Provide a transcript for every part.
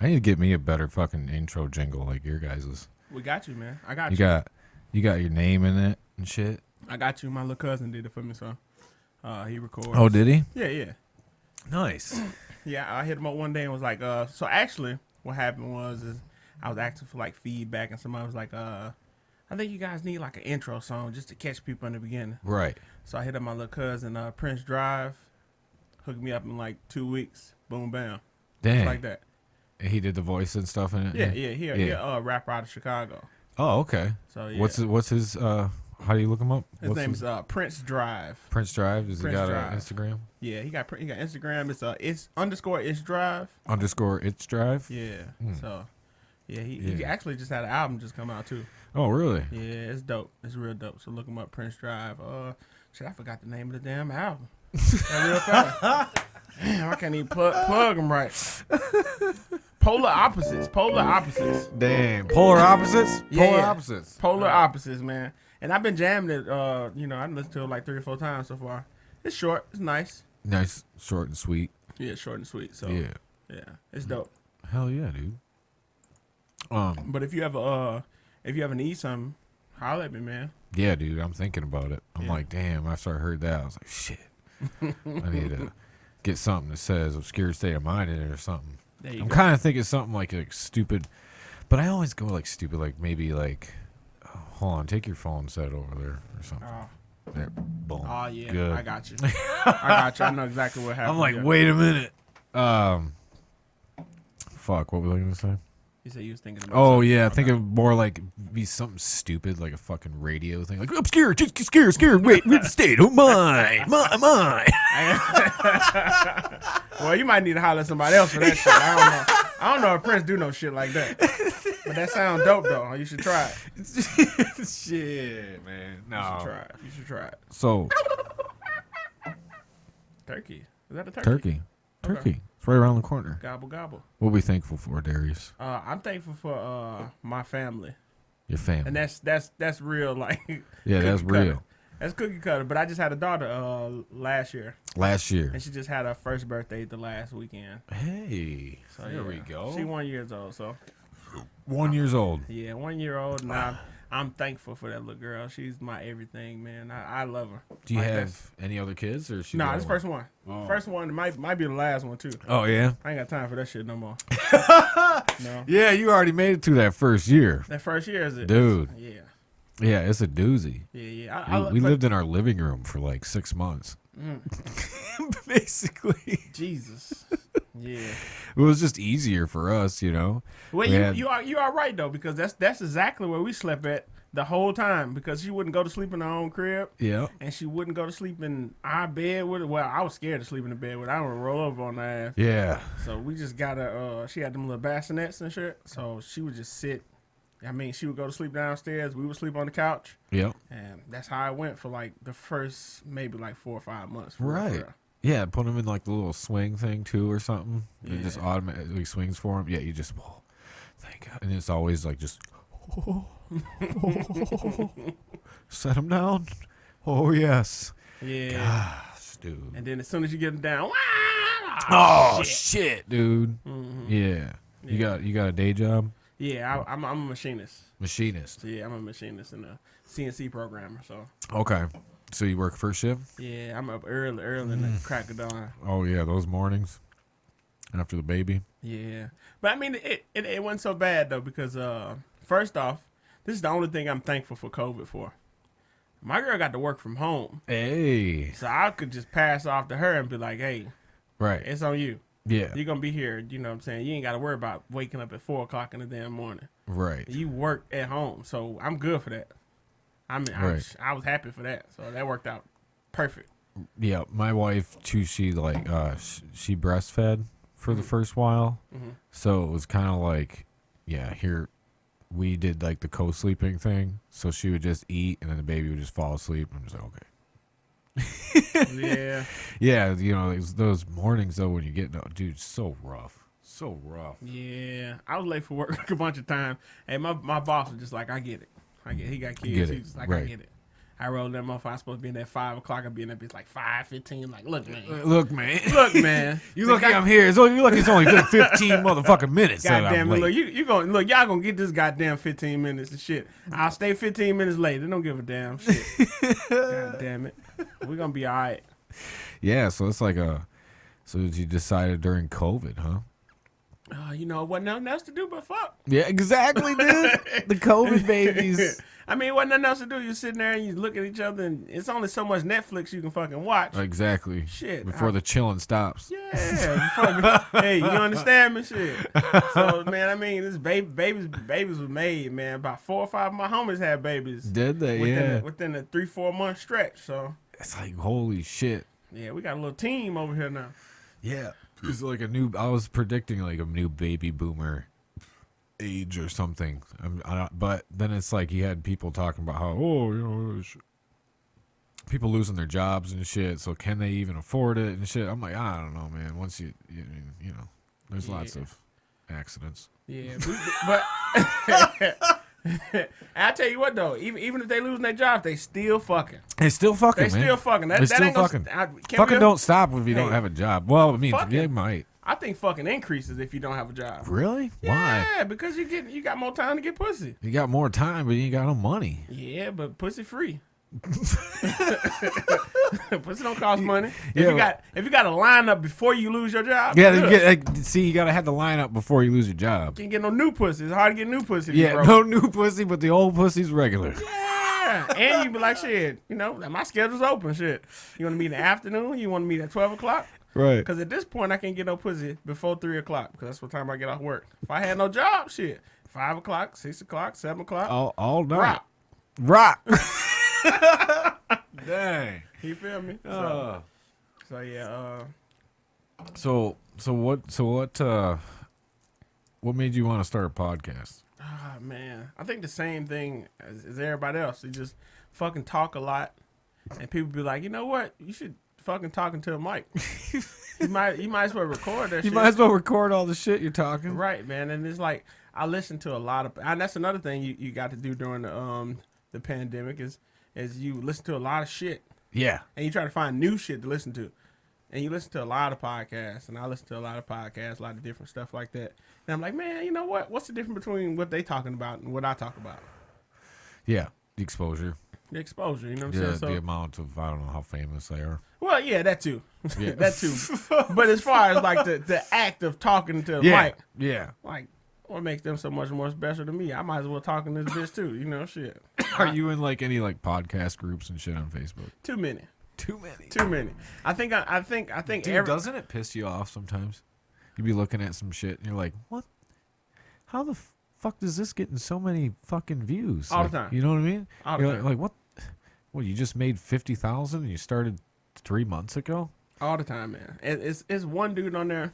I need to get me a better fucking intro jingle like your guys's. We got you, man. I got You you. you got your name in it and shit. I got you. My little cousin did it for me, so he records. Oh, did he? Yeah. Nice. Yeah, I hit him up one day and was like, so actually what happened was is I was asking for like feedback and somebody was like, I think you guys need like an intro song just to catch people in the beginning. Right. So I hit up my little cousin, Prince Drive, hooked me up in like 2 weeks. Boom, bam. Dang. Just like that. He did the voice and stuff in it. Yeah. He a rapper out of Chicago. Oh, okay. So yeah. What's his how do you look him up? His name is Prince Drive. Prince Drive. Does he got an Instagram? Yeah, he got Instagram. It's _ it's drive. _ it's drive. Yeah. So yeah, he actually just had an album just come out too. Oh, really? Yeah, it's dope. It's real dope. So look him up, Prince Drive. Shit, I forgot the name of the damn album. That real fast. Damn, I can't even plug them right. Polar opposites. Damn. Polar opposites. Polar opposites, man. And I've been jamming it. I listened to it like 3 or 4 times so far. It's short. It's nice. Nice, short and sweet. Yeah, short and sweet. So yeah, it's dope. Hell yeah, dude. But if you ever need something, holler at me, man. Yeah, dude. I'm thinking about it. I'm like, damn. After I heard that, I was like, shit. I need to get something that says "obscure state of mind" in it or something. I'm kind of thinking something like stupid, but I always go like stupid, like maybe like, hold on, take your phone, set it over there or something. There, boom. Oh yeah, good. I got you. I know exactly what happened. I'm like, wait a minute. Fuck, what was I gonna say? You said you was thinking about Oh yeah, I think it more like be something stupid, like a fucking radio thing, like obscure, just scared. Wait, with the state, oh my. Well, you might need to holler at somebody else for that shit. I don't know if Prince do no shit like that. But that sounds dope though. You should try it. Shit, man. No. You should try it. So turkey. Is that a turkey? Turkey. It's right around the corner. Gobble gobble. What are we thankful for, Darius? I'm thankful for my family. Your family. And that's real, like yeah, that's real. That's cookie cutter. But I just had a daughter last year. And she just had her first birthday the last weekend. Hey, so there we go. She 1 year old, so 1 year old. Yeah, 1 year old, and I'm thankful for that little girl. She's my everything, man. I love her. Do you have any other kids, or she? Nah, this first one. Oh. First one might be the last one too. Oh yeah. I ain't got time for that shit no more. No. Yeah, you already made it through that first year. That first year is it, dude? Yeah. Yeah, it's a doozy. Yeah. We lived in our living room for like 6 months. Basically. Jesus. Yeah. It was just easier for us, you know. Well, you are right though, because that's exactly where we slept at the whole time, because she wouldn't go to sleep in her own crib. Yeah. And she wouldn't go to sleep in our bed with her. Well, I was scared to sleep in the bed with her. I would roll over on her ass. Yeah. So we just got her, she had them little bassinets and shit. So she would just sit. I mean, she would go to sleep downstairs. We would sleep on the couch. Yep. And that's how it went for like the first maybe like 4 or 5 months. Right. Yeah, put him in like the little swing thing too or something. Yeah. It just automatically swings for him. Yeah, you just, thank God. And it's always like just, set him down. Oh, yes. Yeah. Gosh, dude. And then as soon as you get him down, oh, shit, dude. Mm-hmm. Yeah. You got a day job? Yeah, I'm a machinist. Machinist. Yeah, I'm a machinist and a CNC programmer. So. Okay. So you work first shift? Yeah, I'm up early in the crack of dawn. Oh yeah, those mornings after the baby. Yeah, but I mean, it wasn't so bad though, because first off, this is the only thing I'm thankful for COVID for. My girl got to work from home. Hey. So I could just pass off to her and be like, hey, right, it's on you. Yeah. You're going to be here. You know what I'm saying? You ain't got to worry about waking up at 4 o'clock in the damn morning. Right. You work at home. So I'm good for that. I was happy for that. So that worked out perfect. Yeah. My wife too, she like, she breastfed for the first while. Mm-hmm. So it was kind of like, yeah, here we did like the co-sleeping thing. So she would just eat and then the baby would just fall asleep. I'm just like, okay. Yeah. Yeah, you know, those mornings though when you get dude, so rough. Yeah, I was late for work a bunch of times. Hey, my boss was just like, I get it. He got kids. He's just like, right. I get it. I rolled that motherfucker. I was supposed to be in at 5 o'clock. I be in that bitch like 5:15. Like, look, man. Look, man. Look, man. You lucky I'm here. You lucky it's only been 15 motherfucking minutes. Goddamn it. Look, y'all gonna get this goddamn 15 minutes and shit. I'll stay 15 minutes late. They don't give a damn shit. God damn it. We're gonna be all right. Yeah, so it's like so you decided during COVID, huh? You know, wasn't nothing else to do but fuck. Yeah, exactly, dude. The COVID babies. I mean, wasn't nothing else to do. You're sitting there and you look at each other, and it's only so much Netflix you can fucking watch. Exactly. Shit. Before the chilling stops. Yeah. Hey, you understand me? Shit. So, man, I mean, this babies were made, man. About 4 or 5 of my homies had babies. Did they? Within a 3-4 month stretch. So it's like, holy shit. Yeah, we got a little team over here now. Yeah. It's like I was predicting like a new baby boomer age or something. But then it's like you had people talking about how, people losing their jobs and shit. So can they even afford it and shit? I'm like, I don't know, man. Once you know, there's lots of accidents. Yeah, but I tell you what though, even if they losing their jobs, they still fucking. They still fucking. They still fucking. That still ain't fucking. Fucking don't stop if you don't have a job. Well, I mean, they might. I think fucking increases if you don't have a job. Really? Yeah, Why? because you got more time to get pussy. You got more time, but you ain't got no money. Yeah, but pussy free. Pussy don't cost money. If you got a lineup before you lose your job. Yeah, you gotta have the lineup before you lose your job. Can't get no new pussy. It's hard to get new pussy. Yeah, no new pussy, but the old pussy's regular. Yeah, and you be like, shit, my schedule's open. Shit, you want to meet in the afternoon? You want to meet at 12 o'clock? Right. Because at this point, I can't get no pussy before 3 o'clock because that's what time I get off work. If I had no job, shit, 5 o'clock, 6 o'clock, 7 o'clock, all night. Rock. Dang. You feel me? So yeah. So what made you want to start a podcast? Man, I think the same thing as everybody else. You just fucking talk a lot, and people be like, you know what? You should fucking talk into a mic. you might as well record that shit. You might as well record all the shit you're talking. Right, man. And it's like I listen to a lot of, and that's another thing you got to do during the pandemic is you listen to a lot of shit. Yeah. And you try to find new shit to listen to. And you listen to a lot of podcasts, and I listen to a lot of podcasts, a lot of different stuff like that. And I'm like, man, you know what? What's the difference between what they talking about and what I talk about? Yeah, the exposure. The exposure, you know what I'm saying? So, the amount of, I don't know how famous they are. Well, yeah, that too. Yeah. That too. But as far as like the act of talking to the mic, like, what makes them so much more special to me? I might as well talk in this bitch too, shit. Are you in like any like podcast groups and shit on Facebook? Too many. I think Dude, doesn't it piss you off sometimes? You be looking at some shit and you're like, what? How the fuck does this get in so many fucking views? All the time. You know what I mean? All the time. Like what? What, you just made 50,000 and you started 3 months ago? All the time, man. It's one dude on there,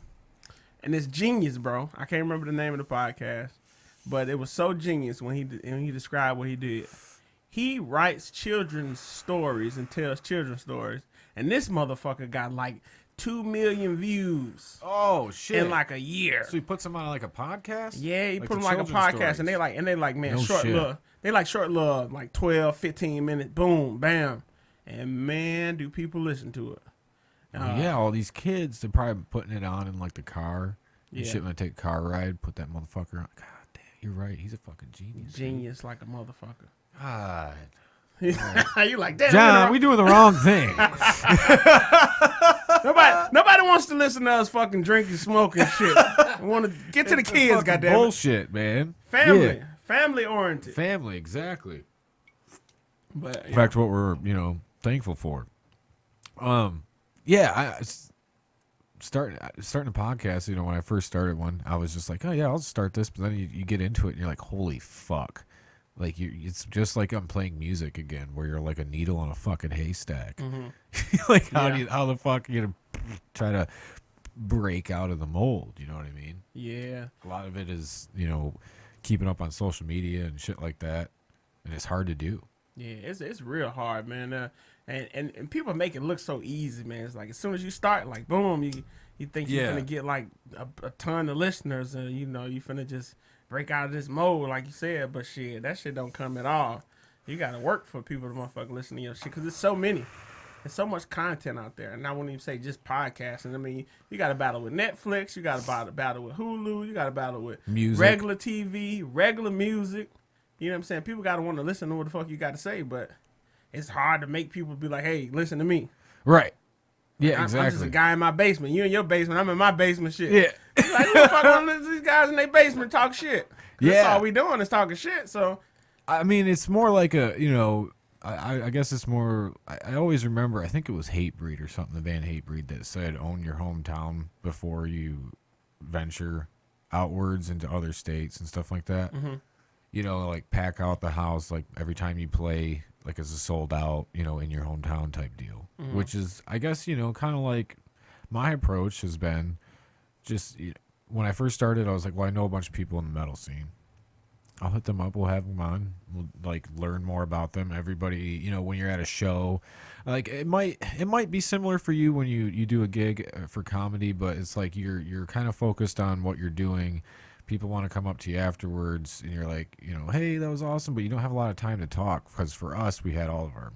and it's genius, bro. I can't remember the name of the podcast, but it was so genius when he described what he did. He writes children's stories and tells children's stories, and this motherfucker got like 2 million views. Oh shit! In like a year. So he puts them on like a podcast. Yeah, he put them like a podcast, stories. and they like man, short little. They like short little, like 12, 15 minutes. Boom, bam, and man, do people listen to it? Yeah, all these kids, they're probably putting it on in like the car. And shit, when they take a car ride, put that motherfucker on. God damn, you're right. He's a fucking genius. Genius, dude. Like a motherfucker. God. You like that, John? We doing the wrong thing. Nobody wants to listen to us fucking drinking, smoking shit. We want to get to the kids, goddamn. Bullshit, man. Family oriented. Family, exactly. But back to what we're thankful for. I starting a podcast. When I first started one, I was just like, oh yeah, I'll start this. But then you get into it and you're like, holy fuck. Like it's just like I'm playing music again, where you're like a needle in a fucking haystack. Mm-hmm. Like how the fuck you gonna try to break out of the mold? You know what I mean? Yeah. A lot of it is keeping up on social media and shit like that, and it's hard to do. Yeah, it's real hard, man. And people make it look so easy, man. It's like as soon as you start, like boom, you think you're gonna get like a ton of listeners, and you finna just break out of this mold, like you said, but shit, that shit don't come at all. You gotta work for people to motherfucking listen to your shit because there's so many. There's so much content out there, and I wouldn't even say just podcasting. I mean, you got to battle with Netflix, you got to battle with Hulu, you got to battle with music, regular TV, regular music. You know what I'm saying? People got to want to listen to what the fuck you got to say, but it's hard to make people be like, "Hey, listen to me." Right? Yeah, exactly. I'm just a guy in my basement. You in your basement. I'm in my basement. Shit. Yeah. Like, who the fuck want to listen to these guys in their basement talk shit? Yeah. That's all we doing is talking shit. So, I mean, it's more like a, you know. I guess it's more. I always remember. I think it was Hatebreed or something. The band Hatebreed that said, "Own your hometown before you venture outwards into other states and stuff like that." mm-hmm. You know, like pack out the house like every time you play, like as a sold out, you know, in your hometown type deal. Mm-hmm. Which is, I guess, you know, kind of like my approach has been. Just when I first started, I was like, well, I know a bunch of people in the metal scene. I'll hit them up. We'll have them on. We'll like learn more about them. Everybody, you know, when you're at a show, like it might be similar for you when you do a gig for comedy, but it's like you're kind of focused on what you're doing. People want to come up to you afterwards, and you're like, you know, hey, that was awesome, but you don't have a lot of time to talk because for us, we had all of our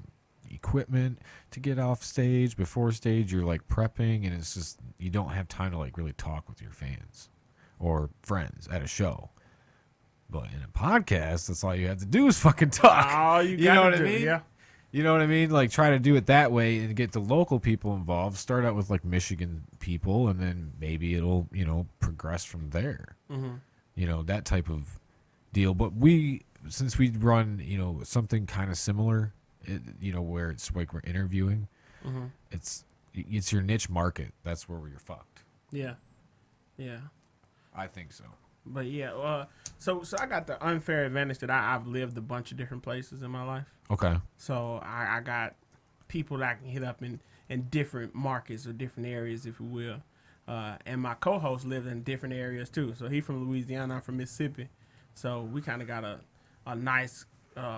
equipment to get off stage. Before stage, you're like prepping, and it's just you don't have time to like really talk with your fans or friends at a show. But in a podcast, that's all you have to do is fucking talk. Oh, you know what I mean? Yeah. You know what I mean? Like try to do it that way and get the local people involved. Start out with like Michigan people, and then maybe it'll, you know, progress from there. Mm-hmm. You know, that type of deal. But since we run, you know, something kind of similar, you know, where it's like we're interviewing, Mm-hmm. it's your niche market. That's where you're fucked. Yeah. Yeah. I think so. But yeah, so I got the unfair advantage that I've lived a bunch of different places in my life. Okay. So I got people that I can hit up in different markets or different areas, if you will. And my co-host lived in different areas too. So he from Louisiana, I'm from Mississippi. So we kind of got a nice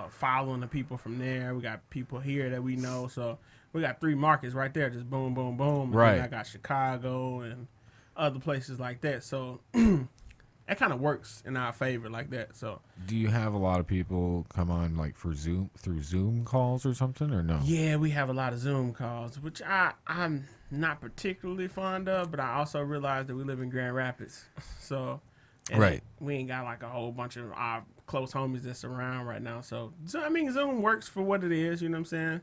following of people from there. We got people here that we know. So we got 3 markets right there, just boom, boom, boom. Right. And then I got Chicago and other places like that. So that kind of works in our favor like that. So do you have a lot of people come on like through Zoom calls or something, or no? Yeah, we have a lot of Zoom calls, which I'm not particularly fond of, but I also realize that we live in Grand Rapids. So right, we ain't got like a whole bunch of our close homies that's around right now. So I mean, Zoom works for what it is, you know what I'm saying?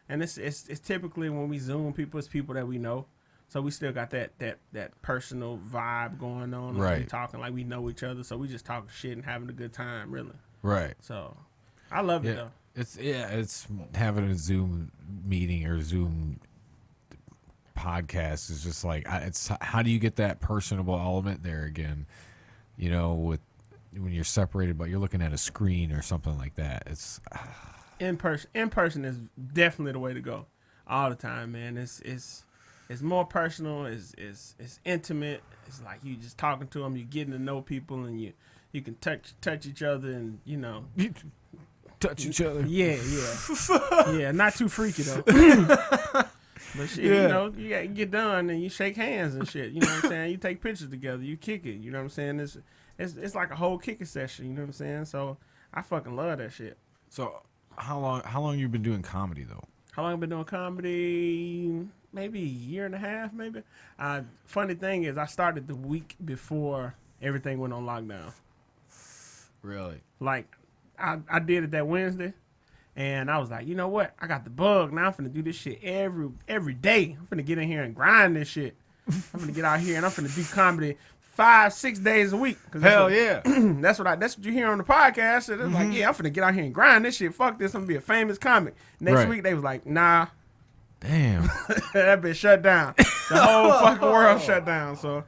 And it's typically when we Zoom people, it's people that we know. So we still got that personal vibe going on. Right. We talking like we know each other. So we just talking shit and having a good time, really. Right. So I love it, though. It's having a Zoom meeting or Zoom podcast is just like, it's how do you get that personable element there again? You know, when you're separated, but you're looking at a screen or something like that. It's in person is definitely the way to go all the time, man. It's more personal. It's intimate. It's like you just talking to them. You're getting to know people, and you can touch each other, and you know, touch each other. Yeah. Yeah, not too freaky though. But shit, you know, you get done and you shake hands and shit. You know what I'm saying? You take pictures together. You kick it. You know what I'm saying? It's like a whole kicking session. You know what I'm saying? So I fucking love that shit. So how long you been doing comedy though? How long I been doing comedy? Maybe a year and a half, maybe. Funny thing is, I started the week before everything went on lockdown. Really? Like, I did it that Wednesday, and I was like, you know what? I got the bug. Now I'm finna do this shit every day. I'm finna get in here and grind this shit. I'm finna get out here and I'm finna do comedy 5-6 days a week. Hell yeah. That's what you hear on the podcast. So it's like, yeah, I'm finna get out here and grind this shit. Fuck this. I'm gonna be a famous comic. Next week they was like, nah. Damn. That bitch shut down. The whole fucking world shut down. So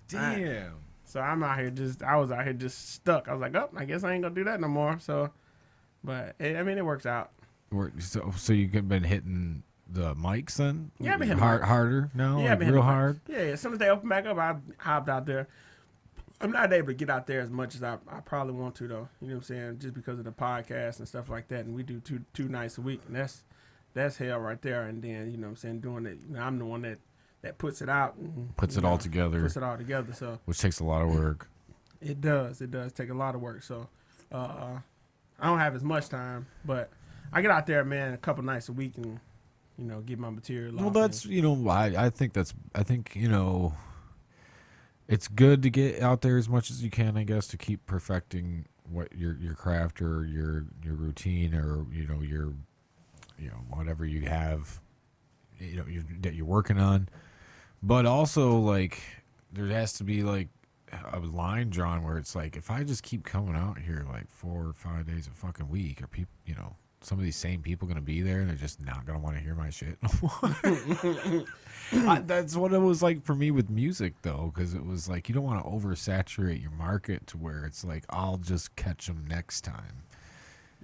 damn. So I was out here just stuck. I was like, oh, I guess I ain't gonna do that no more. So, but it works out. So you've been hitting the mics then? Yeah, I've been hitting harder now. Yeah, like real hard. Yeah. As soon as they open back up, I hopped out there. I'm not able to get out there as much as I probably want to though. You know what I'm saying? Just because of the podcast and stuff like that, and we do two nights a week, and that's hell right there. And then, you know what I'm saying, doing it, you know, I'm the one that puts it out. And, puts it all together. Puts it all together. So which takes a lot of work. It does. It does take a lot of work. So I don't have as much time, but I get out there, man, a couple nights a week and, get my material. Well, that's, I think it's good to get out there as much as you can, I guess, to keep perfecting what your craft or your routine or, your whatever you have, that you're working on. But also, like, there has to be, like, a line drawn where it's like, if I just keep coming out here, like, 4 or 5 days a fucking week, are people, some of these same people going to be there and they're just not going to want to hear my shit no more? That's what it was like for me with music, though, because it was like, you don't want to oversaturate your market to where it's like, I'll just catch them next time.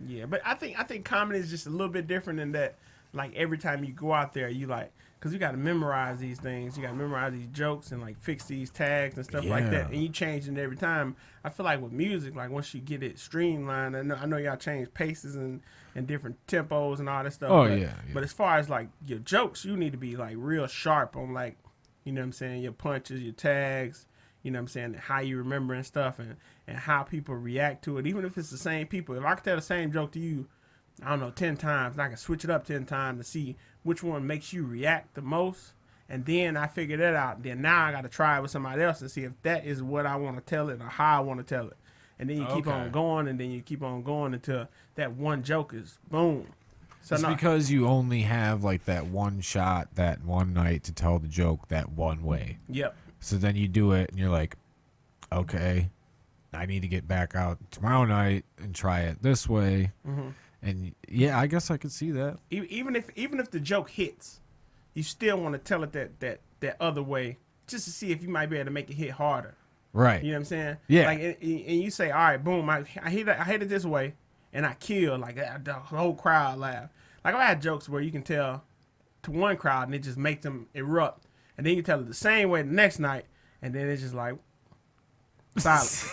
Yeah, but I think comedy is just a little bit different in that, like, every time you go out there, you like, because you got to memorize these things, you got to memorize these jokes and like fix these tags and stuff like that, and you change it every time. I feel like with music, like once you get it streamlined, I know y'all change paces and different tempos and all that stuff. But as far as like your jokes, you need to be like real sharp on, like, you know what I'm saying, your punches, your tags, you know what I'm saying, how you remember and stuff, and how people react to it. Even if it's the same people, if I could tell the same joke to you, I don't know, 10 times, and I can switch it up 10 times to see which one makes you react the most, and then I figure that out. Then now I got to try it with somebody else and see if that is what I want to tell it or how I want to tell it. And then you keep on going, and then you keep on going until that one joke is boom. So it's because you only have like that one shot, that one night to tell the joke that one way. Yep. So then you do it, and you're like, okay, I need to get back out tomorrow night and try it this way. Mm-hmm. And yeah, I guess I could see that. Even if the joke hits, you still want to tell it that other way, just to see if you might be able to make it hit harder. Right. You know what I'm saying? Yeah. Like, and you say, all right, boom, I hit it this way, and I kill. Like, the whole crowd laugh. Like, I had jokes where you can tell to one crowd, and it just makes them erupt, and then you tell it the same way the next night, and then it's just like silence.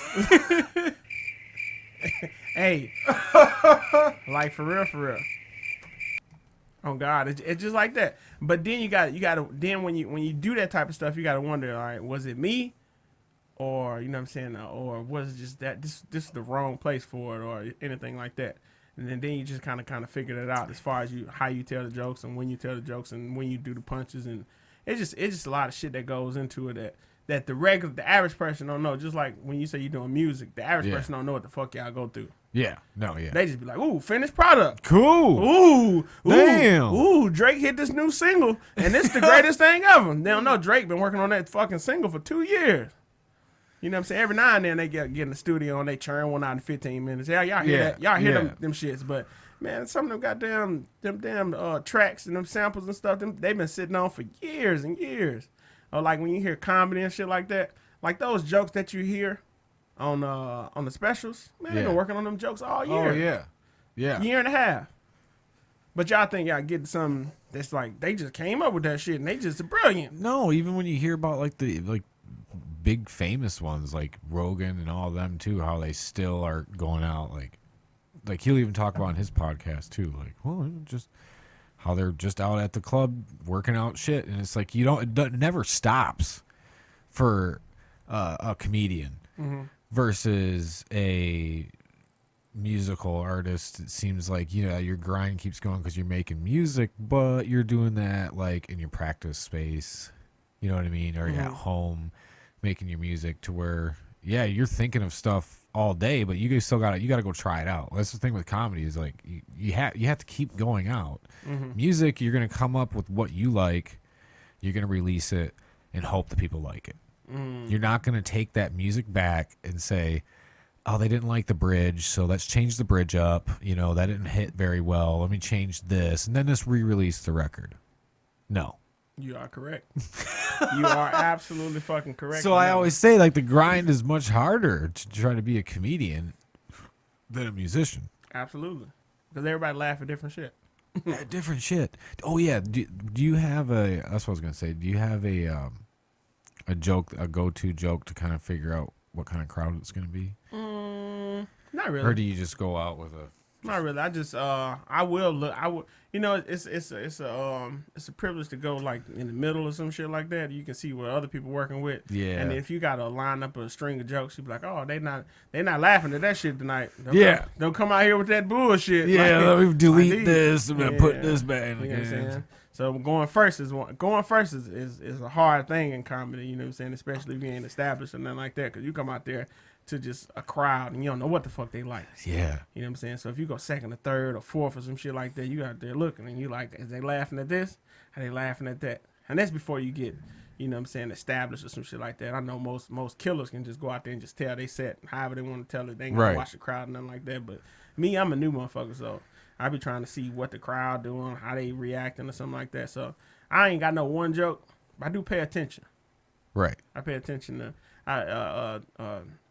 Hey, like for real. Oh God, it's just like that. But then you got to then when you do that type of stuff, you got to wonder, all right, was it me, or you know what I'm saying, or was it just that this is the wrong place for it, or anything like that. And then you just kind of figure it out as far as how you tell the jokes and when you tell the jokes and when you do the punches, and it's just a lot of shit that goes into it that the average person don't know. Just like when you say you're doing music, the average person don't know what the fuck y'all go through. Yeah, no, yeah. They just be like, ooh, finished product. Cool. Ooh, damn. Ooh, Drake hit this new single, and it's the greatest thing ever. They don't know Drake been working on that fucking single for 2 years. You know what I'm saying? Every now and then they get in the studio and they churn one out in 15 minutes. Yeah, y'all hear that? Y'all hear them shits. But man, some of them goddamn tracks and them samples and stuff, they've been sitting on for years and years. Or like when you hear comedy and shit like that, like those jokes that you hear on the specials, man, they've been working on them jokes all year. Oh yeah, year and a half. But y'all think y'all get something that's like they just came up with that shit and they just brilliant. No, even when you hear about like the big famous ones like Rogan and all of them too, how they still are going out like he'll even talk about on his podcast too, like, well, just how they're just out at the club working out shit, and it's like it never stops for a comedian versus a musical artist. It seems like your grind keeps going because you're making music, but you're doing that like in your practice space, you know what I mean, or you're at home making your music to where you're thinking of stuff all day, but you still gotta go try it out. That's the thing with comedy is like you have to keep going out. Music, you're gonna come up with what you like, you're gonna release it and hope that people like it. You're not gonna take that music back and say, oh, they didn't like the bridge, so let's change the bridge up, that didn't hit very well, let me change this and then just re-release the record. No. You are correct. You are absolutely fucking correct. So I always say, like, the grind is much harder to try to be a comedian than a musician. Absolutely. Because everybody laugh at different shit. Different shit. Oh, yeah. Do you have that's what I was going to say. Do you have a joke, a go-to joke to kind of figure out what kind of crowd it's going to be? Not really. Or do you just go out with Not really. I just I will look. I would. You know, it's a privilege to go like in the middle or some shit like that. You can see what other people working with. Yeah. And if you got to line up a string of jokes, you be like, oh, they not laughing at that shit tonight. Don't come out here with that bullshit. Yeah. Like, let me delete like this and then put this back in you know what I'm again. saying? So going first is a hard thing in comedy. You know what I'm saying? Especially if you ain't established or nothing like that, because you come out there to just a crowd and you don't know what the fuck they like. Yeah. You know what I'm saying? So if you go second or third or fourth or some shit like that, you out there looking and you like, is they laughing at this? Are they laughing at that? And that's before you get, you know what I'm saying, established or some shit like that. I know most killers can just go out there and just tell they set however they want to tell it. They ain't gonna watch the crowd and nothing like that. But me, I'm a new motherfucker, so I be trying to see what the crowd doing, how they reacting or something like that. So I ain't got no one joke, but I do pay attention. Right. I pay attention to I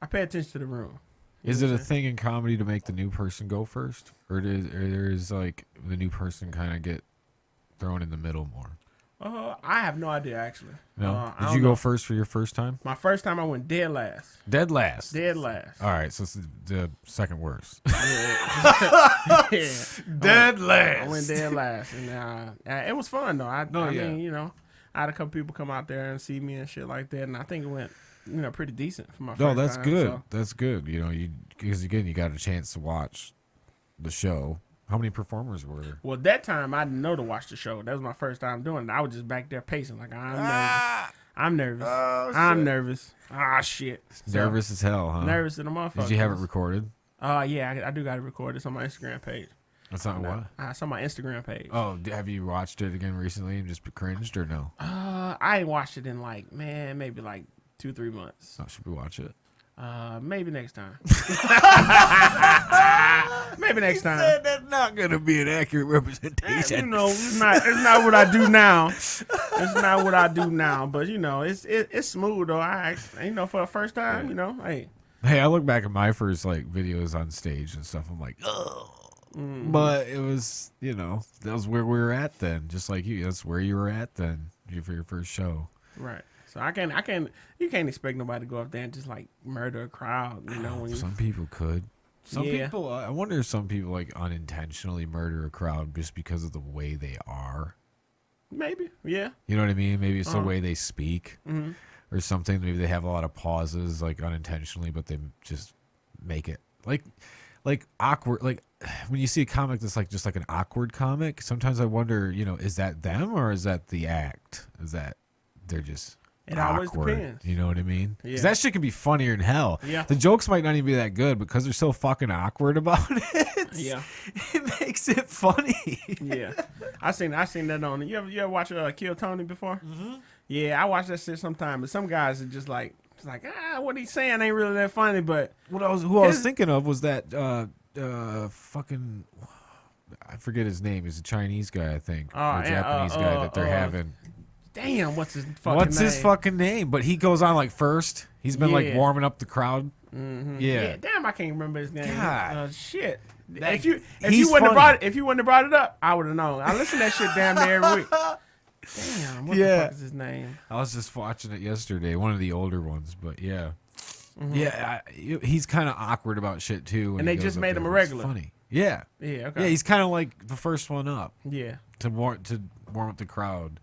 pay attention to the room. Is it a thing in comedy to make the new person go first, or is like the new person kind of get thrown in the middle more? I have no idea actually. No. Did you go first for your first time? My first time I went dead last. Dead last. Dead last. All right, so it's the second worst. Yeah. Dead last. I went dead last, and it was fun though. I mean, you know, I had a couple people come out there and see me and shit like that, and I think it went, you know, pretty decent for my first time. No, that's good. So. That's good. You know, because again, you got a chance to watch the show. How many performers were there? Well, that time I didn't know to watch the show. That was my first time doing it. I was just back there pacing like I'm nervous. Oh, I'm nervous. Ah, shit. Nervous as hell, huh? Nervous in the motherfucker. Did you have it recorded? Yeah, I do got it recorded. It's on my Instagram page. That's not what? It's on my Instagram page. Oh, have you watched it again recently and just cringed or no? I ain't watched it in like, man, maybe like 2-3 months. Oh, should we watch it? Maybe next time. Maybe next time. Said that's not gonna be an accurate representation. You know, it's not what I do now. It's not what I do now. But you know, it's smooth though. You know, for the first time, you know, hey. Hey, I look back at my first like videos on stage and stuff. I'm like, oh. Mm-hmm. But it was, you know, that was where we were at then. Just like you, that's where you were at then for your first show. Right. So you can't expect nobody to go up there and just like murder a crowd. You know, when some people could. Some people, I wonder if some people like unintentionally murder a crowd just because of the way they are. Maybe, yeah. You know what I mean? Maybe it's the way they speak or something. Maybe they have a lot of pauses like unintentionally, but they just make it like awkward. Like when you see a comic that's like just like an awkward comic, sometimes I wonder, you know, is that them or is that the act? Is that they're just It awkward, always depends. You know what I mean? Yeah. Because that shit can be funnier than hell. Yeah. The jokes might not even be that good because they're so fucking awkward about it. Yeah. It makes it funny. Yeah. I seen that on. You ever watch Kill Tony before? Mm-hmm. Yeah, I watch that shit sometimes. But some guys are just like, what he's saying ain't really that funny. But who I was thinking of was that fucking, I forget his name. He's a Chinese guy, I think, or a Japanese guy that they're having. Damn, what's his fucking name? But he goes on like first. He's been like warming up the crowd. Mm-hmm. Yeah. Damn, I can't remember his name. God. Shit. If you wouldn't have brought it up, I would have known. I listen to that shit damn near every week. Damn, what the fuck is his name? I was just watching it yesterday, one of the older ones, but yeah. Mm-hmm. Yeah, he's kind of awkward about shit too. And they just made him a regular. It's funny. Yeah. Yeah, okay. Yeah, he's kind of like the first one up. Yeah. To warm up the crowd.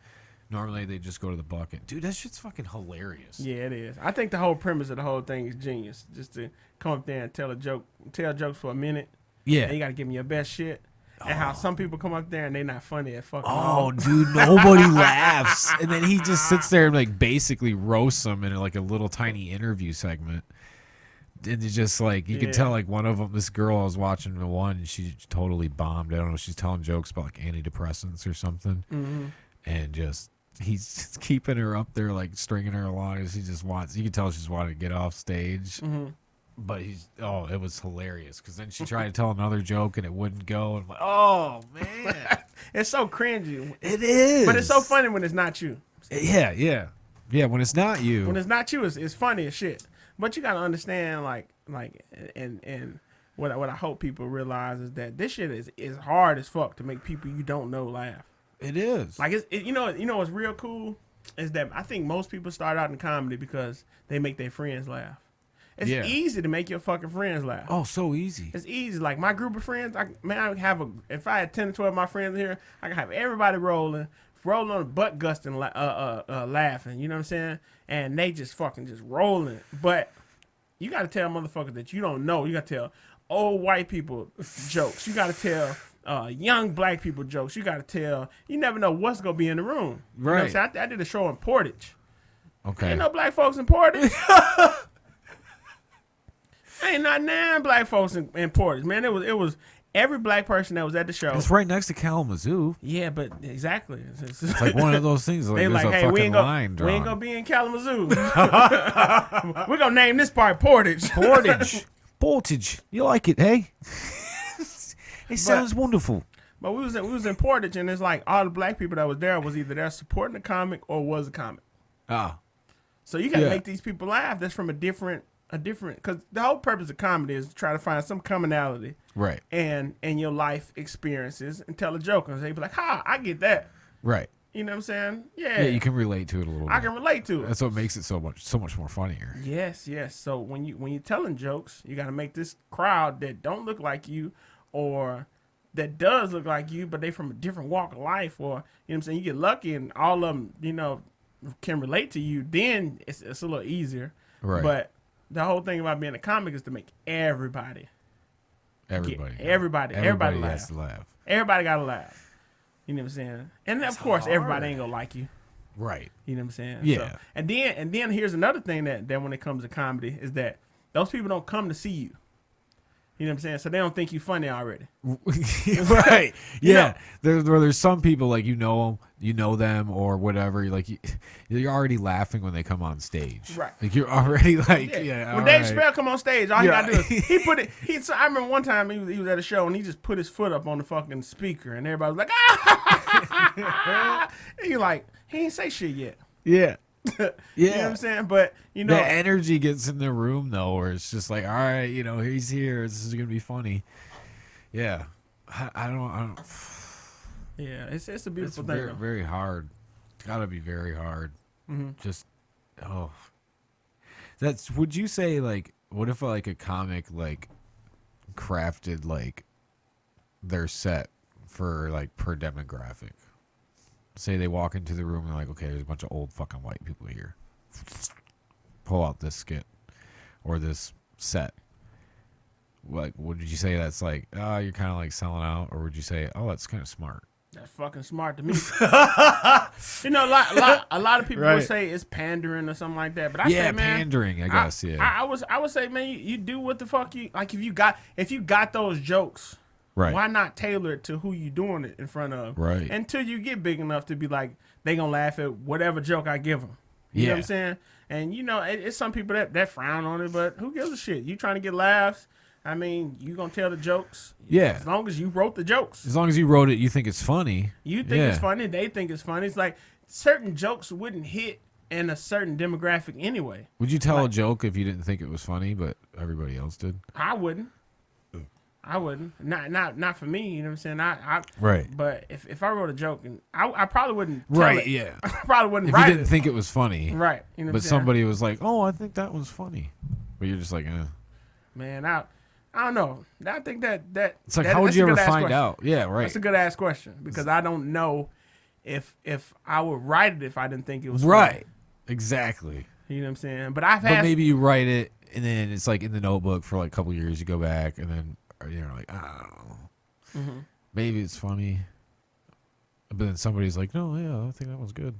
Normally they just go to the bucket. Dude, that shit's fucking hilarious. Yeah, it is. I think the whole premise of the whole thing is genius. Just to come up there and tell jokes for a minute. Yeah. And you got to give me your best shit. And how some people come up there and they not funny at fucking all. Dude, nobody laughs. And then he just sits there and like basically roasts them in like a little tiny interview segment. And it's just like, you can tell like one of them, this girl I was watching the one, and she totally bombed. I don't know, she's telling jokes about like antidepressants or something. Mm-hmm. And he's just keeping her up there, like stringing her along as he just wants. You can tell she's wanting to get off stage. Mm-hmm. But it was hilarious because then she tried to tell another joke and it wouldn't go. And I'm like, oh man, it's so cringy. It is, but it's so funny when it's not you. Yeah. When it's not you, it's funny as shit. But you gotta understand, and what I hope people realize is that this shit is hard as fuck to make people you don't know laugh. It is. Like you know what's real cool is that I think most people start out in comedy because they make their friends laugh. It's easy to make your fucking friends laugh. Oh, so easy. It's easy. Like my group of friends, if I had 10 or 12 of my friends here, I could have everybody rolling on the butt gusting, laughing. You know what I'm saying? And they just fucking just rolling. But you got to tell motherfuckers that you don't know. You got to tell old white people jokes. You got to tell young black people jokes. You got to tell. You never know what's gonna be in the room. Right. You know what I'm saying? I did a show in Portage. Okay. Ain't no black folks in Portage. Ain't not none black folks in Portage, man. It was every black person that was at the show. It's right next to Kalamazoo. Yeah, but exactly. It's like one of those things. Like they there's like, a hey, fucking we ain't line drawn. gonna be in Kalamazoo. We're gonna name this part Portage. Portage. You like it, hey? It sounds wonderful. But we was in Portage, and it's like all the black people that was there was either there supporting the comic or was a comic. Ah. So you gotta make these people laugh. That's from a different, because the whole purpose of comedy is to try to find some commonality, right? And your life experiences and tell a joke, and they be like, "Ha, I get that." Right. You know what I'm saying? Yeah. Yeah, you can relate to it a little bit. I can relate to it. That's what makes it so much more funnier. Yes. So when you're telling jokes, you gotta make this crowd that don't look like you, or that does look like you, but they from a different walk of life, or you know what I'm saying. You get lucky, and all of them, can relate to you. Then it's a little easier. Right. But the whole thing about being a comic is to make everybody laugh. Everybody has to laugh. Everybody gotta laugh. You know what I'm saying? And of course, everybody ain't gonna like you. Right. You know what I'm saying? Yeah. So, and then here's another thing that when it comes to comedy is that those people don't come to see you. You know what I'm saying? So they don't think you funny already. Right. Yeah. There's some people like you know them or whatever. Like you're already laughing when they come on stage. Right. Like you're already like When Dave Chappelle come on stage, all you gotta do is he put it. I remember one time he was at a show and he just put his foot up on the fucking speaker and everybody was like, ah! And you're like, he ain't say shit yet. Yeah. Yeah. You know what I'm saying? But the energy gets in the room though, where it's just like, all right, he's here. This is gonna be funny. Yeah. I don't. Yeah, it's a beautiful thing. Very, very hard. It's gotta be very hard. Mm-hmm. Just would you say like, what if like a comic like crafted like their set for like per demographic? Say they walk into the room and like, okay, there's a bunch of old fucking white people here. Pull out this skit or this set. Like, would you say that's like, you're kind of like selling out, or would you say, oh, that's kind of smart? That's fucking smart to me. A lot of people would say it's pandering or something like that, but I say, man, pandering. I guess, I would say, man, you do what the fuck you like. If you got those jokes. Right. Why not tailor it to who you doing it in front of? Right. Until you get big enough to be like, they gonna laugh at whatever joke I give them. You know what I'm saying? And it's some people that frown on it, but who gives a shit? You trying to get laughs? I mean, you gonna tell the jokes? Yeah. As long as you wrote the jokes. As long as you wrote it, you think it's funny. You think it's funny. They think it's funny. It's like certain jokes wouldn't hit in a certain demographic anyway. Would you tell a joke if you didn't think it was funny, but everybody else did? I wouldn't. Not for me, you know what I'm saying? Right. But if I wrote a joke, and I probably wouldn't tell right, it. yeah. I probably wouldn't if write you didn't think it was funny. Right. You know what but I'm saying? somebody was like, oh, I think that was funny. But you're just like, eh. Man, I don't know. I think that it's like, how would you ever find out? Yeah, right. That's a good ass question because I don't know if I would write it if I didn't think it was right. funny. Exactly. You know what I'm saying? But maybe you write it and then it's like in the notebook for like a couple years. You go back and then you're like, I don't know. Mm-hmm. Maybe it's funny. But then somebody's like, no, yeah, I think that was good.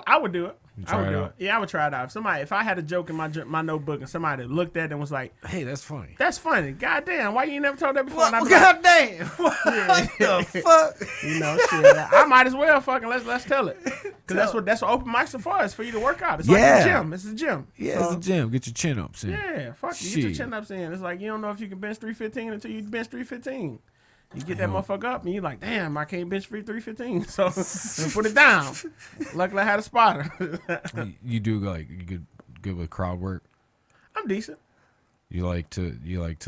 I would do it. I would do it. Yeah, I would try it out. If I had a joke in my notebook and somebody looked at it and was like, hey, that's funny. That's funny. Goddamn, why you ain't never told that before? Goddamn. What the fuck? Shit. I might as well fucking let's tell it. Because that's what open mics are for. It's for you to work out. It's like a gym. It's a gym. Yeah, so, it's a gym. Get your chin ups in. Yeah, fuck you. Get your chin ups in. It's like you don't know if you can bench 315 until you bench 315. You get that motherfucker up and you're like, damn, I can't bench free 315. So put it down. Luckily I had a spotter. You do like you good with crowd work? I'm decent. You like to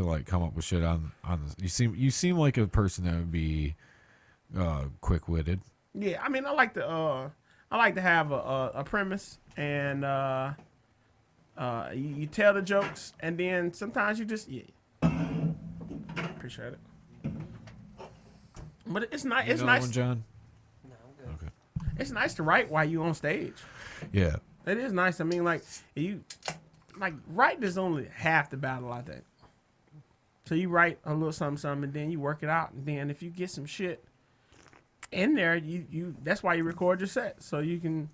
like come up with shit on the, you seem like a person that would be quick witted. Yeah, I mean I like to have a premise and You tell the jokes, and then sometimes you just appreciate it. But it's nice. It's nice, one, John. No, I'm good. Okay. It's nice to write while you on stage. Yeah. It is nice. I mean, writing is only half the battle, I think. So you write a little something, and then you work it out, and then if you get some shit in there, you that's why you record your set, so you can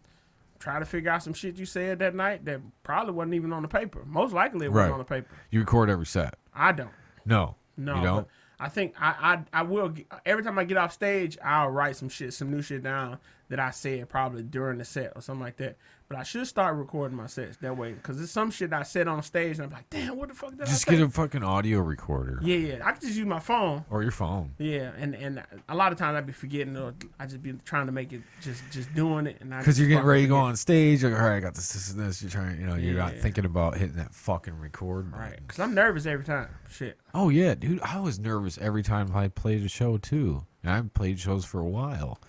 try to figure out some shit you said that night that probably wasn't even on the paper. Most likely it wasn't on the paper. You record every set. I don't. No. No. You don't? I think I will. Every time I get off stage, I'll write some new shit down that I said probably during the set or something like that. But I should start recording my sets that way, because there's some shit I said on stage and I'm like, damn, what the fuck did I say? Just get a fucking audio recorder. Yeah. I can just use my phone. Or your phone. Yeah, and a lot of times I'd be forgetting, or I just be trying to make it just doing it. Because you're getting ready to go on stage, like, all right, I got this and this. You're trying, you're not thinking about hitting that fucking record button. Right, because I'm nervous every time. Shit. Oh, yeah, dude. I was nervous every time I played a show, too. And I've played shows for a while.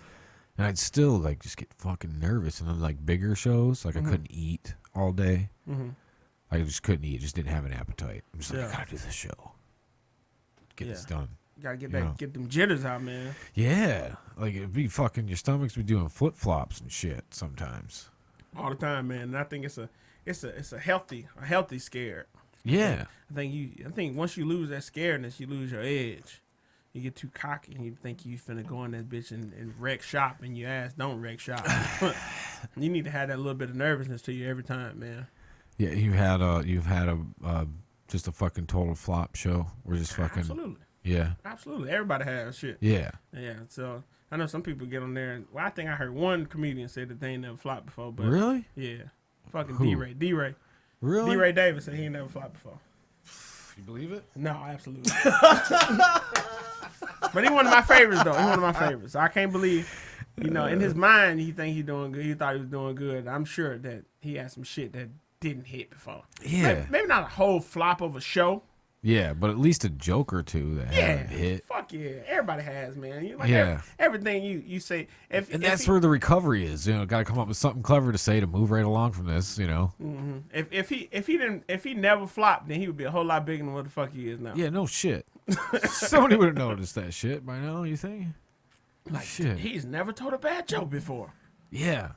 And I'd still, just get fucking nervous. And then, bigger shows, I couldn't eat all day. Mm-hmm. I just couldn't eat. Just didn't have an appetite. I'm just I gotta do this show. Get this done. You gotta get them jitters out, man. Yeah. It'd be fucking, your stomach's be doing flip-flops and shit sometimes. All the time, man. And I think it's a healthy scare. Yeah. I think once you lose that scaredness, you lose your edge. You get too cocky and you think you finna go in that bitch and wreck shop, and your ass don't wreck shop. You need to have that little bit of nervousness to you every time, man. Yeah, you've had just a fucking total flop show. We're just fucking. Absolutely. Yeah. Absolutely. Everybody has shit. Yeah. Yeah. So I know some people get on there, and I think I heard one comedian say that they ain't never flopped before. But really? Yeah. Fucking Who? D-Ray. Really? D-Ray Davis said he ain't never flopped before. You believe it? No, absolutely. But he one of my favorites, though. He one of my favorites. I can't believe, in his mind, he think he's doing good. He thought he was doing good. I'm sure that he had some shit that didn't hit before. Yeah. Maybe not a whole flop of a show. Yeah, but at least a joke or two that haven't hit. Fuck yeah. Everybody has, man. Everything you say. That's where the recovery is. Got to come up with something clever to say to move right along from this, Mm-hmm. If he never flopped, then he would be a whole lot bigger than what the fuck he is now. Yeah, no shit. Somebody would have noticed that shit by now, you think? Shit. He's never told a bad joke before. Yeah.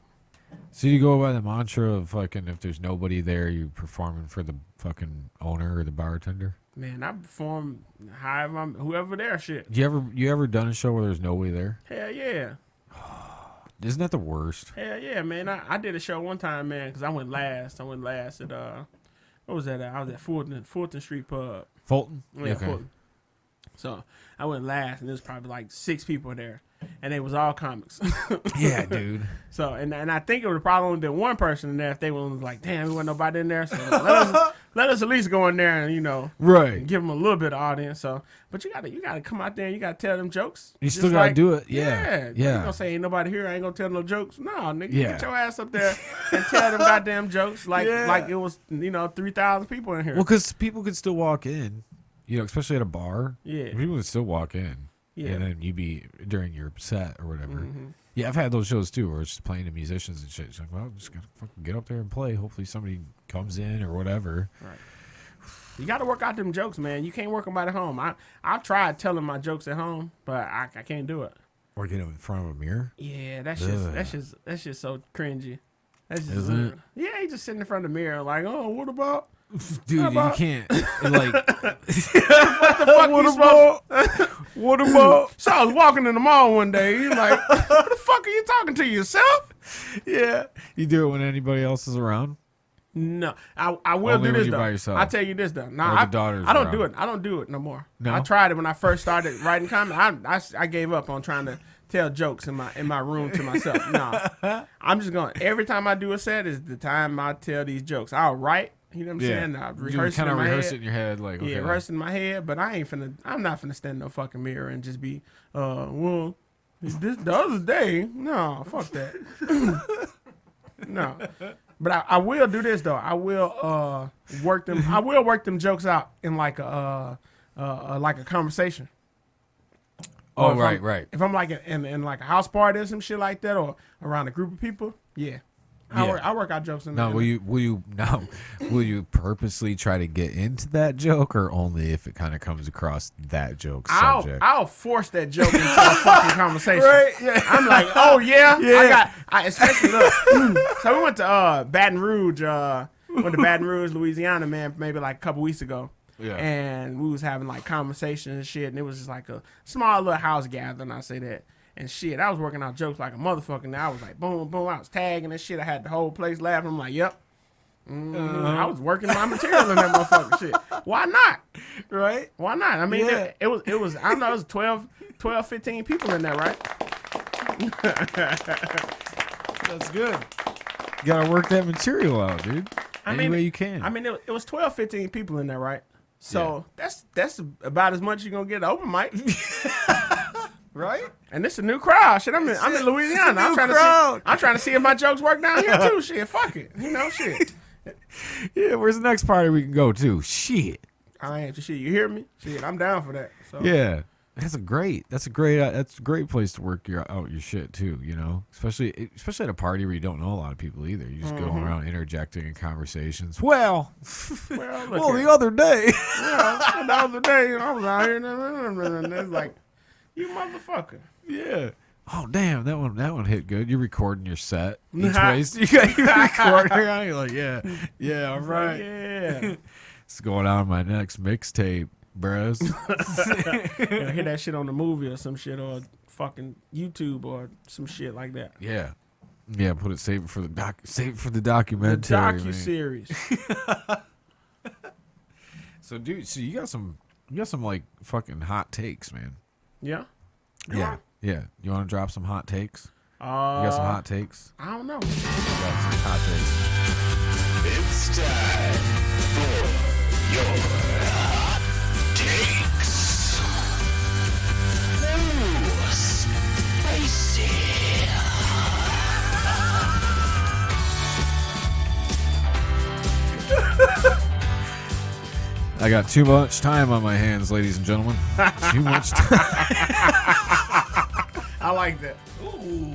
So you go by the mantra of fucking, if there's nobody there, you're performing for the fucking owner or the bartender? Man, I perform whoever there shit. You ever done a show where there's nobody there? Hell yeah. Isn't that the worst? Hell yeah, man. I did a show one time, man, because I went last at, what was that at? I was at Fulton Street Pub. Fulton? Yeah, okay. Fulton. So I went last, and there was probably 6 people there, and they was all comics. Yeah, dude. So, and I think it would have probably only been one person in there if they was like, damn, there wasn't nobody in there. So let us at least go in there and, right, give them a little bit of audience. So, but you gotta come out there and you gotta tell them jokes. You still gotta do it. Yeah. You gonna say ain't nobody here, I ain't gonna tell no jokes. No, nigga, yeah. Get your ass up there and tell them goddamn jokes like it was 3,000 people in here. Well, because people could still walk in. Especially at a bar. Yeah. People would still walk in. Yeah. And then you be during your set or whatever. Mm-hmm. Yeah, I've had those shows too where it's just playing to musicians and shit. It's like, well, just gotta fucking get up there and play. Hopefully somebody comes in or whatever. Right. You got to work out them jokes, man. You can't work them at home. I've tried telling my jokes at home, but I can't do it. Or get them in front of a mirror. Yeah, that's just so cringy. That's just, isn't it? Yeah, he just sitting in front of the mirror like, oh, what about? Dude, you can't. Like, what the fuck? What about? So I was walking in the mall one day. He's like, what the fuck are you talking to yourself? Yeah. You do it when anybody else is around? No, I will Only do when this you though. by yourself. I'll tell you this though. Nah, I don't do it. I don't do it no more. No? I tried it when I first started writing comedy. I gave up on trying to tell jokes in my room to myself. No, I'm just going. Every time I do a set is the time I tell these jokes. I'll write. You know what I'm saying? I rehearse it in my head. It in your head, like, okay. Yeah, rehearse in my head, but I'm not finna stand in no fucking mirror and just be, well, the other day, no, fuck that. No. But I will do this though. I will work them jokes out in like a conversation. Oh, right. If I'm like in like a house party or some shit like that, or around a group of people, yeah. I work out jokes in there. Now, will you purposely try to get into that joke, or only if it kind of comes across that joke subject? I'll force that joke into a fucking conversation. Right? Yeah. I'm like, oh yeah. Especially look. So we went to Baton Rouge, Louisiana, man, maybe like a couple weeks ago. Yeah. And we was having like conversations and shit, and it was just like a small little house gathering. I say that. And shit, I was working out jokes like a motherfucker. And I was like, boom, boom. I was tagging and shit. I had the whole place laughing. I'm like, yep. I was working my material in that motherfucking shit. Why not? Right? Why not? I mean, it was. I don't know. It was 12, 15 people in there, right? That's good. You gotta work that material out, dude. Any way you can. I mean, it was 12, 15 people in there, right? So that's about as much you're gonna get at open mic. Right? And this is a new crowd. Shit, I'm in Louisiana. I'm trying to see if my jokes work down here too. Shit, fuck it. Shit. Yeah, where's the next party we can go to? Shit. I ain't shit. You hear me? Shit, I'm down for that. So. Yeah. That's a great place to work out your shit too, especially at a party where you don't know a lot of people either. You just go around interjecting in conversations. The other day, I was out here and it's like, you motherfucker. Yeah. Oh damn, that one hit good. You're recording your set each place. You recording. You're like, yeah, all right. Like, yeah. It's going on my next mixtape, bros. Hear that shit on the movie or some shit, or fucking YouTube or some shit like that. Yeah. Yeah, save it for the documentary. The docu-series. So dude, you got some like fucking hot takes, man. Yeah. Yeah. Yeah. You want to drop some hot takes? You got some hot takes? I don't know. You got some hot takes. It's time for your hot takes. Ooh, spicy. I got too much time on my hands, ladies and gentlemen. Too much time. I like that. Ooh.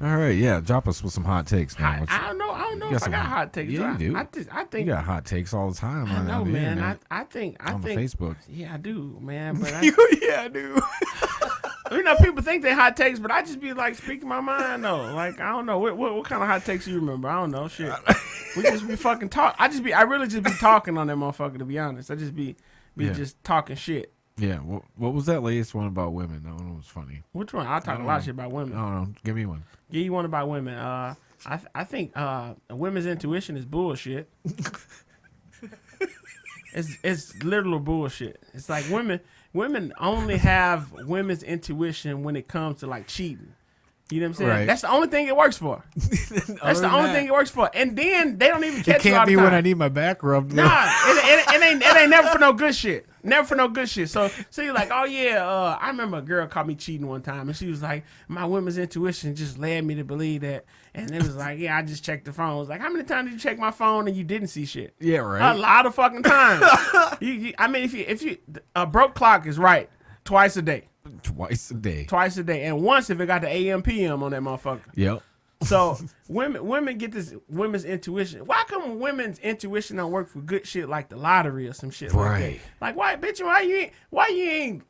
All right, yeah. Drop us with some hot takes, man. I don't know if I got hot takes. Yeah, you do. I think you got hot takes all the time. I know, on man. Internet, I think on Facebook. Yeah, I do, man. But Yeah, I do. People think they hot takes, but I just be like speaking my mind though. Like I don't know what kind of hot takes you remember. I don't know shit. We just be fucking talk. I really just be talking on that motherfucker. To be honest, I just be just talking shit. Yeah. What was that latest one about women? That one was funny. Which one? I talk a lot of shit about women. I don't know. Give me one. Give you one about women. I think women's intuition is bullshit. It's literal bullshit. It's like women only have women's intuition when it comes to like cheating. You know what I'm saying? Right. That's the only thing it works for. That's the only thing it works for. And then they don't even catch it. It can't be when I need my back rubbed. Nah, it ain't never for no good shit. Never for no good shit. So you're like, oh yeah, I remember a girl caught me cheating one time, and she was like, my women's intuition just led me to believe that. And it was like, yeah, I just checked the phone. I was like, how many times did you check my phone and you didn't see shit? Yeah, right. A lot of fucking times. I mean, if you a broke clock is right twice a day. Twice a day. And once if it got the AM PM on that motherfucker. Yep. So women get this women's intuition. Why come women's intuition don't work for good shit like the lottery or some shit like that? Like why, bitch? Why you ain't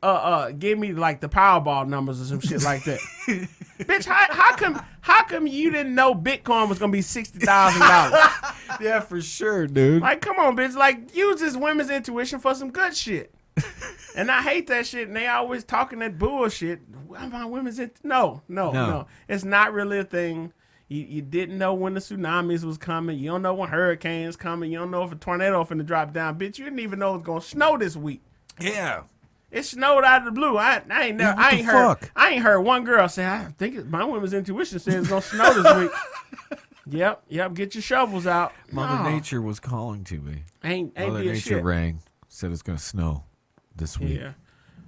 give me like the Powerball numbers or some shit like that? Bitch, how come you didn't know Bitcoin was gonna be $60,000? Yeah, for sure, dude. Like, come on, bitch. Like, use this women's intuition for some good shit. And I hate that shit, and they always talking that bullshit. My women's no. It's not really a thing. You didn't know when the tsunamis was coming. You don't know when hurricanes coming. You don't know if a tornado finna drop down. Bitch, you didn't even know it was gonna snow this week. Yeah. It snowed out of the blue. I ain't heard one girl say, I think my women's intuition says it's gonna snow this week. Yep. Get your shovels out. Mother Nature was calling to me. Ain't Mother Nature shit. rang, said it's gonna snow this week. Yeah.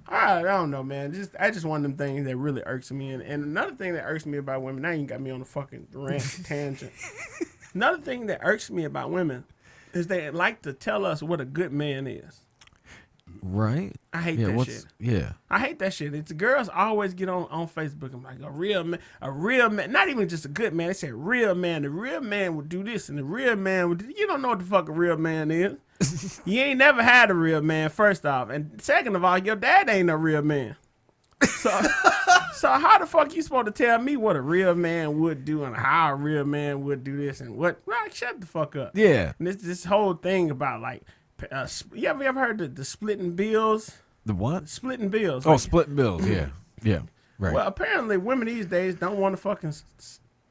I don't know, man. I just one of them things that really irks me. And another thing that irks me about women, now you got me on a fucking rant tangent. Another thing that irks me about women is they like to tell us what a good man is. Right? I hate that shit. Yeah. I hate that shit. It's the girls always get on Facebook. I'm like, a real man, not even just a good man. They say real man. The real man would do this, and the real man would. You don't know what the fuck a real man is. You ain't never had a real man. First off, and second of all, your dad ain't a real man. So how the fuck you supposed to tell me what a real man would do and how a real man would do this and what? Like, shut the fuck up. Yeah. And this whole thing about like, you ever heard the splitting bills? The what? Splitting bills. Oh, like, splitting bills. Yeah. Yeah. Right. Well, apparently women these days don't want to fucking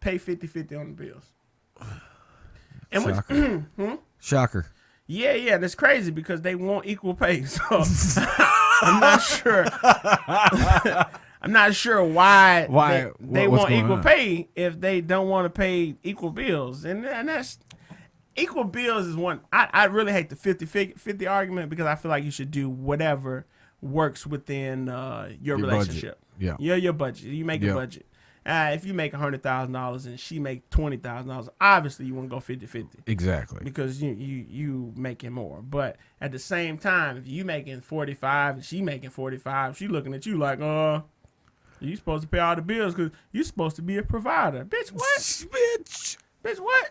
pay 50-50 on the bills. And Shocker. Shocker. Yeah, that's crazy because they want equal pay. So I'm not sure. I'm not sure why they want equal pay if they don't want to pay equal bills. And that's equal bills is one. I really hate the 50-50 argument because I feel like you should do whatever works within your relationship. Budget. Yeah. Your budget. You make a budget. If you make $100,000 and she make $20,000, obviously you want to go 50-50. Exactly. Because you making more. But at the same time, if you making 45 and she making 45, she looking at you like, you supposed to pay all the bills because you supposed to be a provider. Bitch, what? Bitch, what?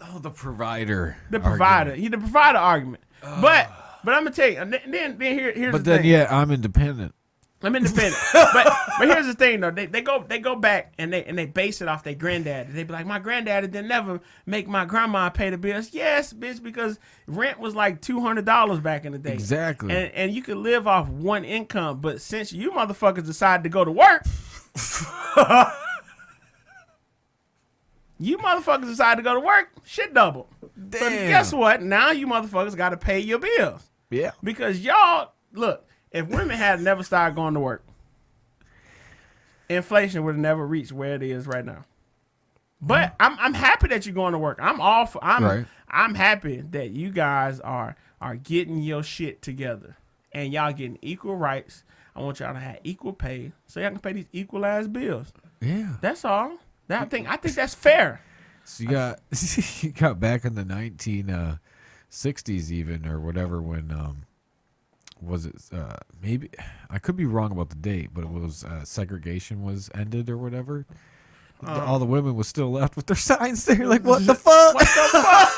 Oh, the provider. The provider. He the provider argument. But I'm gonna tell you. Then here's the thing. But then I'm independent. I'm independent. but here's the thing though. They go back and they base it off their granddad. They be like, my granddaddy didn't never make my grandma pay the bills. Yes, bitch, because rent was like $200 back in the day. Exactly. And you could live off one income, but since you motherfuckers decided to go to work. You motherfuckers decided to go to work, shit double. Damn. So guess what? Now you motherfuckers got to pay your bills. Yeah. Because y'all, look, if women had never started going to work, inflation would have never reached where it is right now. But I'm happy that you're going to work. I'm happy that you guys are getting your shit together and y'all getting equal rights. I want y'all to have equal pay so y'all can pay these equalized bills. Yeah. That's all. I think that's fair. So you got back in the 1960s even or whatever when was it maybe I could be wrong about the date, but it was segregation was ended or whatever. All the women was still left with their signs there, like what the fuck? What the fuck?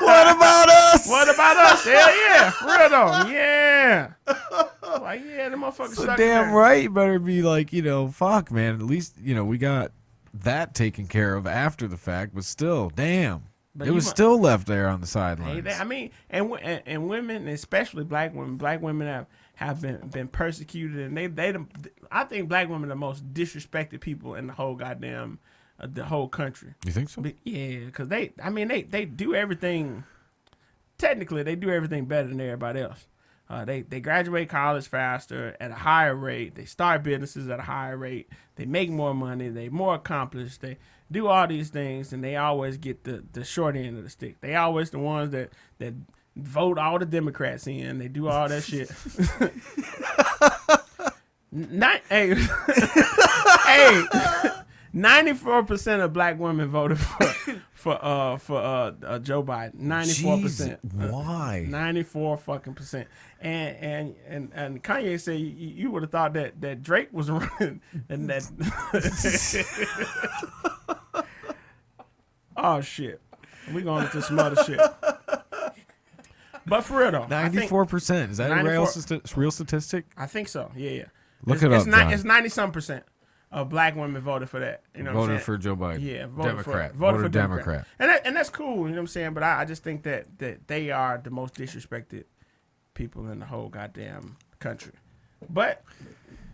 What about us? What about us? Hell yeah, for real though. Yeah. Like yeah, the motherfuckers. So damn right, you better be like, fuck, man. At least we got that taken care of after the fact, but still, damn, but it was still left there on the sidelines. I mean, and women, especially black women have been persecuted, and I think black women are the most disrespected people in the whole goddamn the whole country. You think so? But, yeah, because they do everything. Technically, they do everything better than everybody else. They graduate college faster at a higher rate. They start businesses at a higher rate. They make more money. They more accomplished. They do all these things, and they always get the short end of the stick. They always the ones that vote all the Democrats in. They do all that shit. Hey, 94% of black women voted for Joe Biden. 94%. Why? 94 fucking percent. And Kanye said you would have thought that Drake was running and that. Oh shit, we going into some other shit. But for real though, 94%. Is that a real statistic? I think so. Yeah. Look it up. It's 90-some% of black women voted for that. Voted for Joe Biden. Yeah, voted for Democrat. And that's cool. You know what I'm saying? But I just think that they are the most disrespected people in the whole goddamn country. But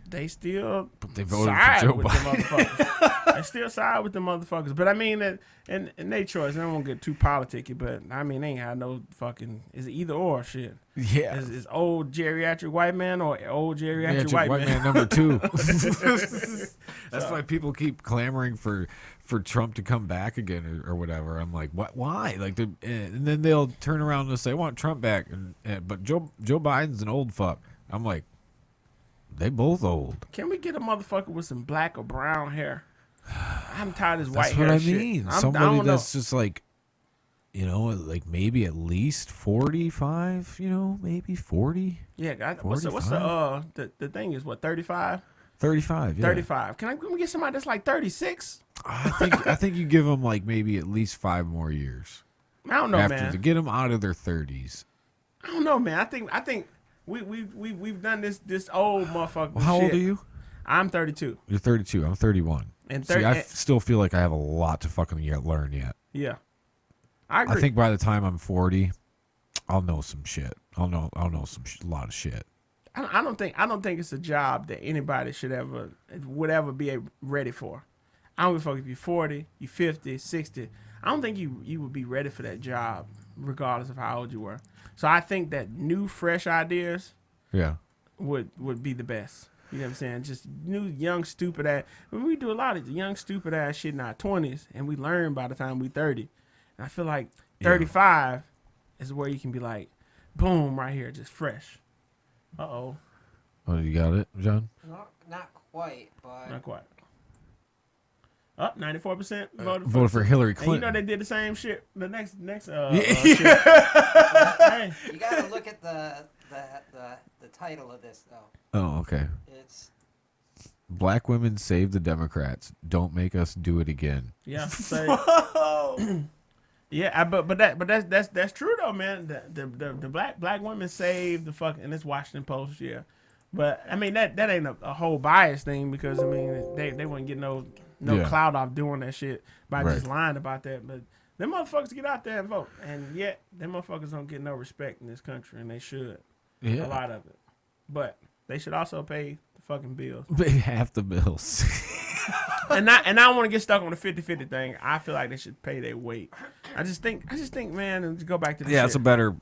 they still they voted side for Joe with Biden. the motherfuckers. They still side with the motherfuckers. But I mean, and their choice. I don't want to get too politicky, but I mean, they ain't had no fucking. Is it either or shit? Yeah. Is old geriatric white man or old geriatric white man number 2. That's why people keep clamoring for Trump to come back again or whatever. I'm like, what? Why? Like, and then they'll turn around and say, I want Trump back, but Joe Biden's an old fuck. I'm like, they both old. Can we get a motherfucker with some black or brown hair? I'm tired of this white hair. That's what I mean. Somebody that's just like You know, like maybe at least 45. You know, maybe 40. Yeah, what's the thing is what 35? 35. Yeah. 35. Can we get somebody that's like 36? I think you give them like maybe at least 5 more years. I don't know, after man. To get them out of their 30s. I don't know, man. I think we've done this old motherfucker. Well, how old are you? I'm 32. You're 32. I'm 31. And See, I still feel like I have a lot to fucking learn yet. Yeah, I agree. I think by the time I'm 40, I'll know some shit. I'll know a lot of shit. I don't think it's a job that anybody would ever be ready for. I don't give a fuck if you're 40, you're 50, 60. I don't think you would be ready for that job, regardless of how old you were. So I think that new, fresh ideas, would be the best. You know what I'm saying? Just new, young, stupid ass. We do a lot of young, stupid ass shit in our 20s, and we learn by the time we 30. And I feel like 35 is where you can be like, boom, right here, just fresh. Uh-oh. Oh, you got it, John? Not quite, but... Not quite. Up 94% voted for Hillary Clinton. And you know they did the same shit. The next shit. Hey. You gotta look at the title of this though. Oh, okay. It's Black Women Save the Democrats. Don't make us do it again. Yeah. Yeah, but that's true though, man. The black women saved the fucking, and it's Washington Post, yeah. But I mean that ain't a whole bias thing, because I mean they wouldn't get no clout off doing that shit by just lying about that. But them motherfuckers get out there and vote, and yet them motherfuckers don't get no respect in this country, and they should. Yeah. A lot of it. But they should also pay the fucking bills. Pay half the bills. and I don't want to get stuck on the 50-50 thing. I feel like they should pay their weight. I just think, man, and go back to the shit. It's a better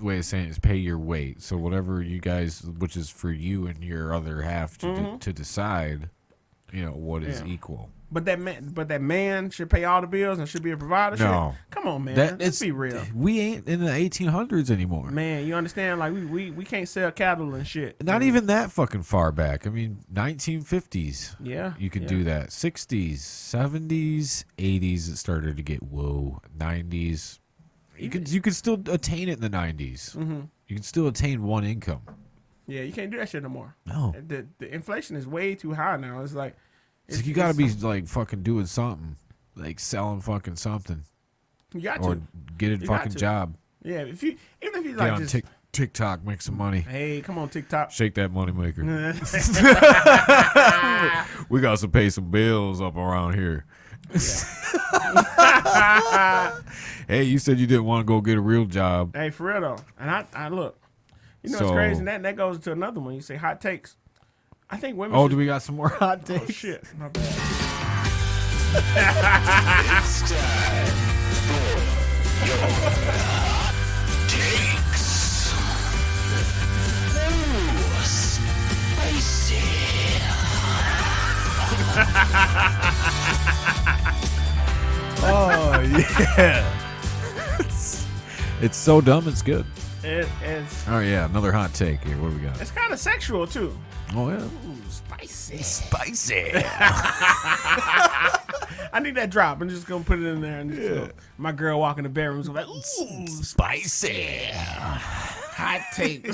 way of saying it is pay your weight. So whatever you guys, which is for you and your other half to decide, you know, what is equal. But that man should pay all the bills and should be a provider. No, shit? Come on, man. Let's be real. We ain't in the 1800s anymore, man. You understand? Like we can't sell cattle and shit. Not even that fucking far back. I mean, 1950s. Yeah, you could do that. 60s, 70s, 80s. It started to get 90s. You could still attain it in the 90s. Mm-hmm. You can still attain one income. Yeah, you can't do that shit no more. No, the inflation is way too high now. It's like. You gotta be like fucking doing something, like selling fucking something. You got or to get a fucking job. Yeah, even if you get like on just TikTok, make some money. Hey, come on TikTok, shake that money maker. We got to pay some bills up around here. Yeah. Hey, you said you didn't want to go get a real job. Hey, for real though, and I look. You know what's crazy? And that goes to another one. You say hot takes. I think women. Oh, do we got some more hot takes? Oh, shit, my bad. It's time for your hot takes. Ooh, spicy. Oh yeah. It's so dumb. It's good. It's. Oh yeah, another hot take here. What do we got? It's kind of sexual too. Oh yeah. Ooh, spicy. Spicy. I need that drop. I'm just gonna put it in there, and just go, my girl walk in the bedroom is like, ooh, spicy. Hot take.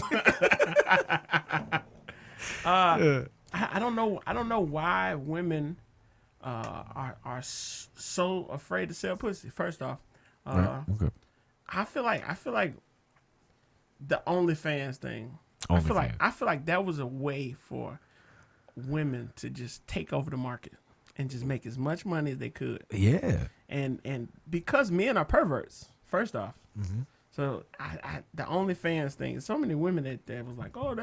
I don't know why women are so afraid to sell pussy. First off, right. Okay. I feel like the OnlyFans thing. I feel like that was a way for women to just take over the market and just make as much money as they could. Yeah. And because men are perverts, first off. Mm-hmm. So the OnlyFans thing, so many women that was like, oh,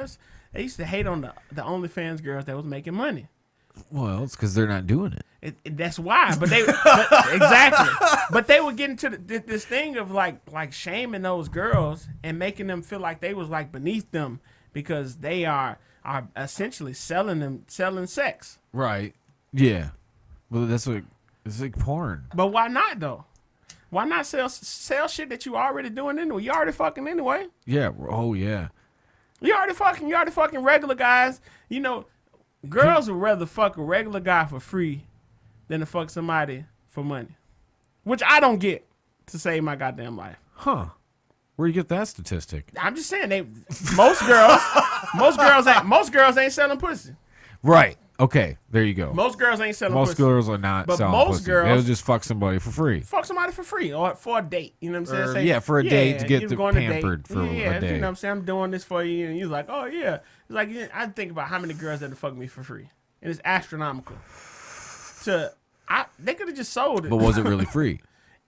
they used to hate on the OnlyFans girls that was making money. Well, it's because they're not doing it. That's why. But exactly. But they would get into this thing of like shaming those girls and making them feel like they was like beneath them because they are essentially selling sex. Right. Yeah. Well, it's like porn. But why not though? Why not sell shit that you already doing anyway? You already fucking anyway. Yeah. Oh yeah. You already fucking regular guys. You know. Girls would rather fuck a regular guy for free than to fuck somebody for money, which I don't get. to save my goddamn life. Huh? Where you get that statistic? I'm just saying most girls ain't selling pussy. Right. Okay. There you go. Most girls ain't selling Most pussy. girls are not But selling most pussy. girls- They'll just fuck somebody for free. Fuck somebody for free or for a date. You know what I'm saying? Or, for a date to get you the going on a date. pampered for a You know day. what I'm saying? I'm doing this for you, and you're like, oh yeah. It's like I think about how many girls that fuck me for free, and it's astronomical. They could have just sold it. But was it really free?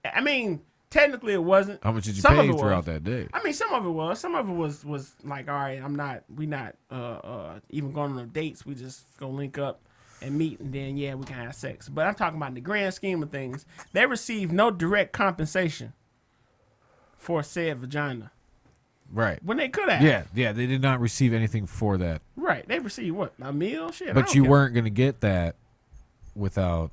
I mean, technically it wasn't. How much did you Some of pay it throughout was. that day? I mean, some of it was. Some of it was like, all right, we not even going on dates. We just go link up and meet, and then we can have sex. But I'm talking about in the grand scheme of things, they receive no direct compensation for said vagina Right. when they could have. Yeah. They did not receive anything for that. Right. They received what? A meal? Shit. I But don't you care. weren't going to get that without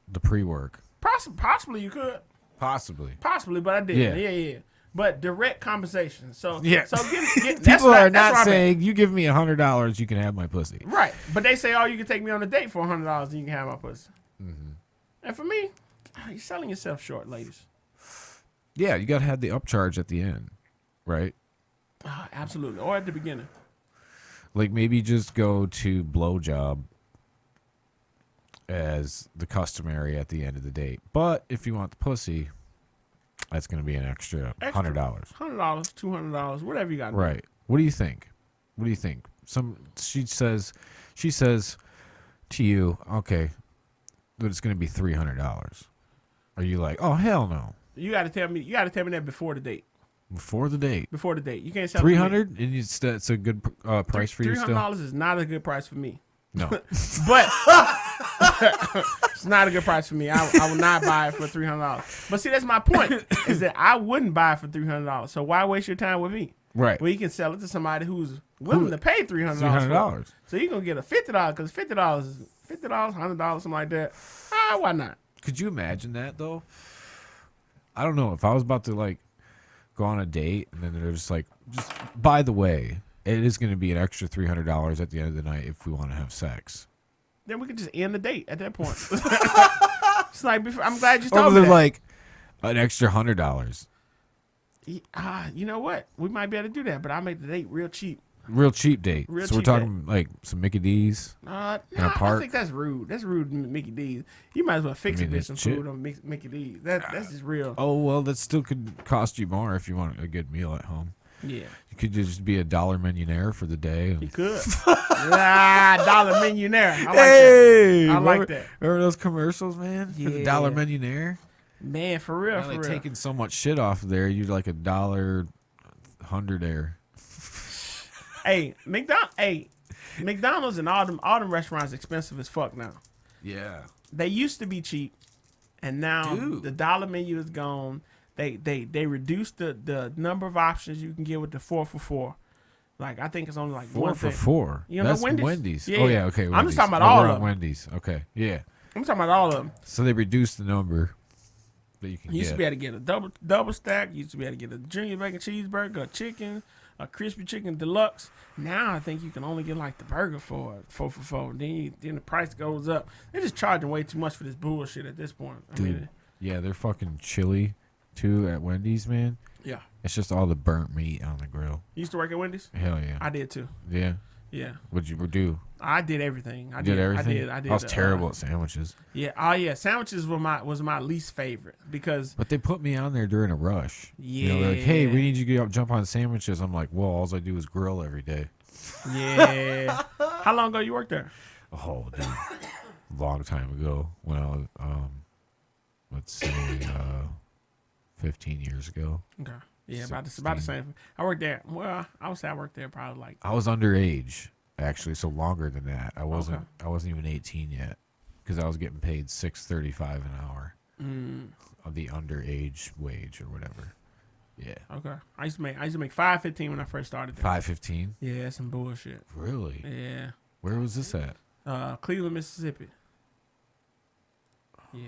the pre-work. Possibly you could. Possibly. Possibly, but I didn't. Yeah. Yeah. But direct compensation. So Yeah. So get that's People are that's not where I'm at. saying, you give me $100, you can have my pussy. Right, but they say, oh, you can take me on a date for $100 and you can have my pussy. Mm-hmm. And for me, you're selling yourself short, ladies. Yeah, you got to have the upcharge at the end, right? Absolutely, or at the beginning. Like maybe just go to blowjob as the customary at the end of the date. But if you want the pussy, that's going to be an extra $100. $100, $200, whatever you got. Right. What do you think? She says to you, okay, but it's going to be $300. Are you like, oh hell no? You got to tell me. You got to tell me that before the date. Before the date, Before the date, you can't sell it to me. $300, and that's a good price for you still. $300 is not a good price for me. No. But it's not a good price for me. I will not buy it for $300. But see, that's my point. Is that I wouldn't buy it for $300. So why waste your time with me? Right. Well, you can sell it to somebody who's willing to pay $300. $300. So you're gonna get a $50 because $50 is $100, something like that. Why not? Could you imagine that though? I don't know. If I was about to like go on a date and then they're just like, just by the way, it is going to be an extra $300 at the end of the night if we want to have sex. Then we could just end the date at that point. It's like I'm glad you Or told me they're that. like an extra $100. You know what? We might be able to do that, but I'll make the date real cheap. Real cheap date. Real so we're cheap talking like some Mickey D's. Nah, a park? I think that's rude. That's rude, Mickey D's. You might as well fix mean, it with it's some cheap. food on Mickey D's. That's just real. Oh, well, that still could cost you more if you want a good meal at home. Yeah, You could just be a $1 millionaire for the day. you And could. Dollar millionaire. I like that. hey, I like that. Remember those commercials, man? For the Yeah. $1 millionaire? Man, for real, Like for real. taking so much shit off of there, you're like $1 100 there. Hey, McDonald's and all them restaurants expensive as fuck now. Yeah. They used to be cheap, and now Dude. the dollar menu is gone. They reduced the number of options you can get with the 4 for $4. Like I think it's only like 4 one for thing. $4. You know That's Wendy's? Wendy's. Yeah. Oh yeah, okay. I'm Wendy's. just talking about Oh, all we're of on them. Wendy's. Okay. Yeah. I'm talking about all of them. So they reduced the number that you can You used to get. be able to get a double stack. You used to be able to get a junior bacon cheeseburger, a chicken, a crispy chicken deluxe. Now I think you can only get like the burger for 4 for $4. Then the price goes up. They're just charging way too much for this bullshit at this point. I Dude. mean, Yeah, they're fucking chili too at Wendy's, man. yeah. It's just all the burnt meat on the grill. You used to work at Wendy's? Hell yeah. I did too. Yeah. Yeah. What'd you do? I did everything. I You did everything? I did. I was terrible at sandwiches. Yeah. Oh yeah. Sandwiches was my least favorite because But they put me on there during a rush. You know, they're like, Yeah. hey, we need you to get jump on sandwiches. I'm like, well, all I do is grill every day. yeah. How long ago you worked there? Oh, dude. Long time ago when I was, let's say, 15 years ago. Okay. Yeah, about the same. I worked there. Well, I would say I worked there probably like. I was underage, actually, so longer than that. I wasn't even 18 yet because I was getting paid $6.35 an hour of the underage wage or whatever. Yeah. Okay. I used to make $5.15 when I first started there. $5.15. Yeah, some bullshit. Really? Yeah. Where was this at? Cleveland, Mississippi. Yeah.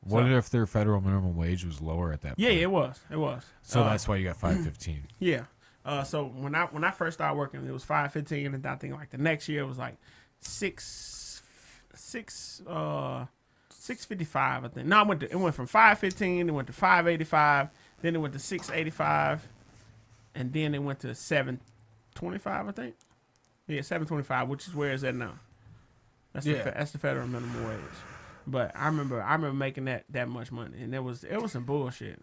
What if their federal minimum wage was lower at that Yeah, point? it was. It was. So that's why you got $5.15. Yeah. So when I first started working, it was $5.15, and I think like the next year it was like six. 655, I think. No, it went from 515, it went to 585, then it went to 685, and then it went to 725, I think. Yeah, 725, which is where it's at now. That's the federal minimum wage. But I remember making that much money, and it was some bullshit.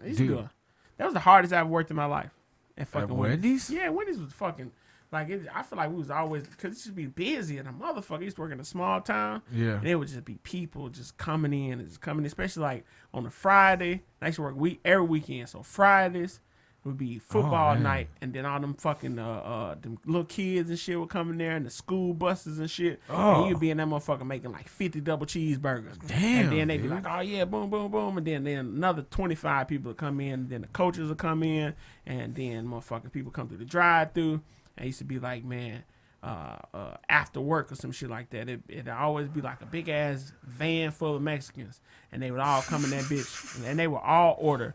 That was the hardest I've worked in my life. At fucking Wendy's? Yeah, Wendy's was fucking. Like, I feel like we was always, because it used to be busy, and a motherfucker used to work in a small town. Yeah. And it would just be people just coming in, especially like on a Friday. I used to work every weekend. So Fridays would be football night, and then all them fucking them little kids and shit would come in there, and the school buses and shit. And you'd be in that motherfucker making like 50 double cheeseburgers. Damn. And then they'd be like, oh yeah, boom, boom, boom. And then another 25 people would come in, and then the coaches would come in, and then motherfucking people come through the drive-thru. I used to be like, man, after work or some shit like that, it'd always be like a big ass van full of Mexicans, and they would all come in that bitch, and they would all order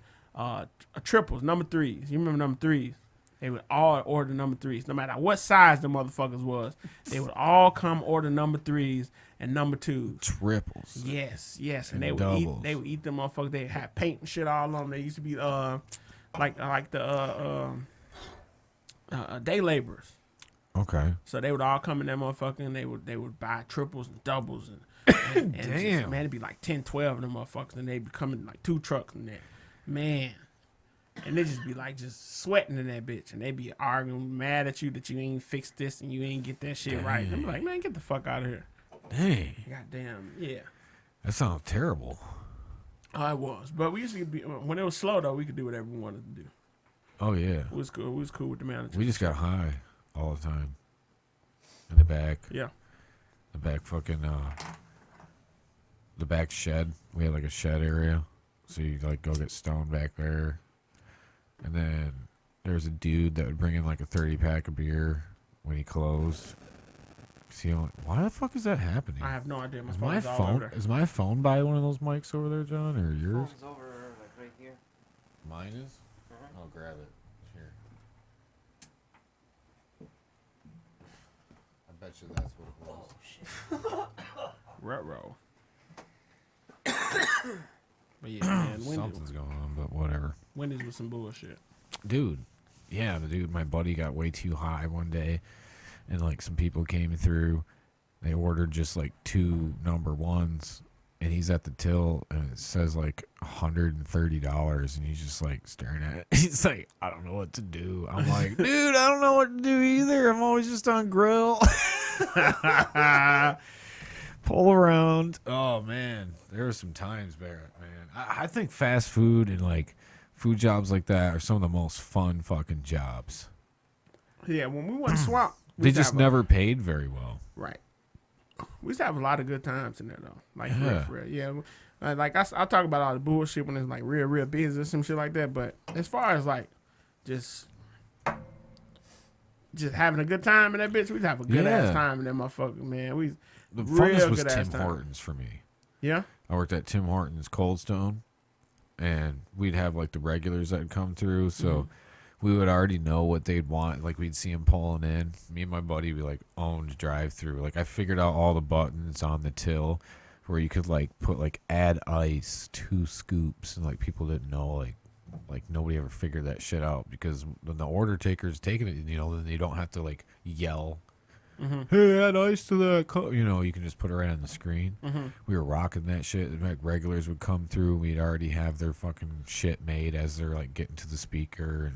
triples, number threes. You remember number threes? They would all order number threes, no matter what size the motherfuckers was. They would all come order number threes and number twos. Triples. Yes, and And they would eat them motherfuckers. They had paint and shit all on them. They used to be like the day laborers. Okay. So they would all come in that motherfucker, and they would buy triples and doubles and Damn. just, man, it'd be like 10, 12 of them motherfuckers, and they'd be coming like 2 trucks and that, man. And they just be like just sweating in that bitch, and they be arguing, mad at you that you ain't fixed this and you ain't get that shit right. I'm like, man, get the fuck out of here. Dang. Goddamn, yeah. That sounds terrible. Oh, it was, but we used to be, when it was slow though, we could do whatever we wanted to do. Oh yeah. It was cool. We was cool with the manager. We just got high all the time. In the back. Yeah. The back fucking the back shed. We had like a shed area. So you like go get stoned back there. And then there's a dude that would bring in like a 30-pack of beer when he closed. See, why the fuck is that happening? I have no idea. Is my phone by one of those mics over there, John, or yours? Phone's over like right here. Mine is? I'll grab it. Here. I bet you that's what it was. Oh shit. Ruh-roh. But yeah, man, Something's going on, but whatever. Wendy's was some bullshit. Dude, yeah, my buddy got way too high one day, and like some people came through. They ordered just like 2 number ones, and he's at the till, and it says like $130, and he's just like staring at it. He's like, I don't know what to do. I'm like, dude, I don't know what to do either. I'm always just on grill. Pull around. Oh man, there were some times, Barrett. Man, I think fast food and like food jobs like that are some of the most fun fucking jobs. Yeah, when we went swamp, They just never paid very well. Right. We used to have a lot of good times in there though. Like Yeah. for real. Yeah. Like I'll talk about all the bullshit when it's like real busy or some shit like that. But as far as like just having a good time in that bitch, we'd have a good ass time in that motherfucker, man. The real funnest was good ass Tim time. Hortons for me. Yeah. I worked at Tim Hortons Cold Stone, and we'd have like the regulars that would come through, so we would already know what they'd want. Like we'd see them pulling in. Me and my buddy we like owned drive-through. Like I figured out all the buttons on the till where you could like put like add ice 2 scoops, and like people didn't know like nobody ever figured that shit out, because when the order taker's taking it, then you don't have to like yell. Hey, add ice to that. You can just put it right on the screen. We were rocking that shit. Like regulars would come through. We'd already have their fucking shit made as they're like getting to the speaker,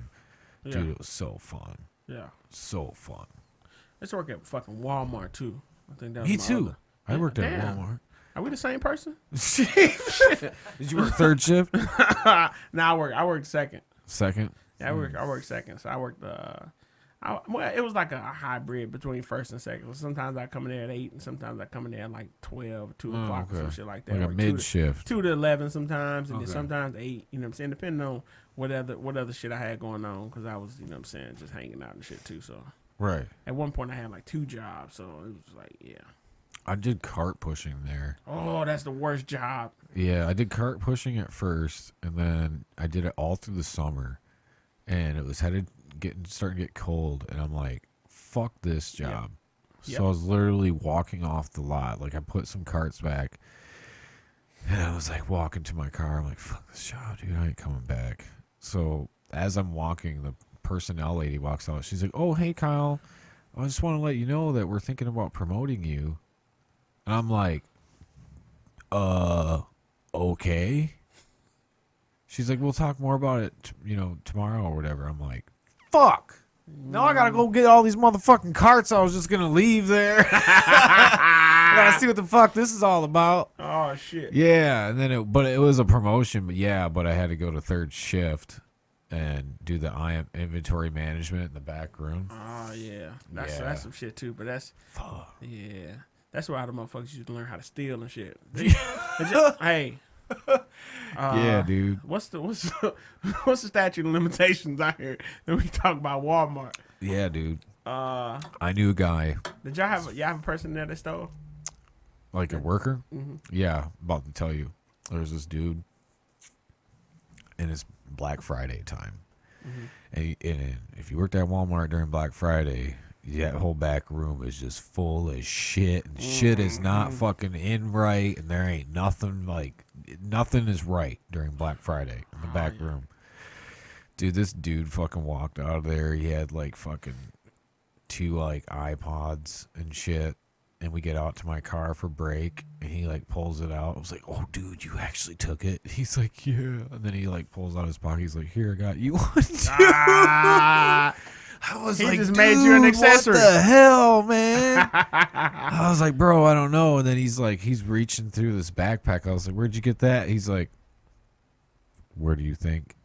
and dude, it was so fun. Yeah. So fun. I used to work at fucking Walmart too. I think that was Me my too. other- I worked at Damn. Walmart. Are we the same person? Did you work third shift? No, I worked second. Second? Yeah, I worked second. So I worked it was like a hybrid between first and second. So sometimes I come in there at 8, and sometimes I come in there at like 12, 2 o'clock or some shit like that. Like a Or mid shift. 2 to 11 sometimes, and Okay. then sometimes 8. You know what I'm saying? Depending on what other shit I had going on, because I was, you know what I'm saying, just hanging out and shit too. So Right. at one point I had like 2 jobs, so it was like, yeah. I did cart pushing there. Oh, that's the worst job. Yeah, I did cart pushing at first, and then I did it all through the summer, and it was starting to get cold, and I'm like, fuck this job. Yep. So I was literally walking off the lot. Like I put some carts back, And I was like walking to my car. I'm like, fuck this job, dude. I ain't coming back. So as I'm walking, the personnel lady walks out. She's like, oh, hey, Kyle. I just want to let you know that we're thinking about promoting you. And I'm like, okay. She's like, we'll talk more about it, tomorrow or whatever. I'm like, fuck. Now I gotta go get all these motherfucking carts I was just gonna leave there. I gotta see what the fuck this is all about. Oh shit. Yeah, and then it was a promotion, but I had to go to third shift and do the inventory management in the back room. Oh yeah, that's some shit too. But that's yeah, that's why the motherfuckers used to learn how to steal and shit. Hey. Yeah, dude. What's the statute of limitations out here that we talk about Walmart? Yeah, dude. I knew a guy. Did y'all have a person there that stole? Like a worker? Mm-hmm. Yeah, about to tell you. There's this dude, and it's Black Friday time. Mm-hmm. And if you worked at Walmart during Black Friday, that whole back room is just full of shit, and shit is not fucking in right, and there ain't nothing is right during Black Friday in the back room. Dude, this dude fucking walked out of there. He had like fucking 2 like iPods and shit. And we get out to my car for break, and he like pulls it out. I was like, "Oh, dude, you actually took it?" He's like, "Yeah." And then he like pulls out his pocket. He's like, "Here, I got you one too." I was he like, just made you an accessory. What the hell, man? I was like, "Bro, I don't know." And then he's reaching through this backpack. I was like, "Where'd you get that?" He's like, "Where do you think?"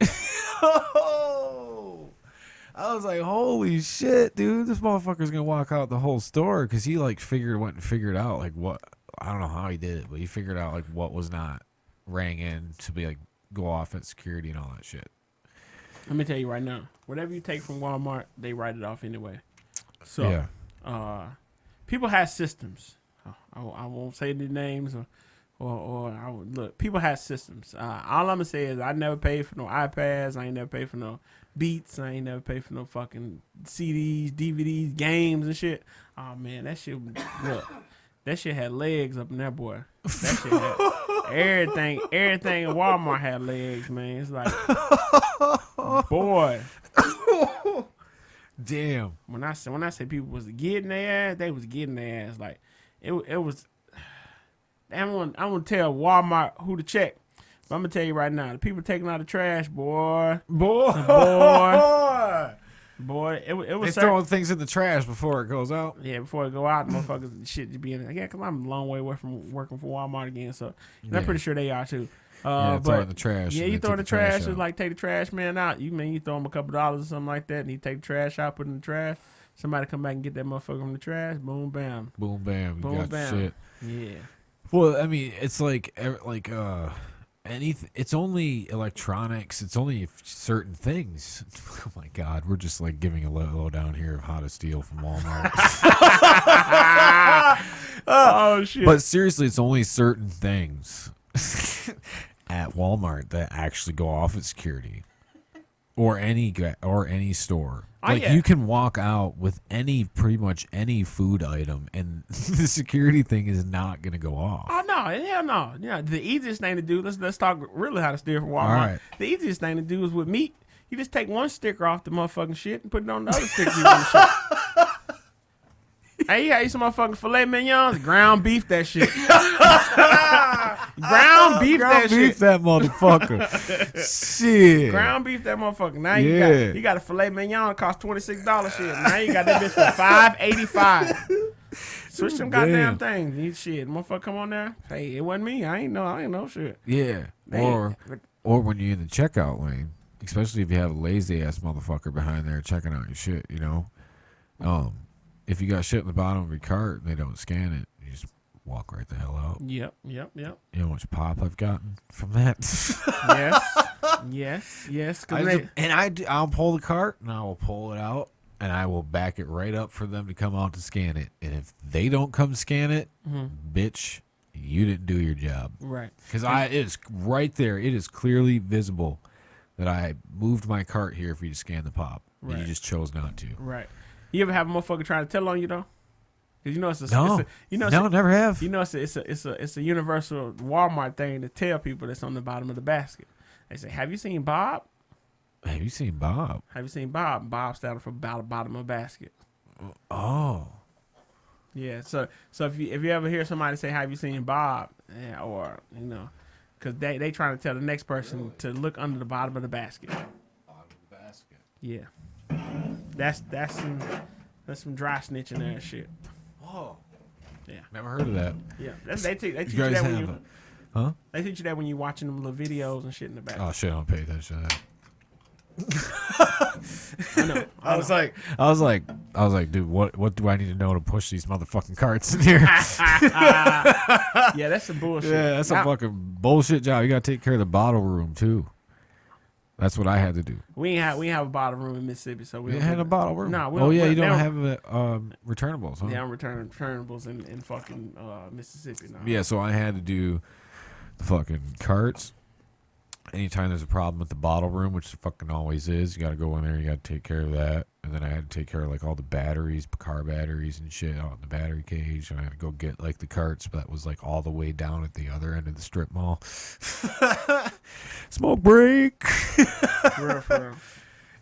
I was like, holy shit, dude. This motherfucker's going to walk out the whole store because he, like, went and figured out, like, what. I don't know how he did it, but he figured out, like, what was not rang in to be, like, go off at security and all that shit. Let me tell you right now. Whatever you take from Walmart, they write it off anyway. So, people have systems. I won't say the names or I would look. People have systems. All I'm going to say is I never paid for no iPads. I ain't never paid for no Beats. I ain't never paid for no fucking CDs, DVDs, games and shit. Oh man, that shit had legs up in that boy. That shit had everything in Walmart had legs, man. It's like, boy. Damn. When I say people was getting their ass, they was getting their ass. Like it was. I want to tell Walmart who to check. But I'm gonna tell you right now, the people taking out the trash, boy. It was they throwing things in the trash before it goes out. Yeah, before it go out, motherfuckers shit to be in it. Yeah, cause I'm a long way away from working for Walmart again, so I'm pretty sure they are too. Throw in the trash. Yeah, you throw the trash, it's like take the trash man out. You throw him a couple dollars or something like that, and he take the trash out, put it in the trash. Somebody come back and get that motherfucker from the trash. Boom, bam. Boom, bam. Boom, you got bam. Shit. Yeah. Well, I mean, it's anything. It's only electronics. It's only certain things. Oh my God, we're just like giving a lowdown here of how to steal from Walmart. Oh shit! But seriously, it's only certain things at Walmart that actually go off at security, or any store. You can walk out with pretty much any food item, and the security thing is not going to go off. Oh no, hell no. Yeah, the easiest thing to do. Let's talk really how to steal from Walmart. All right. The easiest thing to do is with meat. You just take one sticker off the motherfucking shit and put it on the other sticker. You want shit. Hey, you got some motherfucking filet mignons, ground beef that shit. ground beef that motherfucker. Shit. Ground beef that motherfucker. Now you got a filet mignon that costs $26 shit. Now you got that bitch for $5.85. Switch them goddamn things. You shit, motherfucker, come on there. Hey, it wasn't me. I ain't know shit. Yeah. Or when you're in the checkout lane, especially if you have a lazy ass motherfucker behind there checking out your shit, if you got shit in the bottom of your cart and they don't scan it, you just walk right the hell out. Yep. You know how much pop I've gotten from that? Yes. I'll pull the cart and I will pull it out and I will back it right up for them to come out to scan it. And if they don't come scan it, bitch, you didn't do your job. Right. Because it is right there. It is clearly visible that I moved my cart here for you to scan the pop. Right. And you just chose not to. Right. You ever have a motherfucker trying to tell on you, though? Cause you know it's a, No, it's a you know no, it's never have. you know it's a universal Walmart thing to tell people that's on the bottom of the basket. They say, "Have you seen Bob? Have you seen Bob? Have you seen Bob? Bob standing for bottom of the basket." Oh, Yeah. So if you ever hear somebody say, "Have you seen Bob?" Yeah, or you know, because they trying to tell the next person to look under the bottom of the basket. bottom of the basket. Yeah. That's some dry snitching there shit. Oh, Yeah. never heard of that. Yeah. They teach You you guys that when have you Huh? they teach you that when you watching them little videos and shit in the back. Oh shit, I don't pay attention to that. I know. I was like, dude, what do I need to know to push these motherfucking carts in here? Yeah, that's some bullshit. Yeah, that's a fucking bullshit job. You gotta take care of the bottle room too. That's what I had to do. We ain't have a bottle room in Mississippi, so we You don't had do a that. bottle room. No, we oh don't- yeah, we you don't don't- have returnables, huh? Yeah, I'm returning returnables in fucking Mississippi now. Yeah, so I had to do the fucking carts. Anytime there's a problem with the bottle room, which there fucking always is, you got to go in there. You got to take care of that. And then I had to take care of like all the batteries, car batteries and shit out in the battery cage. And I had to go get like the carts that was like all the way down at the other end of the strip mall. Smoke break. For real.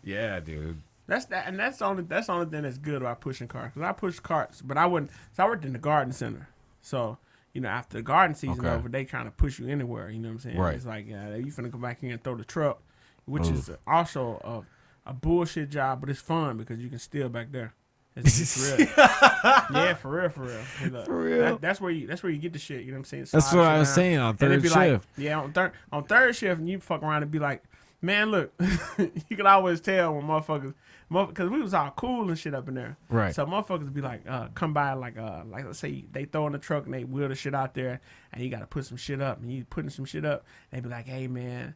Yeah, dude. That's the only thing that's good about pushing carts. Cause I push carts, but I wouldn't. So I worked in the garden center. So you know, after the garden season Okay. over, they trying to push you anywhere. You know what I'm saying? Right. It's like you finna come back here and throw the truck, which Oof. is also a bullshit job, but it's fun because you can steal back there. It's real. Yeah, for real. For real. That's where you get the shit. You know what I'm saying? That's Slide what shit I was down. saying on And it'd third be shift. Like, yeah, on third shift, and you fuck around and be like, man, look, you can always tell when motherfuckers, because we was all cool and shit up in there. Right. So motherfuckers be like, come by like let's say they throw in the truck and they wheel the shit out there, and you got to put some shit up, and you putting some shit up, they be like, hey man,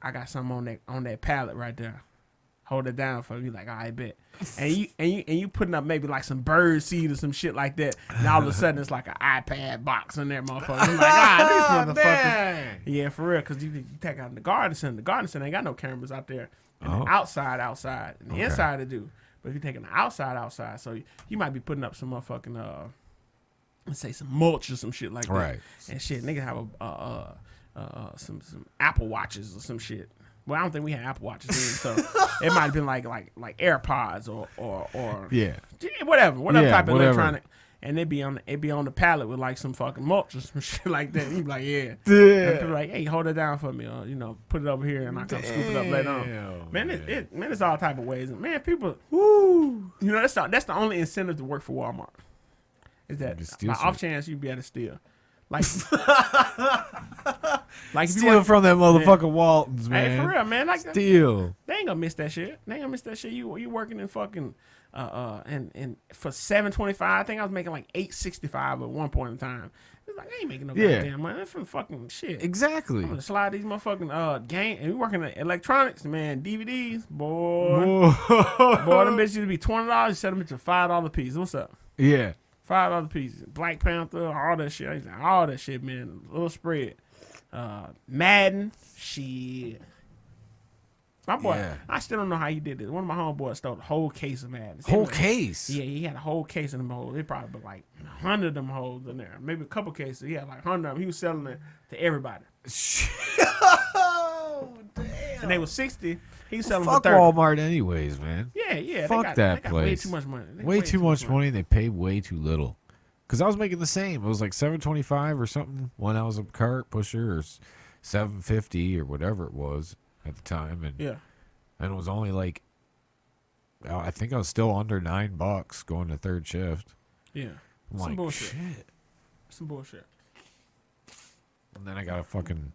I got something on that pallet right there. Hold it down for me, like, I bet. And you putting up maybe like some bird seed or some shit like that, and all of a sudden it's like an iPad box in there, motherfucker. I'm like, these motherfuckers. Dang. Yeah, for real, because you take out the garden center. The garden center ain't got no cameras out there. And Oh. the outside. And the Okay. inside they do. But if you're taking the outside, so you might be putting up some motherfucking, let's say some mulch or some shit like that. Right. And shit, nigga have some Apple Watches or some shit. Well, I don't think we had Apple Watches then, so it might have been like AirPods or Yeah. whatever Yeah, type of whatever. electronic. And it'd be on the pallet with like some fucking mulch or some shit like that. And you'd be like, yeah. And people like, hey, hold it down for me, or put it over here, and I come scoop it up later on. Damn, Man, it's all type of ways. And man, people, woo, that's the only incentive to work for Walmart. Is that Just steal by shit. off chance you'd be able to steal, like, like if you Steal work, from them motherfucking Waltons, man. hey, for real, man, like Steal. they ain't gonna miss that shit. You working in fucking and for $7.25, I think I was making like $8.65 at one point in time. It's like I ain't making no Yeah. goddamn money. That's from fucking shit. Exactly. I'm gonna slide these motherfucking game, and we working in electronics, man. DVDs, boy, boy, them bitches used to be $20. You set them to $5 a piece. What's up? Yeah. $5 a piece. Black Panther, all that shit. I used to- all that shit, man. A little spread. Madden, shit. My boy, Yeah. I still don't know how he did this. One of my homeboys stole the whole case of Madden. Whole case. Yeah, he had a whole case of them hoes. They probably put like 100 of them hoes in there. Maybe a couple cases. He had like 100 of them. He was selling it to everybody. Oh, damn. And they was 60. He was selling Fuck for 30. Walmart anyways, man. Yeah. Fuck they that got way place. too much money. They Way too much money. They pay way too little. Because I was making the same. It was like $7.25 or something when I was a cart pusher, or $7.50 or whatever it was at the time. And Yeah. and it was only like, I think I was still under $9 going to third shift. Yeah. I'm Some like, bullshit. shit. Some bullshit. And then I got a fucking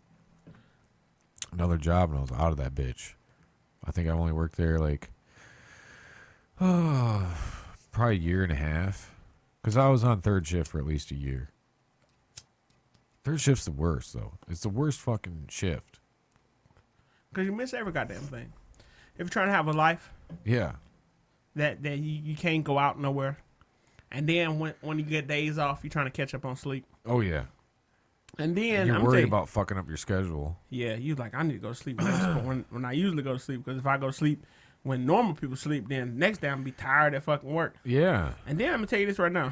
another job, and I was out of that bitch. I think I only worked there like, probably a year and a half. Because I was on third shift for at least a year. Third shift's the worst, though. It's the worst fucking shift. Because you miss every goddamn thing. If you're trying to have a life Yeah. that you can't go out nowhere. And then when you get days off, you're trying to catch up on sleep. Oh, yeah. And then You're I'm worried telling you, about fucking up your schedule. yeah, you like, I need to go to sleep when I usually go to sleep. Because if I go to sleep when normal people sleep, then next day I'm gonna be tired at fucking work. Yeah. And then I'm gonna tell you this right now.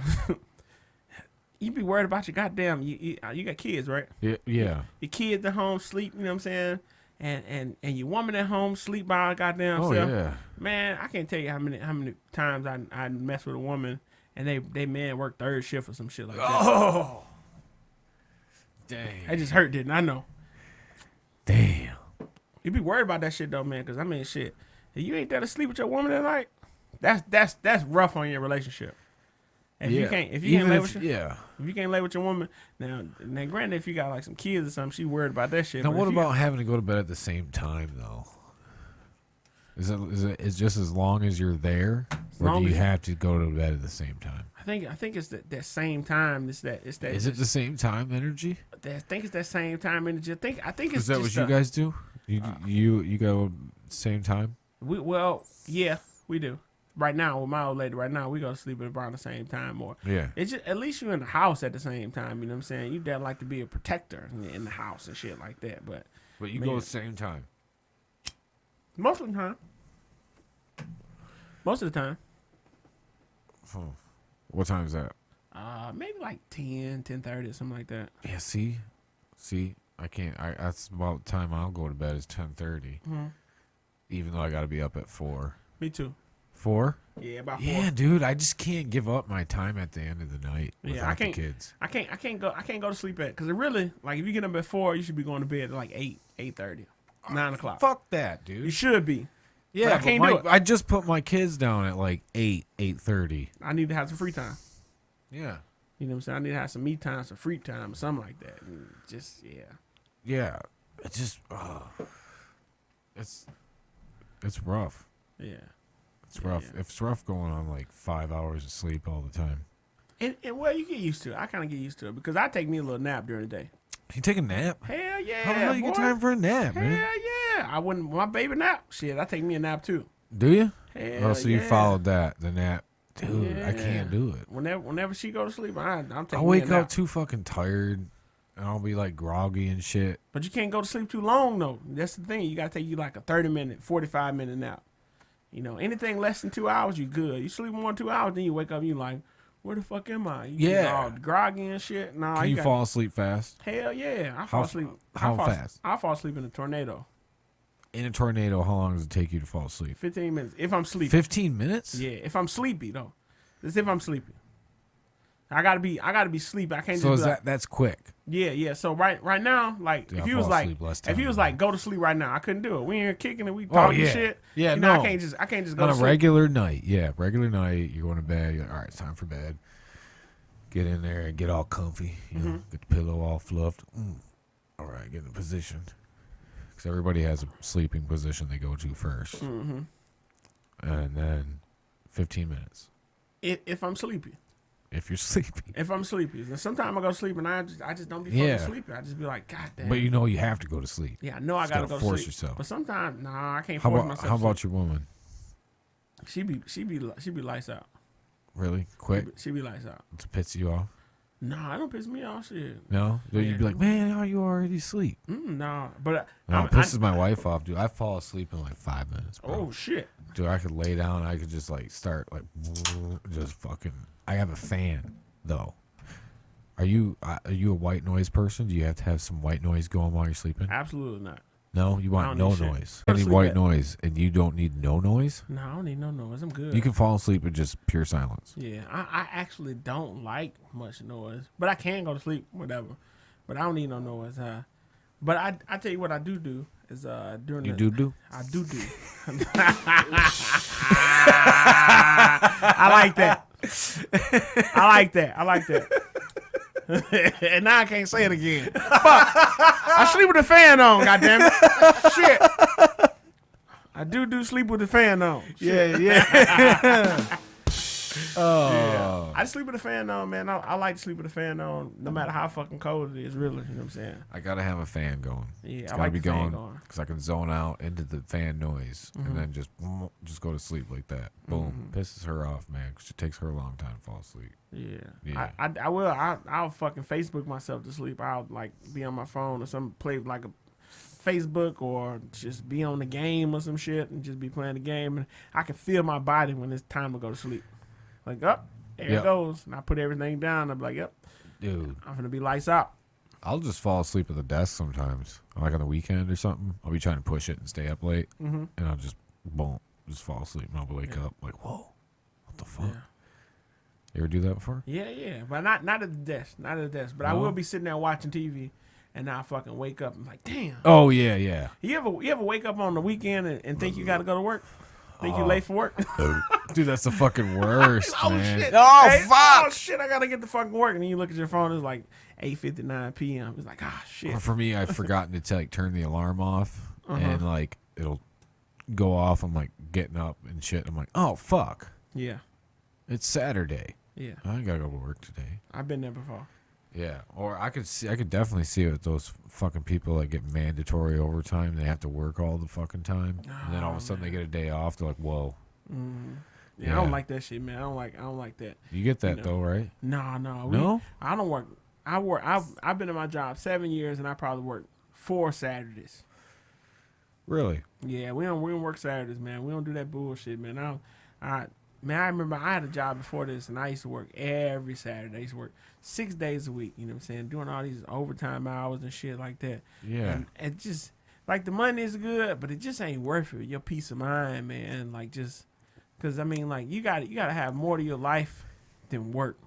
You be worried about your goddamn. You got kids, right? Yeah. Yeah. Your kids at home sleep. You know what I'm saying? And your woman at home sleep by her goddamn Oh self. yeah. Man, I can't tell you how many times I mess with a woman and they man work third shift or some shit like that. Oh. Dang. I just hurt, didn't I? Know. Damn. You be worried about that shit though, man. Cause I mean, shit. If you ain't there to sleep with your woman at night, that's rough on your relationship. If you can't lay with if you can't lay with your woman, now granted, if you got like some kids or something, she worried about that shit. Now, but what about having to go to bed at the same time though? Is it just as long as you're there, or do you have to go to bed at the same time? I think it's that same time. It's that. Is it the same time energy? I think it's that same time energy. I think it's. Is that what you guys do? You go same time? We do. Right now with my old lady, we go to sleep at around the same time, or it's just at least you're in the house at the same time. You know what I'm saying? You dad like to be a protector in the house and shit like that, but you go at the same time. Most of the time. What time is that? Maybe like 10:30 or something like that. Yeah. See, I can't. That's about the time I'll go to bed is 10:30. Mm-hmm. Even though I got to be up at 4. Me too. 4? Yeah, about 4. Yeah, dude, I just can't give up my time at the end of the night without the kids. I can't go to sleep at, because it really, like, if you get up at 4, you should be going to bed at like 8:30, 9 o'clock. Fuck that, dude. You should be. Yeah, but I can't do it. I just put my kids down at like 8:30. I need to have some free time. Yeah. You know what I'm saying? I need to have some me time, some free time, or something like that. And just, Yeah. It's just, it's rough. Yeah. It's rough. Yeah. It's rough going on like 5 hours of sleep all the time. And well, you get used to it. I kind of get used to it because I take me a little nap during the day. You take a nap? Hell yeah. How the hell you get time for a nap, man? Hell yeah. I wouldn't, my baby nap. Shit, I take me a nap too. Do you? Hell so you followed that, the nap. Dude, Yeah. I can't do it. Whenever she go to sleep, I'm taking I wake me a nap. up too fucking tired, and I'll be like groggy and shit. But you can't go to sleep too long though. That's the thing. You gotta take you like a 30-minute, 45-minute nap. You know, anything less than 2 hours, you good. You sleep more than 2 hours, then you wake up, and you like, where the fuck am I? You get all groggy and shit. Nah, Can you fall asleep fast? Hell yeah, I fall asleep. How fast? I fall asleep in a tornado. In a tornado, how long does it take you to fall asleep? 15 minutes if I'm sleepy. 15 minutes? Yeah, if I'm sleepy though. That's if I'm sleepy. I gotta be sleepy. I can't. So just is be like, that's quick? Yeah. So right now, like Dude, if I you was fall like asleep less if you time was than like that. go to sleep right now, I couldn't do it. We in here kicking and we talking shit. Yeah, you know, no. I can't just go On to a sleep. regular night, regular night, you're going to bed. You're like, all right, it's time for bed. Get in there and get all comfy. You know, get the pillow all fluffed. All right, get in position. Because everybody has a sleeping position they go to first. Mm-hmm. And then 15 minutes. If I'm sleepy. If you're sleepy. If I'm sleepy. Sometimes I go to sleep and I just don't be fucking sleepy. I just be like, God damn. But you know you have to go to sleep. Yeah, I know I gotta go to sleep. Force yourself. But sometimes, nah, I can't force myself. How about your woman? She be lights out. Really? Quick? She be lights out. To piss you off? Nah, it don't piss me off. Shit. No? You'd be like, man, how you already asleep? Nah, but No, it pisses my wife off, dude. I fall asleep in like 5 minutes, bro. Oh shit. Dude, I could lay down. I could just like start like just fucking. I have a fan though. Are you a white noise person? Do you have to have some white noise going while you're sleeping? Absolutely not. No, you want I don't no need shit. noise. Go to Any sleep white at- noise, and you don't need no noise. No, I don't need no noise. I'm good. You can fall asleep with just pure silence. Yeah, I actually don't like much noise, but I can go to sleep, whatever. But I don't need no noise. But I tell you what I do is during You the do? I do. I like that. I like that. And now I can't say it again. Fuck. I sleep with the fan on, goddammit. Shit. I do sleep with the fan on. Shit. Yeah. Oh. Yeah. I sleep with the fan on, man. I like to sleep with the fan on no matter how fucking cold it is, really. You know what I'm saying? I gotta have a fan going. Yeah, It's I gotta like be the fan going going. because I can zone out into the fan noise and then just go to sleep like that. Boom, pisses her off, man. 'Cause it takes her a long time to fall asleep. Yeah. I will. I'll fucking Facebook myself to sleep. I'll like be on my phone or something, play like Facebook or just be on the game or some shit and just be playing the game. And I can feel my body when it's time to go to sleep. Like, up, there it goes. And I put everything down. I'm like, yep, Dude, I'm going to be lights out. I'll just fall asleep at the desk sometimes. Like on the weekend or something. I'll be trying to push it and stay up late. And I'll just, boom, just fall asleep. And I'll wake up like, whoa, what the fuck? Yeah. You ever do that before? Yeah. But not at the desk. Not at the desk. But I will be sitting there watching TV. And I fucking wake up and like, damn. Oh, yeah. You ever wake up on the weekend and think you got to go to work? Think you late for work? Dude, that's the fucking worst, man. Shit. Oh, Hey, fuck. Oh, shit, I got to get to fucking work. And then you look at your phone, it's like 8:59 p.m. It's like, shit. Or for me, I've forgotten to like turn the alarm off. And like, it'll go off. I'm like getting up and shit. I'm like, oh, fuck. Yeah. It's Saturday. Yeah. I got to go to work today. I've been there before. Yeah, or I could definitely see it with those fucking people that get mandatory overtime. They have to work all the fucking time, and then all of a sudden they get a day off. They're like, "Whoa." Yeah, I don't like that shit, man. I don't like that. You get that though, right? No. No? I don't work. I've been in my job 7 years, and I probably work 4 Saturdays. Really? Yeah, we don't work Saturdays, man. We don't do that bullshit, man. I remember I had a job before this, and I used to work every Saturday. I used to work 6 days a week, you know what I'm saying? Doing all these overtime hours and shit like that. Yeah. And it just, like, the money is good, but it just ain't worth it. Your peace of mind, man. Like, just, because, I mean, like, you got to have more to your life than work.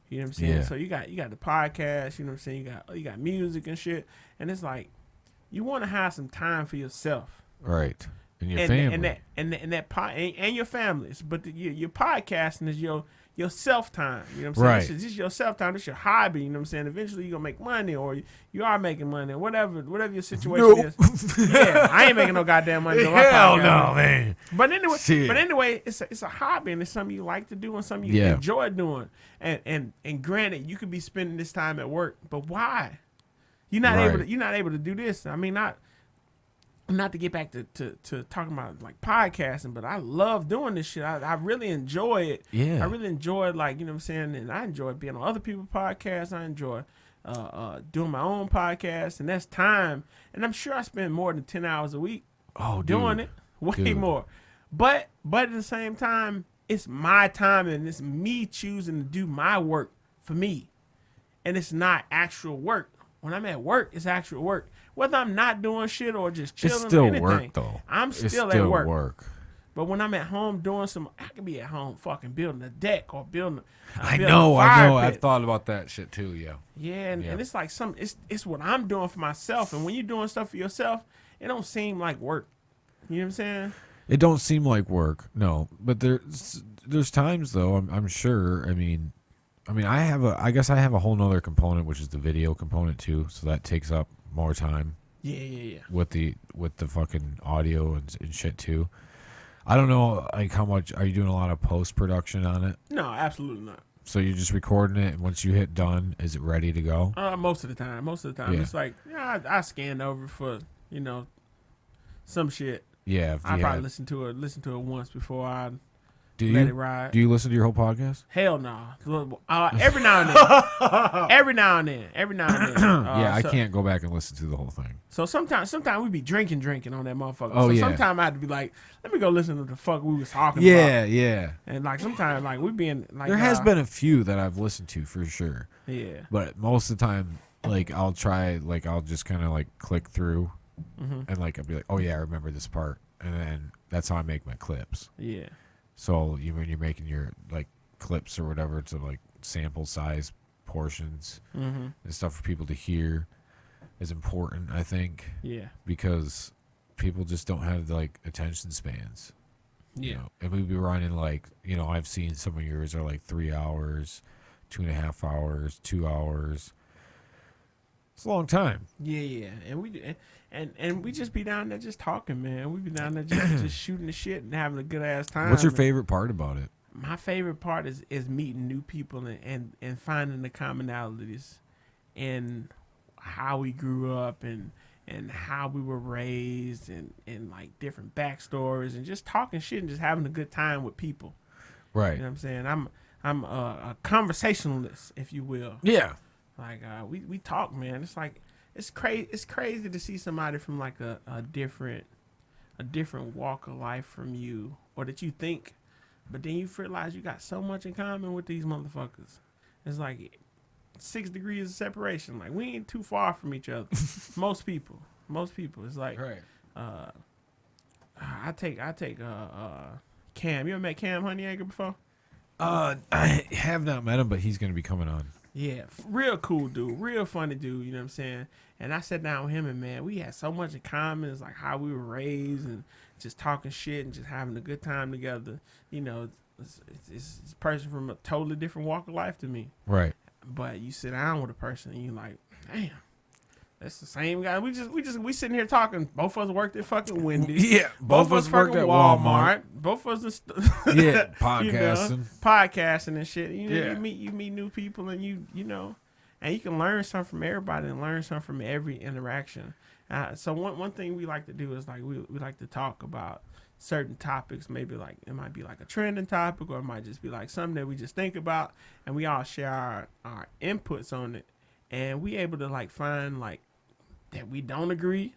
You know what I'm saying? Yeah. So you got the podcast, you know what I'm saying? You got music and shit. And it's like, you want to have some time for yourself. Right. And your family. And your families. But your podcasting is your self time. You know what I'm Right. saying? This is your self time. This is your hobby. You know what I'm saying? Eventually you're gonna make money, or you are making money, whatever your situation is. Yeah, I ain't making no goddamn money. Hell no, man. But anyway, Shit. it's a hobby, and it's something you like to do and something you enjoy doing. And granted, you could be spending this time at work, but why? You're not able to do this. I mean, not to get back to talking about like podcasting, but I love doing this shit. I really enjoy it. Yeah. I really enjoy, like, you know what I'm saying? And I enjoy being on other people's podcasts. I enjoy doing my own podcast, and that's time. And I'm sure I spend more than 10 hours a week doing it. Way more. But at the same time, it's my time, and it's me choosing to do my work for me. And it's not actual work. When I'm at work, it's actual work. Whether I'm not doing shit or just chilling, It's still or anything, work though. I'm still at work. But when I'm at home doing I could be at home fucking building a deck or building. I building know. a fire pit. I've thought about that shit too. Yeah. Yeah, and it's like it's what I'm doing for myself. And when you're doing stuff for yourself, it don't seem like work. You know what I'm saying? It don't seem like work, no. But there's times though. I'm sure. I mean, I guess I have a whole nother component, which is the video component too. So that takes up more time. Yeah. With the fucking audio and shit too. I don't know, like, how much are you doing? A lot of post production on it? No, absolutely not. So you're just recording it, and once you hit done, is it ready to go? Most of the time. Yeah. It's like, I scan over for, some shit. Yeah. I probably listen to it once before I let it ride. Do you listen to your whole podcast? Hell no. Every now and then. Every now and then. Yeah, I can't go back and listen to the whole thing. So sometimes we be drinking on that motherfucker. Oh, so yeah. sometimes I had to be like, let me go listen to the fuck we was talking Yeah, about. yeah. And like sometimes like we being like There has been a few that I've listened to for sure. Yeah. But most of the time, like, I'll just kind of like click through and like I'll be like, oh yeah, I remember this part, and then that's how I make my clips. Yeah. So when you're making your like clips or whatever, to like sample size portions and stuff for people to hear is important, I think. Yeah. Because people just don't have like attention spans. Yeah. You know? And we'd be running like, I've seen some of yours are like 3 hours, 2.5 hours, 2 hours. It's a long time. Yeah. And we just be down there just talking, man. We be down there just shooting the shit and having a good ass time. What's your favorite part about it? My favorite part is meeting new people and finding the commonalities in how we grew up and how we were raised and like different backstories and just talking shit and just having a good time with people. Right. You know what I'm saying? I'm a conversationalist, if you will. Yeah. Like we talk, man. It's like it's crazy. It's crazy to see somebody from like a different walk of life from you, or that you think, but then you realize you got so much in common with these motherfuckers. It's like 6 degrees of separation. Like we ain't too far from each other. Most people. It's like I take Cam. You ever met Cam Honeyacre before? I have not met him, but he's gonna be coming on. Yeah, real cool dude, real funny dude. You know what I'm saying? And I sat down with him, and man, we had so much in common. It's like how we were raised, and just talking shit, and just having a good time together. You know, it's a person from a totally different walk of life to me. Right. But you sit down with a person, and you're like, damn. That's the same guy. We sitting here talking. Both of us worked at fucking Wendy's. Yeah, both of us worked at Walmart. Both of us, podcasting, podcasting and shit. You know, yeah. you meet new people, and you know, and you can learn something from everybody and learn something from every interaction. So one thing we like to do is like we like to talk about certain topics. Maybe like it might be like a trending topic, or it might just be like something that we just think about, and we all share our inputs on it, and we able to like find like that we don't agree.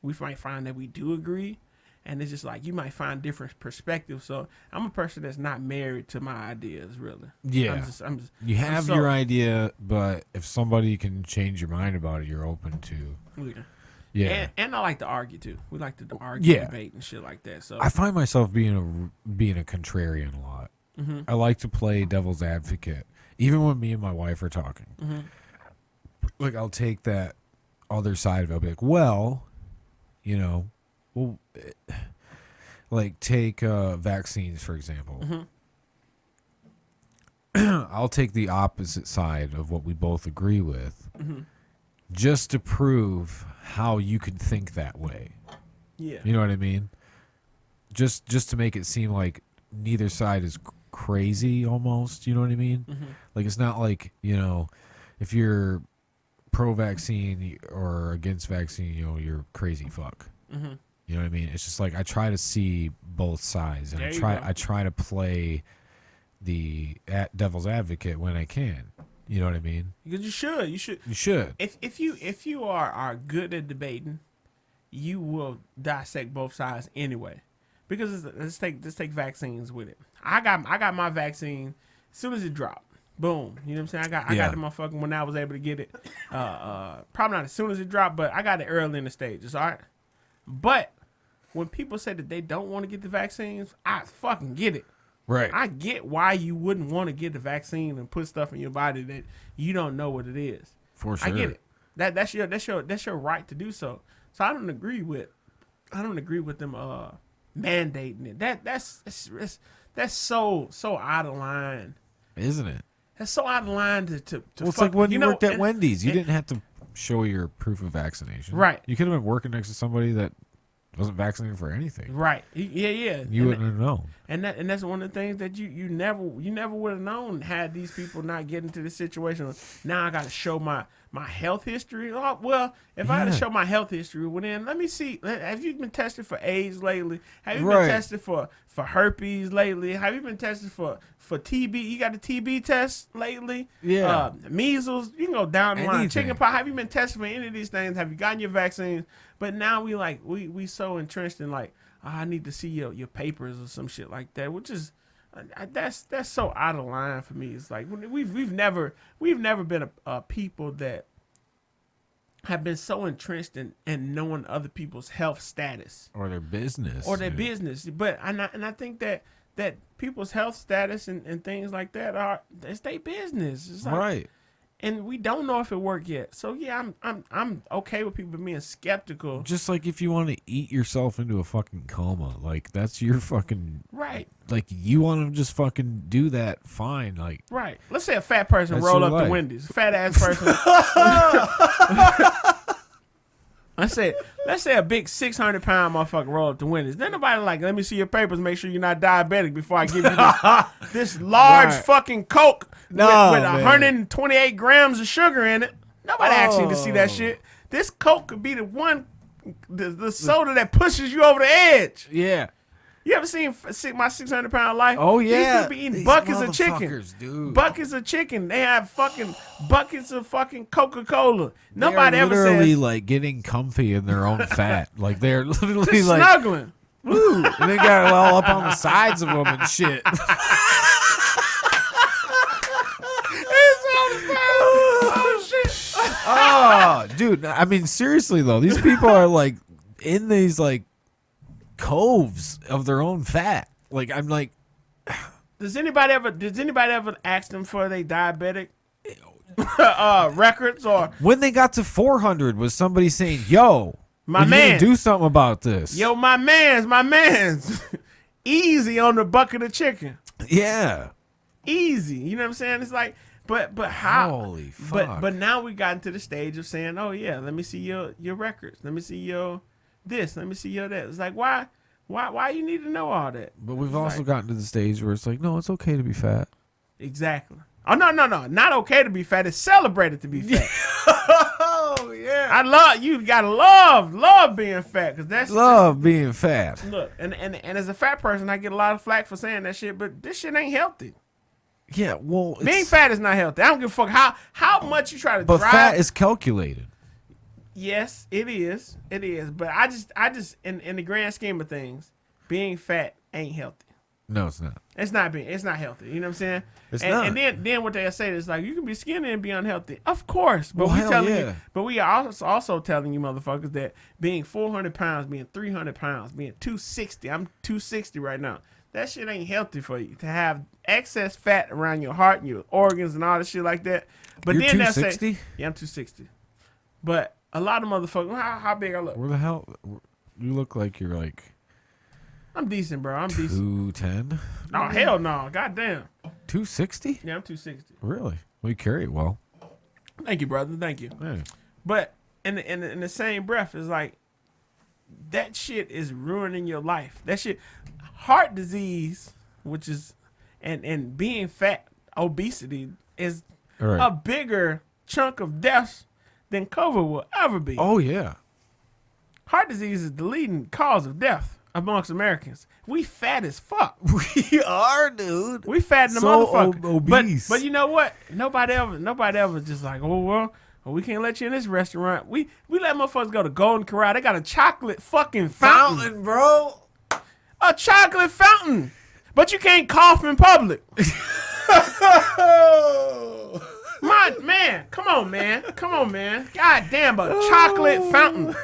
We might find that we do agree. And it's just like, you might find different perspectives. So I'm a person that's not married to my ideas, really. Yeah. I'm just you have your idea, but if somebody can change your mind about it, you're open to. Yeah. And I like to argue, too. We like to argue, debate, and shit like that. So I find myself being a contrarian a lot. Mm-hmm. I like to play devil's advocate, even when me and my wife are talking. Mm-hmm. Like, I'll take that other side of it. I'll be like, well, you know, like take vaccines, for example. Mm-hmm. I'll take the opposite side of what we both agree with, just to prove how you can think that way. Yeah. You know what I mean? Just to make it seem like neither side is crazy almost. You know what I mean? Mm-hmm. Like, it's not like, you know, if you're pro-vaccine or against vaccine, you know, you're crazy fuck. Mm-hmm. You know what I mean? It's just like I try to see both sides, and I try to play the devil's advocate when I can. You know what I mean? Because you should. If you are good at debating, you will dissect both sides anyway. Because let's take vaccines with it. I got my vaccine as soon as it dropped. Boom. You know what I'm saying? I got the motherfucking when I was able to get it. Probably not as soon as it dropped, but I got it early in the stages, all right? But when people say that they don't want to get the vaccines, I fucking get it. Right. I get why you wouldn't want to get the vaccine and put stuff in your body that you don't know what it is. For sure. I get it. That's your right to do so. So I don't agree with them mandating it. That's so out of line. Isn't it? That's so out of line to well, it's like when you worked at Wendy's. You didn't have to show your proof of vaccination. Right. You could have been working next to somebody that wasn't vaccinated for anything. Right. Yeah. You wouldn't have known. And that's one of the things that you never would have known had these people not get into this situation. Now I got to show my health history. Oh, well, if I had to show my health history, well then let me see. Have you been tested for AIDS lately? Have you been tested for herpes lately? Have you been tested for TB? You got a TB test lately? Yeah. Measles. You can go down the line. Chickenpox. Have you been tested for any of these things? Have you gotten your vaccines? But now we so entrenched in like, oh, I need to see your papers or some shit like that, which is that's so out of line for me. It's like we've never been a people that have been so entrenched in knowing other people's health status or their business But I think that people's health status and things like that it's their business. It's like, right. And we don't know if it worked yet. So yeah, I'm okay with people being skeptical. Just like if you want to eat yourself into a fucking coma, like that's your fucking right. Like you want to just fucking do that, fine. Like right. Let's say a fat person roll up to Wendy's, fat ass person. Let's say a big 600-pound motherfucker roll up to Wendy's. Then nobody like, let me see your papers, make sure you're not diabetic before I give you this large fucking Coke with 128 grams of sugar in it. Nobody asks you to see that shit. This Coke could be the soda that pushes you over the edge. Yeah. You ever seen my 600-pound life? Oh yeah, These people be eating These buckets of chicken. motherfuckers, dude. Buckets of chicken. They have fucking buckets of fucking Coca-Cola. Nobody They're ever literally says like getting comfy in their own fat. Like they're literally just like, snuggling. woo, and they got it all up on the sides of them and shit. Oh shit. Oh, dude. I mean, seriously though, these people are like in these like coves of their own fat. Like I'm like, Does anybody ever ask them for their diabetic records or when they got to 400, was somebody saying, "Yo, My you need man. to do something about this"? yo, my man's easy on the bucket of chicken. Yeah. Easy. You know what I'm saying? It's like but how Holy fuck. but now we got into the stage of saying, "Oh yeah, let me see your records. Let me see your this, let me see your that." It's like why you need to know all that? But we've It's also like- gotten to the stage where it's like, no, it's okay to be fat. Exactly. Oh no, not okay to be fat. It's celebrated to be fat. Oh yeah. I love you. Gotta love being fat because that's Love being fat. look. And as a fat person, I get a lot of flack for saying that shit. But this shit ain't healthy. Yeah, well, Being fat is not healthy. I don't give a fuck how much you try to but drive. fat is calculated. Yes, it is. It is. But I just in the grand scheme of things, being fat ain't healthy. No, it's not. It's not healthy. You know what I'm saying? It's and, not. And then what they say is like you can be skinny and be unhealthy. Of course, but Well, we hell telling yeah. you. But we are also telling you motherfuckers that being 400 pounds, being 300 pounds, being 260. I'm 260 right now. That shit ain't healthy for you to have excess fat around your heart and your organs and all that shit like that. But You're then they'll 260? say, yeah, I'm 260. But a lot of motherfuckers, how big I look? Where the hell? You look like you're like I'm decent, bro. I'm decent. 210, Oh hell no, goddamn. 260. Yeah, I'm 260. Really? Well, you carry it well. Thank you, brother. Thank you. Hey. But in the same breath, it's like that shit is ruining your life. That shit, heart disease, which is, and being fat, obesity is All right. a bigger chunk of deaths than COVID will ever be. Oh yeah. Heart disease is the leading cause of death amongst Americans. We fat as fuck. We are, dude. We fat in the So motherfucker. obese. But you know what? Nobody ever just like, oh well, we can't let you in this restaurant. We let motherfuckers go to Golden Corral. They got a chocolate fucking fountain. bro. A chocolate fountain. But you can't cough in public. My man, come on, man. God damn, a chocolate fountain.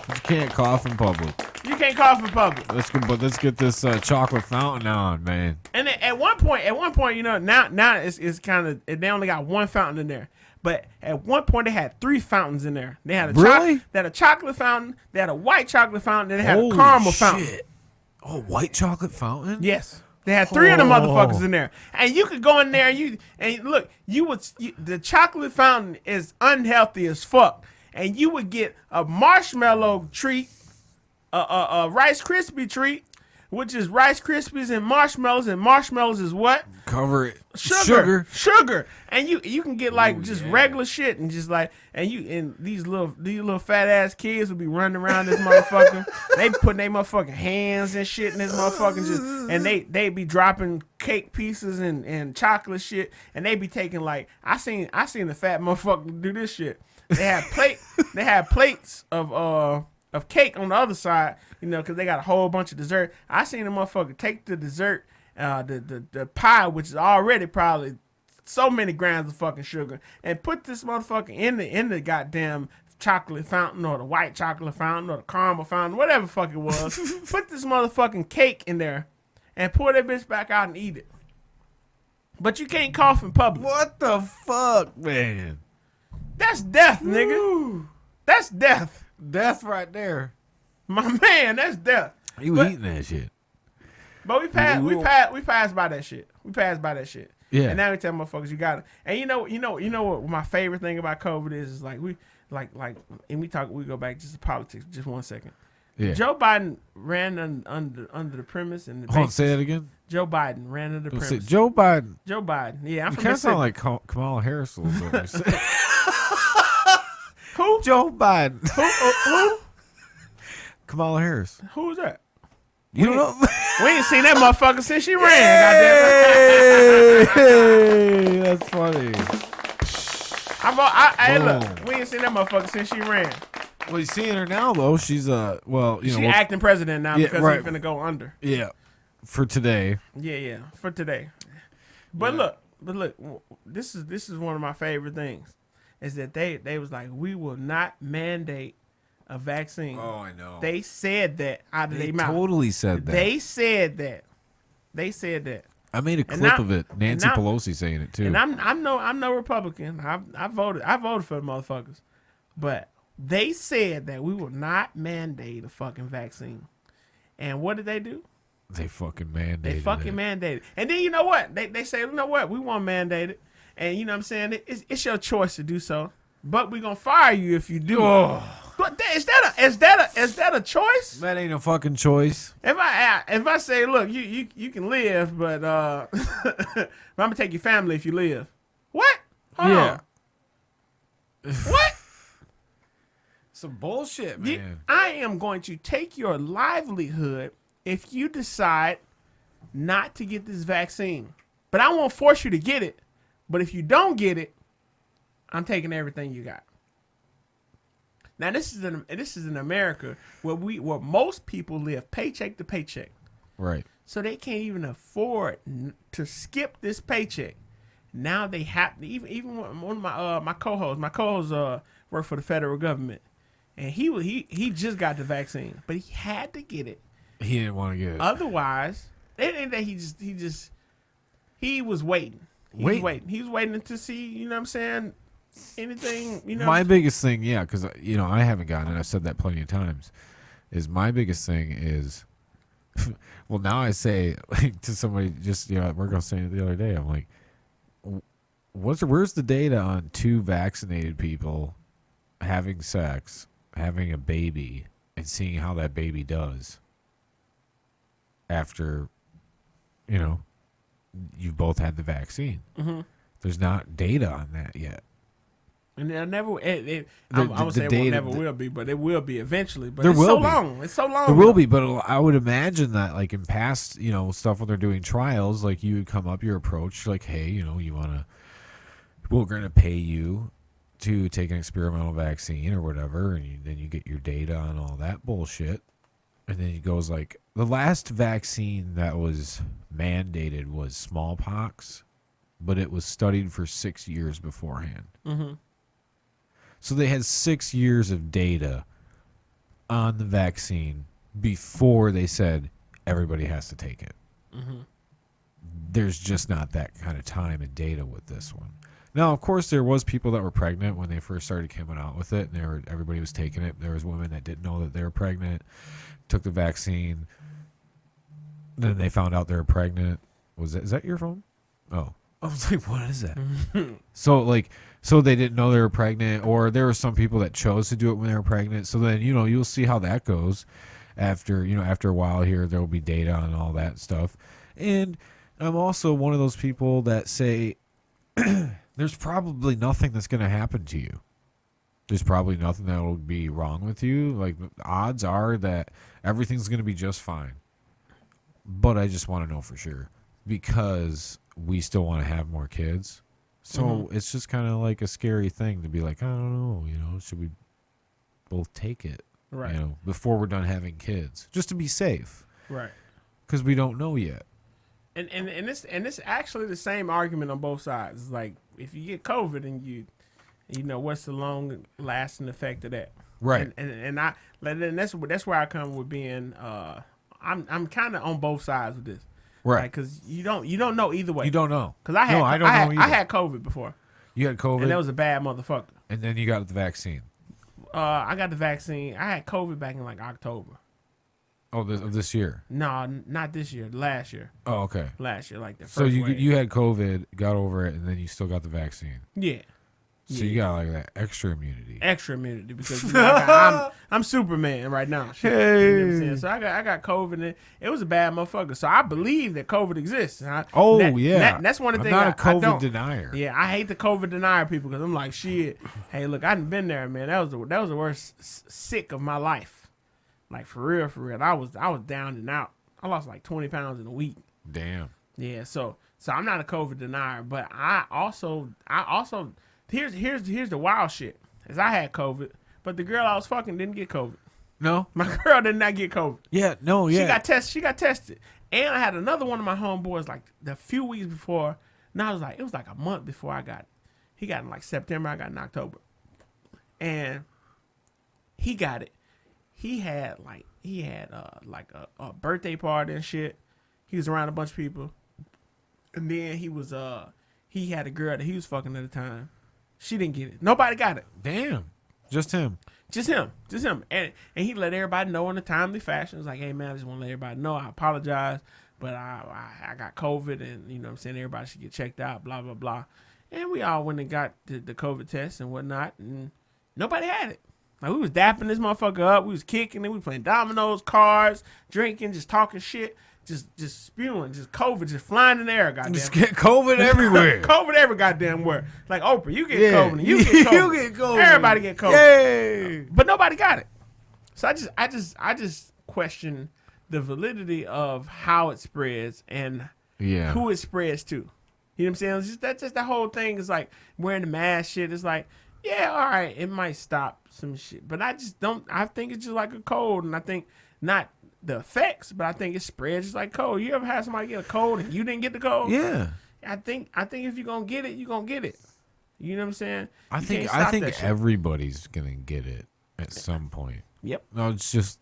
You can't cough in public. You can't cough in public. Let's get this chocolate fountain on, man. And at one point, you know, now it's kind of they only got one fountain in there. But at one point they had 3 fountains in there. They had a Really? they had a chocolate fountain, they had a white chocolate fountain, and they had Holy a caramel shit. fountain. Oh, white chocolate fountain? Yes. They had 3 of them Oh. motherfuckers in there. And you could go in there and look, the chocolate fountain is unhealthy as fuck. And you would get a marshmallow treat, a Rice Krispie treat, which is Rice Krispies and marshmallows is what? Cover it. Sugar. And you can get like just regular shit and just like and these little fat ass kids will be running around this motherfucker. They putting their motherfucking hands and shit in this motherfucking just and they be dropping cake pieces and chocolate shit and they be taking like I seen the fat motherfucker do this shit. They had plates of cake on the other side, you know, because they got a whole bunch of dessert. I seen the motherfucker take the dessert, the pie, which is already probably so many grams of fucking sugar, and put this motherfucker in the goddamn chocolate fountain or the white chocolate fountain or the caramel fountain, whatever the fuck it was. Put this motherfucking cake in there and pour that bitch back out and eat it. But you can't cough in public. What the fuck, man? That's death, nigga. Woo. That's death. Death right there. My man, that's death. You But- eating that shit. But we passed by that shit. We passed by that shit. Yeah. And now we tell motherfuckers you got it. And you know what my favorite thing about COVID is like we and we go back just to politics just 1 second. Yeah. Joe Biden ran under the premise and the Hold on, basis. say that again. Joe Biden ran under the Say, premise. Joe Biden. Joe Biden. Yeah, I'm You from kind of sound Mississippi. like Kamala Harris a little bit. Who? Joe Biden. Who? Kamala Harris. Who was that? You don't know? We ain't seen that motherfucker since she ran. Hey, that's funny. Hey, look, we ain't seen that motherfucker since she ran. Well, you seeing her now though. She's She acting president now because right. he's finna go under. Yeah, for today. Yeah, for today. But look, this is one of my favorite things, is that they was like, we will not mandate a vaccine. Oh, I know. They said that out of They their mouth. totally said that. They said that. They said that. I made a clip of it. Nancy Pelosi saying it too. And I'm no Republican. I voted for the motherfuckers, but they said that we will not mandate a fucking vaccine. And what did they do? They fucking mandated. Mandated. And then you know what? They say, you know what? We won't mandate it. And you know what I'm saying? It's your choice to do so. But we're gonna fire you if you do. Oh. But is that a choice? That ain't a fucking choice. If I say, look, you can live, but I'm gonna take your family if you live. What? Hold on. What? Some bullshit, man. I am going to take your livelihood if you decide not to get this vaccine. But I won't force you to get it. But if you don't get it, I'm taking everything you got. Now this is in America where most people live paycheck to paycheck. Right. So they can't even afford to skip this paycheck. Now they have to, even one of my co-hosts work for the federal government, and he just got the vaccine, but he had to get it. He didn't want to get it. Otherwise, it ain't that he was waiting. He was waiting to see, you know what I'm saying, anything, you know. My biggest thing, because I haven't gotten it. I've said that plenty of times. Is my biggest thing is, well, now I say to somebody, just we're gonna say it the other day. I'm like, where's the data on 2 vaccinated people having sex, having a baby, and seeing how that baby does after, you've both had the vaccine? Mm-hmm. There's not data on that yet. And there never, I would say it never will be, but it will be eventually. But it's so long. It's so long. There will be, but I would imagine that, like in past, stuff when they're doing trials, like you would come up, your approach, like, hey, we're going to pay you to take an experimental vaccine or whatever, and then you get your data on all that bullshit. And then he goes like, the last vaccine that was mandated was smallpox, but it was studied for 6 years beforehand. Mm-hmm. So they had 6 years of data on the vaccine before they said everybody has to take it. Mm-hmm. There's just not that kind of time and data with this one. Now, of course, there was people that were pregnant when they first started coming out with it, and everybody was taking it. There was women that didn't know that they were pregnant, took the vaccine, then they found out they were pregnant. Is that your phone? Oh. I was like, what is that? So they didn't know they were pregnant, or there were some people that chose to do it when they were pregnant. So then, you'll see how that goes after a while here. There will be data on all that stuff. And I'm also one of those people that say there's probably nothing that's going to happen to you. There's probably nothing that will be wrong with you. Like, odds are that everything's going to be just fine. But I just want to know for sure, because we still want to have more kids. So it's just kind of like a scary thing to be like, I don't know, should we both take it? Right. Before we're done having kids, just to be safe. Right. Because we don't know yet. And it's actually the same argument on both sides. It's like, if you get COVID and you what's the long lasting effect of that? Right. And that's where I come with being I'm kind of on both sides of this. Right, because you don't know either way. You don't know. Because I don't know either. I had COVID before. You had COVID? And that was a bad motherfucker. And then you got the vaccine. I got the vaccine. I had COVID back in like October. Oh, this year? No, not this year. Last year. Oh, okay. Last year, like the first So you wave. you had COVID, got over it, and then you still got the vaccine. Yeah. So you got like that extra immunity. Extra immunity because I'm Superman right now. Shit. Hey. You know what I'm saying? So I got COVID and it was a bad motherfucker. So I believe that COVID exists. That's one of the things. I'm not a COVID denier. Yeah, I hate the COVID denier people because I'm like, shit. Hey, look, I done been there, man. That was the worst sick of my life. Like for real, I was down and out. I lost like 20 pounds in a week. Damn. Yeah, so I'm not a COVID denier, but I also here's the wild shit. Is I had COVID, but the girl I was fucking didn't get COVID. No. My girl did not get COVID. Yeah. No. Yeah. She got tested, and I had another one of my homeboys like the few weeks before. Now it was like a month before I got it. He got it in like September. I got it in October, and he got it. He had a birthday party and shit. He was around a bunch of people, and then he had a girl that he was fucking at the time. She didn't get it. Nobody got it. Damn. Just him. Just him. And he let everybody know in a timely fashion. It's like, hey man, I just want to let everybody know. I apologize, but I got COVID, and you know what I'm saying, everybody should get checked out, blah blah blah. And we all went and got the COVID test and whatnot, and nobody had it. Like, we was dapping this motherfucker up. We was kicking it. We playing dominoes, cards, drinking, just talking shit, just spewing, just COVID, just flying in the air. Goddamn, Just get COVID everywhere. COVID every goddamn where. Like Oprah, you get COVID, and you get COVID. You get COVID. Everybody get COVID. Yay. But nobody got it. So I just question the validity of how it spreads and who it spreads to. You know what I'm saying? It's just, that's just the whole thing. Is like wearing the mask shit. It's like, yeah, all right, it might stop some shit, but I just don't. I think it's just like a cold, and I think not the effects, but I think it spreads just like cold. You ever had somebody get a cold and you didn't get the cold? Yeah. I think if you're gonna get it, you're gonna get it. You know what I'm saying? I think everybody's gonna get it at some point. Yep. No, it's just,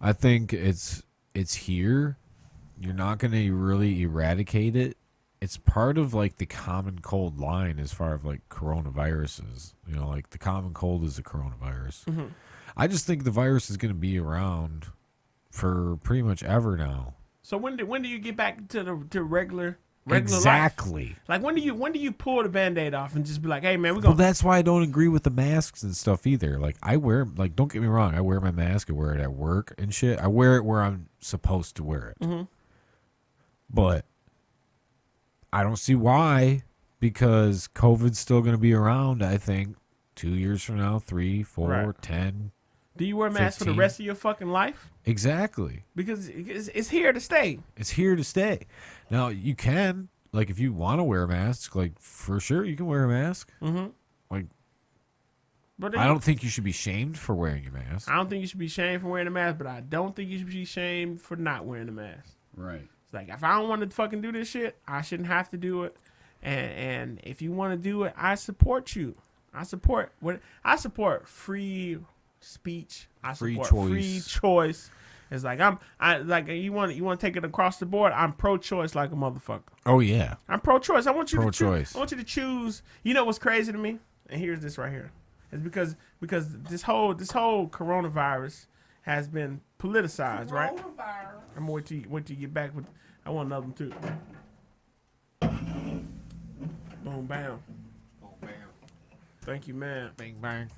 I think it's here. You're not gonna really eradicate it. It's part of like the common cold line as far as like coronaviruses. Like the common cold is a coronavirus. Mm-hmm. I just think the virus is gonna be around for pretty much ever now. So when do you get back to regular exactly life? Like when do you pull the Band-Aid off and just be like, hey man, we're gonna. Well, that's why I don't agree with the masks and stuff either. Like I wear, like, don't get me wrong, I wear my mask. I wear it at work and shit. I wear it where I'm supposed to wear it. Mm-hmm. But I don't see why, because COVID's still going to be around. I think 2 years from now, 3, 4, right. 10. Do you wear masks 15? for the rest of your fucking life? Exactly. Because it's here to stay. It's here to stay. Now, you can, like, if you want to wear a mask, like, for sure, you can wear a mask. Mm-hmm. Like, but I don't think you should be shamed for wearing a mask. I don't think you should be shamed for wearing a mask, but I don't think you should be shamed for not wearing a mask. Right. It's like, if I don't want to fucking do this shit, I shouldn't have to do it. And if you want to do it, I support you. I support free speech. I support free choice. It's like you want to take it across the board. I'm pro-choice like a motherfucker. Oh yeah. I'm pro-choice. I want you pro-choice. I want you to choose. You know what's crazy to me? And here's this right here. It's because this whole coronavirus has been politicized, right? I'm gonna wait till you get back with. I want another one too. Boom bam. Boom bam. Thank you, man. Bang bang.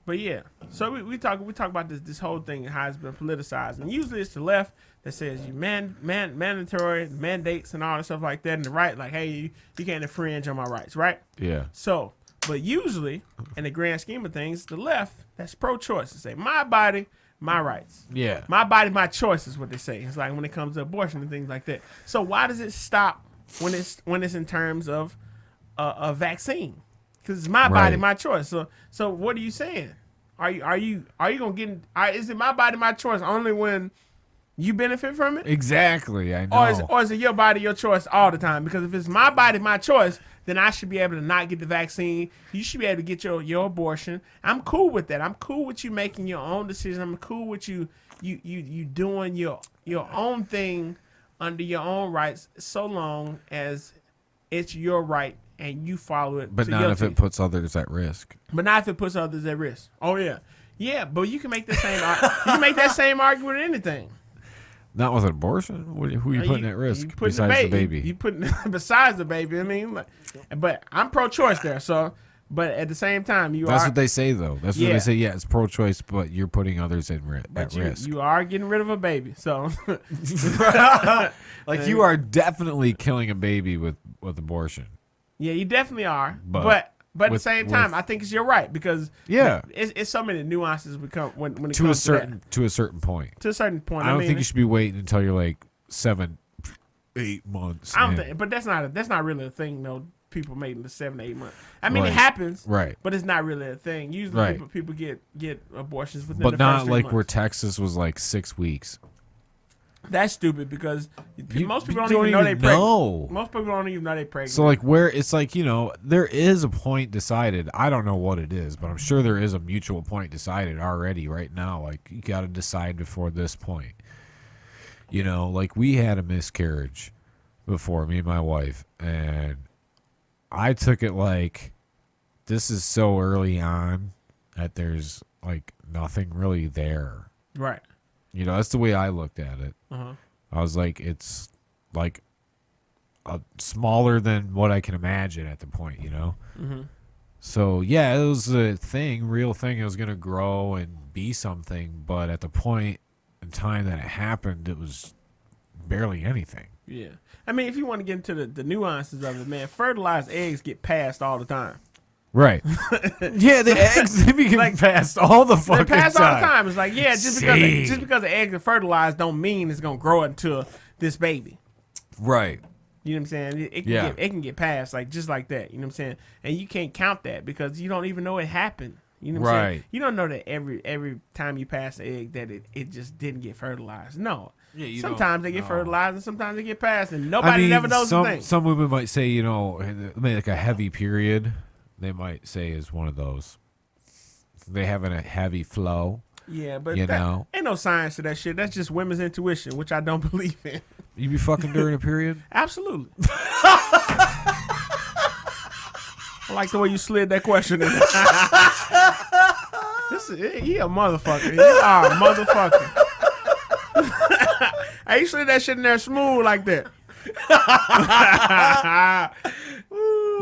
But yeah, so we talk about this whole thing and how it's been politicized, and usually it's the left that says you mandatory mandates and all that stuff like that, and the right like, hey, you can't infringe on my rights, right? Yeah. So, but usually in the grand scheme of things, the left that's pro-choice to say my body, my rights. Yeah. My body, my choice is what they say. It's like when it comes to abortion and things like that. So why does it stop when it's in terms of a vaccine? Because it's my body, my choice. So what are you saying? Are you gonna get? Is it my body, my choice only when you benefit from it? Exactly. I know. Or is it your body, your choice all the time? Because if it's my body, my choice, then I should be able to not get the vaccine. You should be able to get your abortion. I'm cool with that. I'm cool with you making your own decision. I'm cool with you doing your own thing under your own rights, so long as it's your right and you follow it. But not if it puts others at risk. But not if it puts others at risk. Oh yeah, yeah. But you can make the same. You can make that same argument with anything. Not with an abortion. Who are you putting at risk besides the baby? You putting besides the baby. I mean, but I'm pro-choice there. So, but at the same time, That's what they say though. That's what they say. Yeah, it's pro-choice, but you're putting others at risk. You are getting rid of a baby. So, like you are definitely killing a baby with abortion. Yeah, you definitely are. But But at the same time, I think you're right because it's so many nuances become when it to comes a certain to a certain point. To a certain point, I don't think you should be waiting until you're like 7, 8 months. I don't think, but that's not really a thing though. People made in the 7 to 8 months. I mean, it happens, right? But it's not really a thing. Usually, people get abortions within but the not first 3 like months. where Texas was like 6 weeks. That's stupid because most people don't even know they're pregnant. Most people don't even know they're pregnant. So like where it's like, there is a point decided. I don't know what it is, but I'm sure there is a mutual point decided already right now. Like you got to decide before this point. Like we had a miscarriage before, me and my wife, and I took it like this is so early on that there's like nothing really there. Right. That's the way I looked at it. Uh-huh. I was like, it's like smaller than what I can imagine at the point, Mm-hmm. So, yeah, it was a real thing. It was going to grow and be something. But at the point in time that it happened, it was barely anything. Yeah. I mean, if you want to get into the nuances of it, man, fertilized eggs get passed all the time. Right. Yeah, the eggs, they be getting passed all the fucking time. They're passed all the time. It's like, yeah, just because the eggs are fertilized don't mean it's going to grow into this baby. Right. You know what I'm saying? It can get passed like just like that. You know what I'm saying? And you can't count that because you don't even know it happened. You know what I'm saying? You don't know that every time you pass the egg that it just didn't get fertilized. No. Yeah, sometimes they get fertilized and sometimes they get passed and nobody never knows the thing. Some women might say, like a heavy period. They might say is one of those. They having a heavy flow. Yeah, but ain't no science to that shit. That's just women's intuition, which I don't believe in. You be fucking during a period? Absolutely. I like the way you slid that question in. He a motherfucker. You are a motherfucker. Hey, you slid that shit in there smooth like that.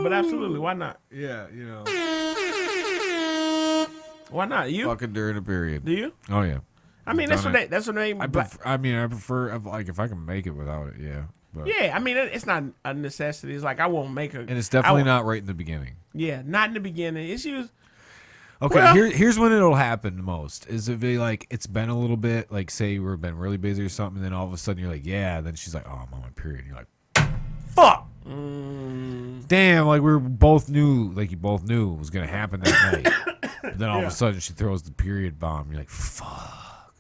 But absolutely, why not? Yeah, Why not? You fucking during a period? Do you? Oh yeah. I mean, that's what they. I prefer like if I can make it without it. Yeah. But. Yeah, I mean, it's not a necessity. It's like I won't make a. And it's definitely not right in the beginning. Yeah, not in the beginning. It's used. Okay, here's when it'll happen the most. Is if it's been a little bit, like say we've been really busy or something, and then all of a sudden you're like, yeah. Then she's like, oh, I'm on my period. And you're like, fuck. Damn, like you both knew it was gonna happen that night. But then all of a sudden she throws the period bomb. You're like, fuck.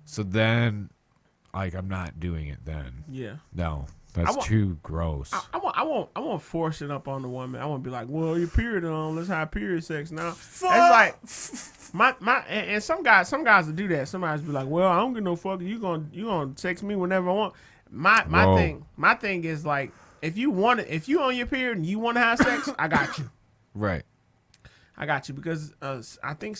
So then, like, I'm not doing it then. Yeah. No, that's too gross. I won't force it up on the woman. I won't be like, well, your period on. Let's have period sex now. It's like and some guys will do that. Some guys be like, well, I don't give no fuck. You gonna text me whenever I want. My thing is like. If you on your period and you want to have sex, I got you. Right. I got you because I think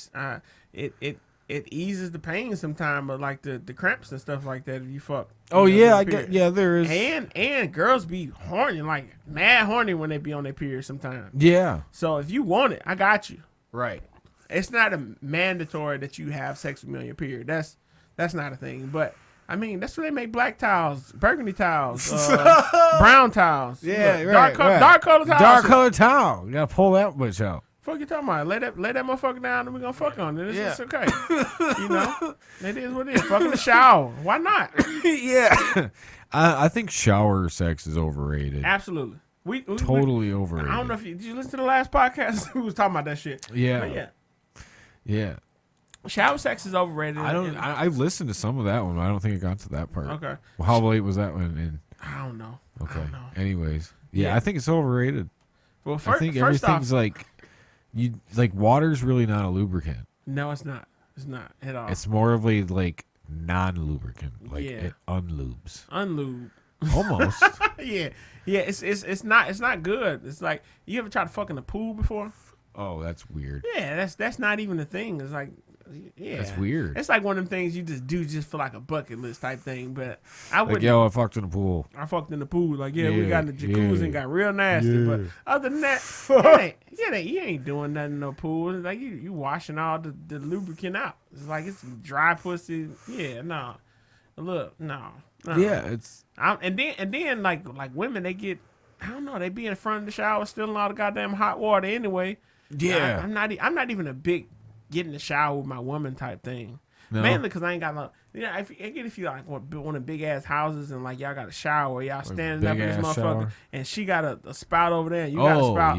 it eases the pain sometimes, but like the cramps and stuff like that if you fuck. Oh yeah, I get there is. And girls be horny, like mad horny when they be on their period sometimes. Yeah. So if you want it, I got you. Right. It's not a mandatory that you have sex with me on your period. That's not a thing, but. I mean, that's where they make black towels, burgundy towels, brown towels. Yeah, look, right, dark color towels. Dark color towel. You gotta pull that much out. Fuck you talking about? Lay that motherfucker down and we gonna fuck on it. It's okay. It is what it is. Fuck in the shower. Why not? Yeah. I think shower sex is overrated. Absolutely. We totally overrated. I don't know if did you listen to the last podcast? We was talking about that shit. Yeah. Yeah. Shower sex is overrated. I listened to some of that one, but I don't think it got to that part. Okay. Well, how late was that one in? I don't know. Okay. I don't know. Anyways, I think it's overrated. Well, I think everything's like water's really not a lubricant. No, it's not. It's not at all. It's more of a like non-lubricant. Like it unlubes. Unlube. Almost. Yeah. It's not good. It's like you ever tried to fuck in the pool before? Oh, that's weird. Yeah, that's not even a thing. It's like, yeah, that's weird. It's like one of them things you just do just for like a bucket list type thing. But I would. Like, yo, I fucked in the pool. I fucked in the pool. Like, we got in the jacuzzi and got real nasty. But other than that, you ain't doing nothing in no pool. It's like you washing all the lubricant out. It's like it's dry pussy. Yeah, no. Look, no. Yeah, it's and then like women, they get I don't know. They be in front of the shower, stealing all the goddamn hot water anyway. Yeah. I'm not even a big get in the shower with my woman type thing. No. Mainly because I ain't got no. If you like one of big ass houses and like y'all got a shower, y'all standing up in this motherfucker, shower. and she got a spout over there, and you got a spout.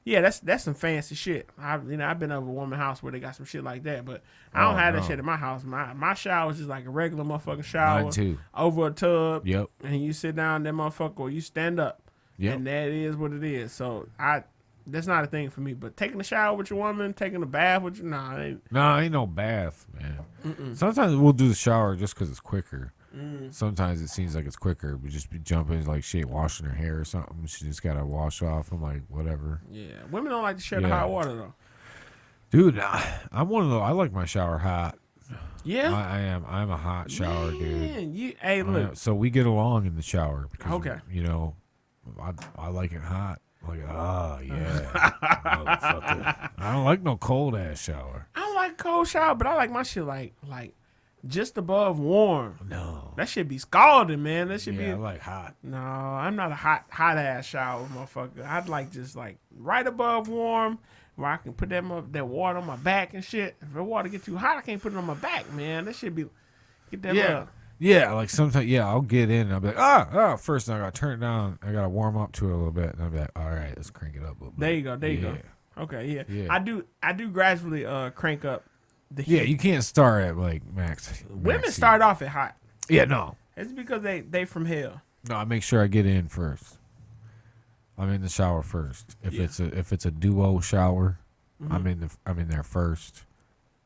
Yeah. That's some fancy shit. I've been over a woman's house where they got some shit like that, but I don't have that shit in my house. My shower is just like a regular motherfucking shower. Mine too. Over a tub. Yep. And you sit down, that motherfucker, or you stand up. Yep. And that is what it is. So that's not a thing for me. But taking a shower with your woman, taking a bath with you, ain't no bath, man. Sometimes we'll do the shower just because it's quicker. Sometimes it seems like it's quicker. We just be jumping like she ain't washing her hair or something. She just gotta wash off. I'm like, whatever. Yeah, women don't like to share the hot water though. Dude, I'm one of those. I like my shower hot. Yeah, I am. I'm a hot shower dude. Hey, look. So we get along in the shower. Because, Okay. You know, I like it hot. Like, yeah. Motherfucker. I don't like no cold ass shower. I don't like cold shower, but I like my shit like just above warm. No. That should be scalding, man. That should be. I like hot. No, I'm not a hot ass shower, motherfucker. I'd like just like right above warm, where I can put that water on my back and shit. If the water get too hot, I can't put it on my back, man. That should be get that. Yeah. Yeah, like sometimes, I'll get in and I'll be like, first I gotta turn it down. I gotta warm up to it a little bit, and I'll be like, all right, let's crank it up a little bit. There you go. Okay, yeah. I do gradually crank up the heat. Yeah, you can't start at like max. Women heat. start off at hot. Yeah, no. It's because they from hell. No, I make sure I get in first. I'm in the shower first. If it's a duo shower, I'm in there first.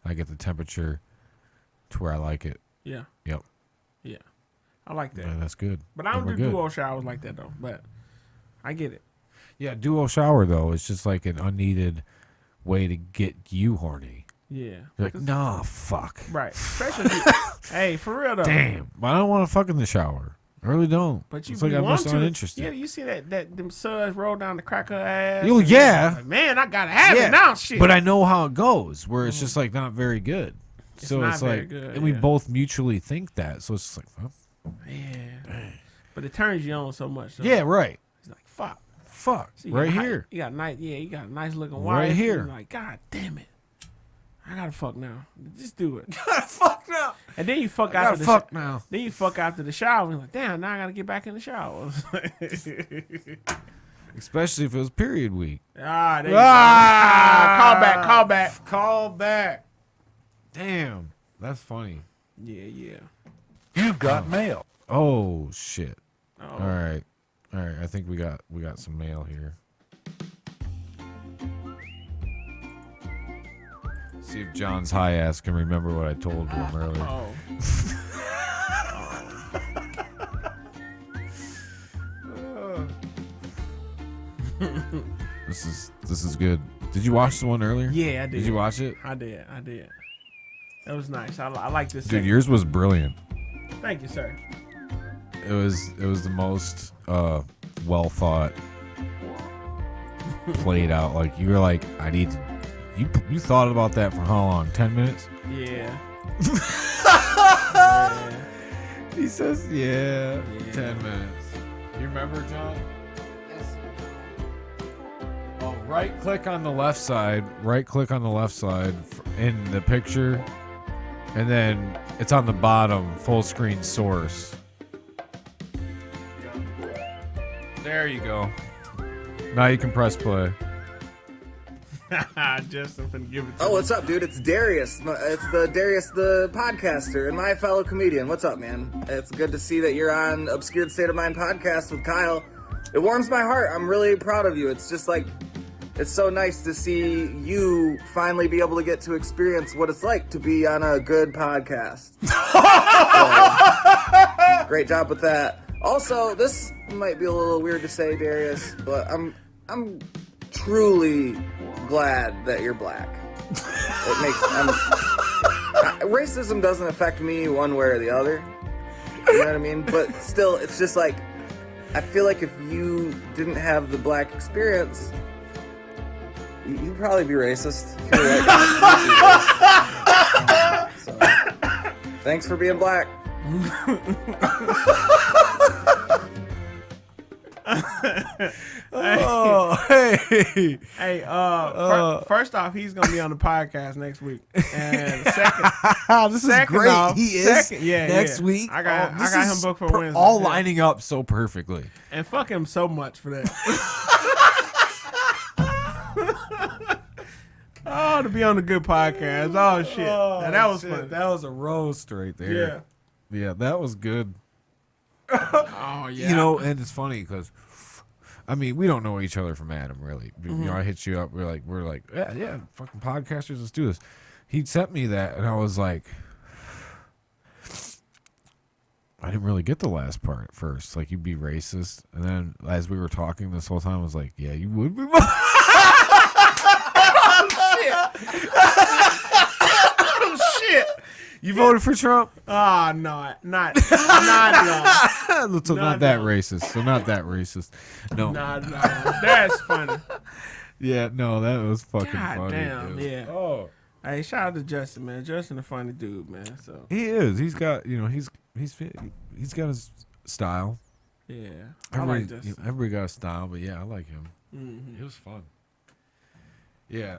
I get the temperature to where I like it. Yeah. Yep. Yeah. I like that. Yeah, that's good. But I don't do duo showers like that though. But I get it. Yeah, duo shower though, it's just like an unneeded way to get you horny. Yeah. You're like, nah, fuck. Right. Especially if you, hey, for real though. Damn. But I don't want to fuck in the shower. I really don't. But you it's like I'm want just to. uninterested. Yeah, you see that them suds roll down the crack of her ass. Oh, yeah. Like, man, I gotta have it now, shit. But I know how it goes, where it's just like not very good. It's so not it's very like, good, and we yeah. both mutually think that. So it's just like, oh, Yeah. But it turns you on so much. Though. yeah, right. It's like, fuck. Fuck. So you Right got here. You got a nice looking wife. Right here. And you're like, God damn it. I gotta fuck now. Just do it. Gotta fuck now. And then you fuck I after gotta the fuck now. Then you fuck after the shower. And you're like, damn, now I gotta get back in the shower. Especially if it was period week. There you go. Call back. Call back. Damn. That's funny. Yeah. You've got mail. Oh shit. Oh. All right. I think we got some mail here. See if John's high ass can remember what I told him earlier. Oh. This is good. Did you watch the one earlier? Yeah, I did. Did you watch it? I did. That was nice. I like this. Dude, segment. yours was brilliant. Thank you, sir. It was the most well thought, played out. Like you were like, I need to. You thought about that for how long? 10 minutes? Yeah. He says, yeah. 10 minutes. You remember, John? Yes. Oh, right click on the left side. Right click on the left side in the picture, and then it's on the bottom. Full screen source. There you go. Now you can press play. Justin finna give it to Oh, me. what's up, dude? It's Darius. It's the Darius, the podcaster, and my fellow comedian. What's up, man? It's good to see that you're on Obscured State of Mind podcast with Kyle. It warms my heart. I'm really proud of you. It's just like, it's so nice to see you finally be able to get to experience what it's like to be on a good podcast. So, great job with that. Also, this might be a little weird to say, Darius, but I'm truly glad that you're black. It makes racism doesn't affect me one way or the other. You know what I mean? But still, it's just like I feel like if you didn't have the black experience, you'd probably be racist. If you're white. So, thanks for being black. hey. Hey, first off, he's gonna be on the podcast next week, and second, This is great. off, He is next week. I got him booked for Wednesday. All lining up so perfectly. And fuck him so much for that. Oh, to be on the good podcast. Oh shit, now, that was fun. That was a roast right there. Yeah, that was good. Oh yeah. You know, and it's funny because, I mean, we don't know each other from Adam, really. You know, I hit you up. We're like, yeah, fucking podcasters, let's do this. He sent me that, and I was like, I didn't really get the last part at first. Like, you'd be racist, and then as we were talking this whole time, I was like, yeah, you would be. Oh shit. You voted for Trump? Ah, not. So not that racist. So not that racist. No. No. That's funny. Yeah, no, that was fucking God funny. damn, dude. yeah. Oh. Hey, shout out to Justin, man. Justin a funny dude, man. So He is. He's got, you know, he's got his style. yeah, I like Everybody, Justin. everybody got a style, but yeah, I like him. Mhm. It was fun. Yeah.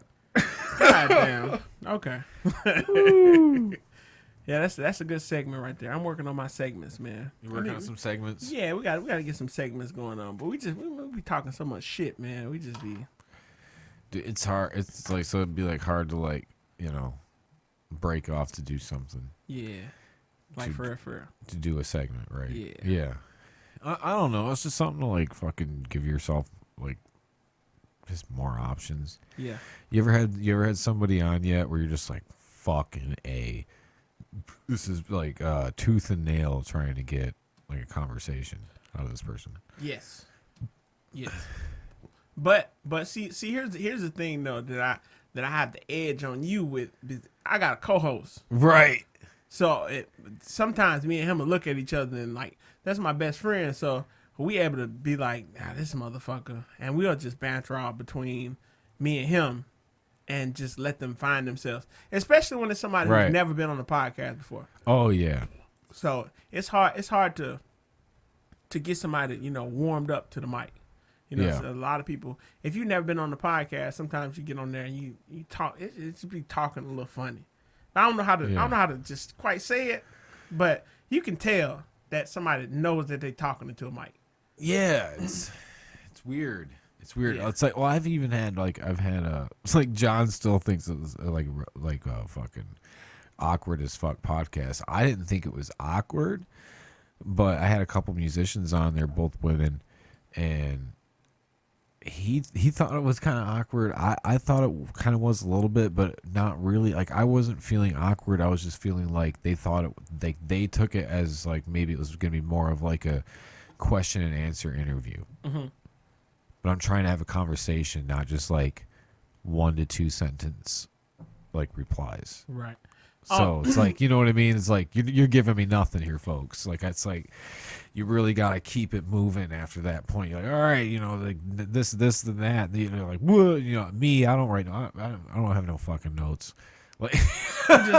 God damn. Okay. Yeah, that's a good segment right there. I'm working on my segments, man. You working on some segments? Yeah, we got to get some segments going on, but we be talking so much shit, man. We just be. Dude, it's hard. It's like, so it'd be like hard to, like, you know, break off to do something. Yeah. Like for real. To do a segment, right? Yeah. Yeah. I don't know. It's just something to, like, fucking give yourself, like, just more options. Yeah. You ever had somebody on yet where you're just like, fucking A. This is like tooth and nail trying to get like a conversation out of this person. Yes. But see here's the thing though that I have the edge on you with. I got a co-host. Right. So sometimes me and him will look at each other and like that's my best friend. So we able to be like, this motherfucker, and we'll just banter out between me and him, and just let them find themselves. Especially when it's somebody Right. who's never been on the podcast before. Oh yeah. So it's hard to get somebody, you know, warmed up to the mic. You know, Yeah. so a lot of people, if you've never been on the podcast, sometimes you get on there and you talk. It's be talking a little funny. I don't know how to just quite say it, but you can tell that somebody knows that they're talking into a mic. Yeah. It's weird. It's weird. Yeah. It's like, well, I've had it's like John still thinks it was like a fucking awkward as fuck podcast. I didn't think it was awkward, but I had a couple musicians on there, both women, and he thought it was kind of awkward. I thought it kind of was a little bit, but not really. Like, I wasn't feeling awkward. I was just feeling like they thought they took it as like maybe it was going to be more of like a question and answer interview. Mm-hmm. But I'm trying to have a conversation, not just like 1 to 2 sentence like replies. Right. So it's like, you know what I mean? It's like you're giving me nothing here, folks. Like, it's like you really got to keep it moving after that point. You're like, all right, you know, like this and that. And you're like, what? You know, me, I don't write. I don't have no fucking notes. Like,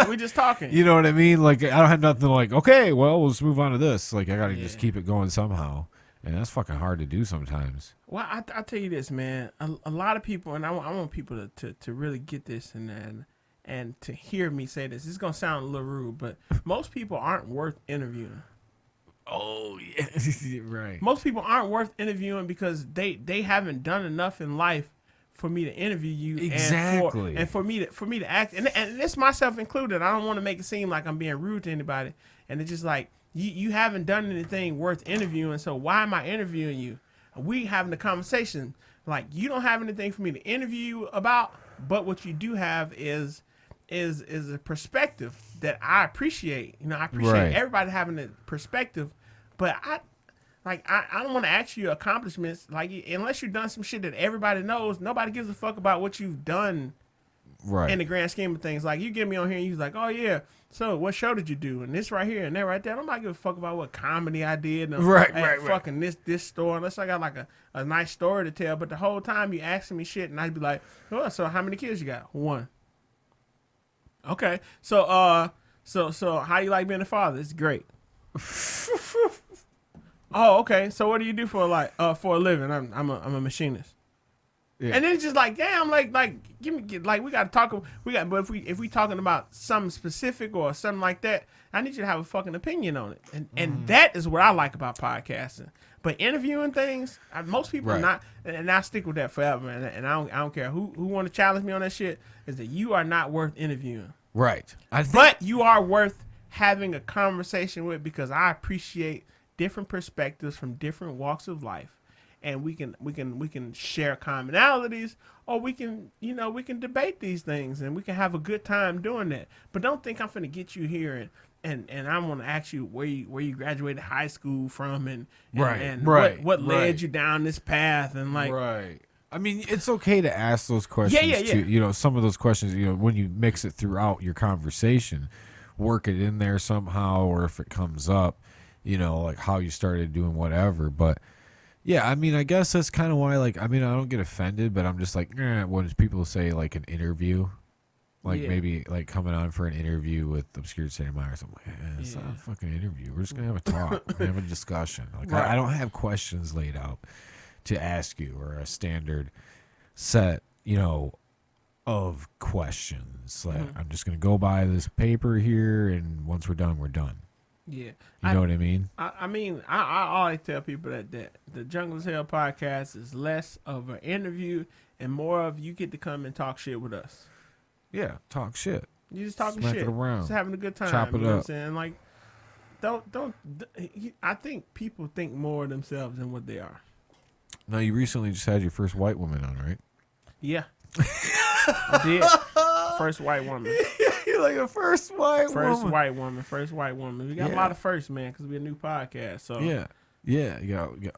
we just talking. you know what I mean? Like, I don't have nothing like, okay, well, let's move on to this. Like, I got to just keep it going somehow. And that's fucking hard to do sometimes. Well, I tell you this, man. A lot of people, and I want people to really get this and to hear me say this. This is gonna sound a little rude, but most people aren't worth interviewing. Oh yeah, right. Most people aren't worth interviewing because they haven't done enough in life for me to interview you. Exactly. And for me to act, and this myself included. I don't want to make it seem like I'm being rude to anybody. And it's just like you haven't done anything worth interviewing. So why am I interviewing you? We having a conversation. Like, you don't have anything for me to interview you about, but what you do have is a perspective that I appreciate. You know, I appreciate everybody having a perspective, but I don't want to ask you accomplishments. Like, unless you've done some shit that everybody knows, nobody gives a fuck about what you've done. Right. In the grand scheme of things, like, you get me on here and you're like, oh yeah, so what show did you do? And this right here and that right there. Nobody give a fuck about what comedy I did. And Right. Fucking this story. Unless I got like a nice story to tell. But the whole time you asking me shit, and I'd be like, oh, so how many kids you got? 1. Okay. So how you like being a father? It's great. Oh, okay. So what do you do for a living? I'm a machinist. Yeah. And then it's just like, damn, like we gotta talk. But if we talking about something specific or something like that, I need you to have a fucking opinion on it. And that is what I like about podcasting. But interviewing things, most people are not, and I stick with that forever. And I don't care who want to challenge me on that shit. Is that you are not worth interviewing. Right. But you are worth having a conversation with, because I appreciate different perspectives from different walks of life. And we can share commonalities, or we can debate these things, and we can have a good time doing that. But don't think I'm finna get you here and I'm gonna ask you where you graduated high school from and what led you down this path and like. Right. I mean, it's okay to ask those questions too. You know, some of those questions, when you mix it throughout your conversation, work it in there somehow, or if it comes up, like how you started doing whatever. But yeah, I mean, I guess that's kind of why, like, I mean, I don't get offended, but I'm just like, when people say, like, an interview, like, maybe, like, coming on for an interview with Obscure State of Mind or something, like, it's not a fucking interview. We're just going to have a talk. We're going to have a discussion. Like, I don't have questions laid out to ask you, or a standard set, of questions. Like, I'm just going to go by this paper here, and once we're done, we're done. Yeah. You know what I mean? I mean, I always tell people that the Jungle is Hell podcast is less of an interview and more of you get to come and talk shit with us. Yeah, talk shit. You just talking Smack shit. it around. Just having a good time. Chop it you know up. what I'm saying? Like, don't. I think people think more of themselves than what they are. Now, you recently just had your first white woman on, right? Yeah. I did. First white woman. You're like a first white First white woman. We got a lot of firsts, man, because we're a new podcast. So Yeah.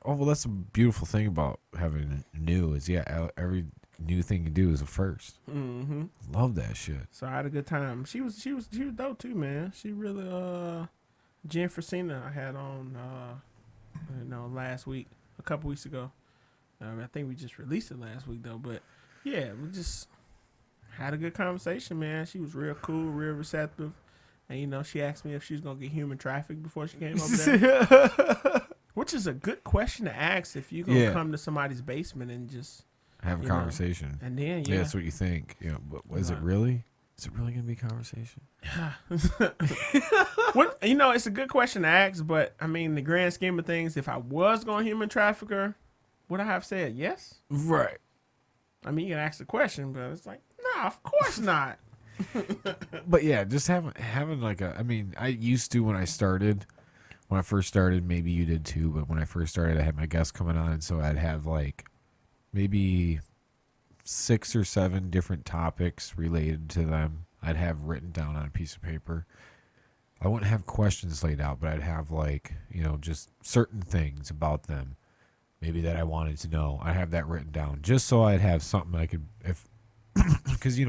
Oh, well, that's a beautiful thing about having new is, every new thing you do is a first. Mm-hmm. Love that shit. So I had a good time. She was dope too, man. She really Jen Frasina I had on last week, a couple weeks ago. I think we just released it last week though, but yeah, we just had a good conversation, man. She was real cool, real receptive. And, she asked me if she was going to get human trafficked before she came over there. Which is a good question to ask if you're going to come to somebody's basement and just have a conversation. And then, that's what you think. But is it really? Is it really going to be a conversation? It's a good question to ask, but, I mean, the grand scheme of things, if I was going to human traffic her, would I have said yes? Right. I mean, you can ask the question, but it's like, nah, of course not. But yeah, just having like I used to when I first started, maybe you did too, but when I first started, I had my guests coming on, so I'd have like maybe 6 or 7 different topics related to them. I'd have written down on a piece of paper. I wouldn't have questions laid out, but I'd have like, just certain things about them, maybe that I wanted to know. I have that written down just so I'd have something I could, because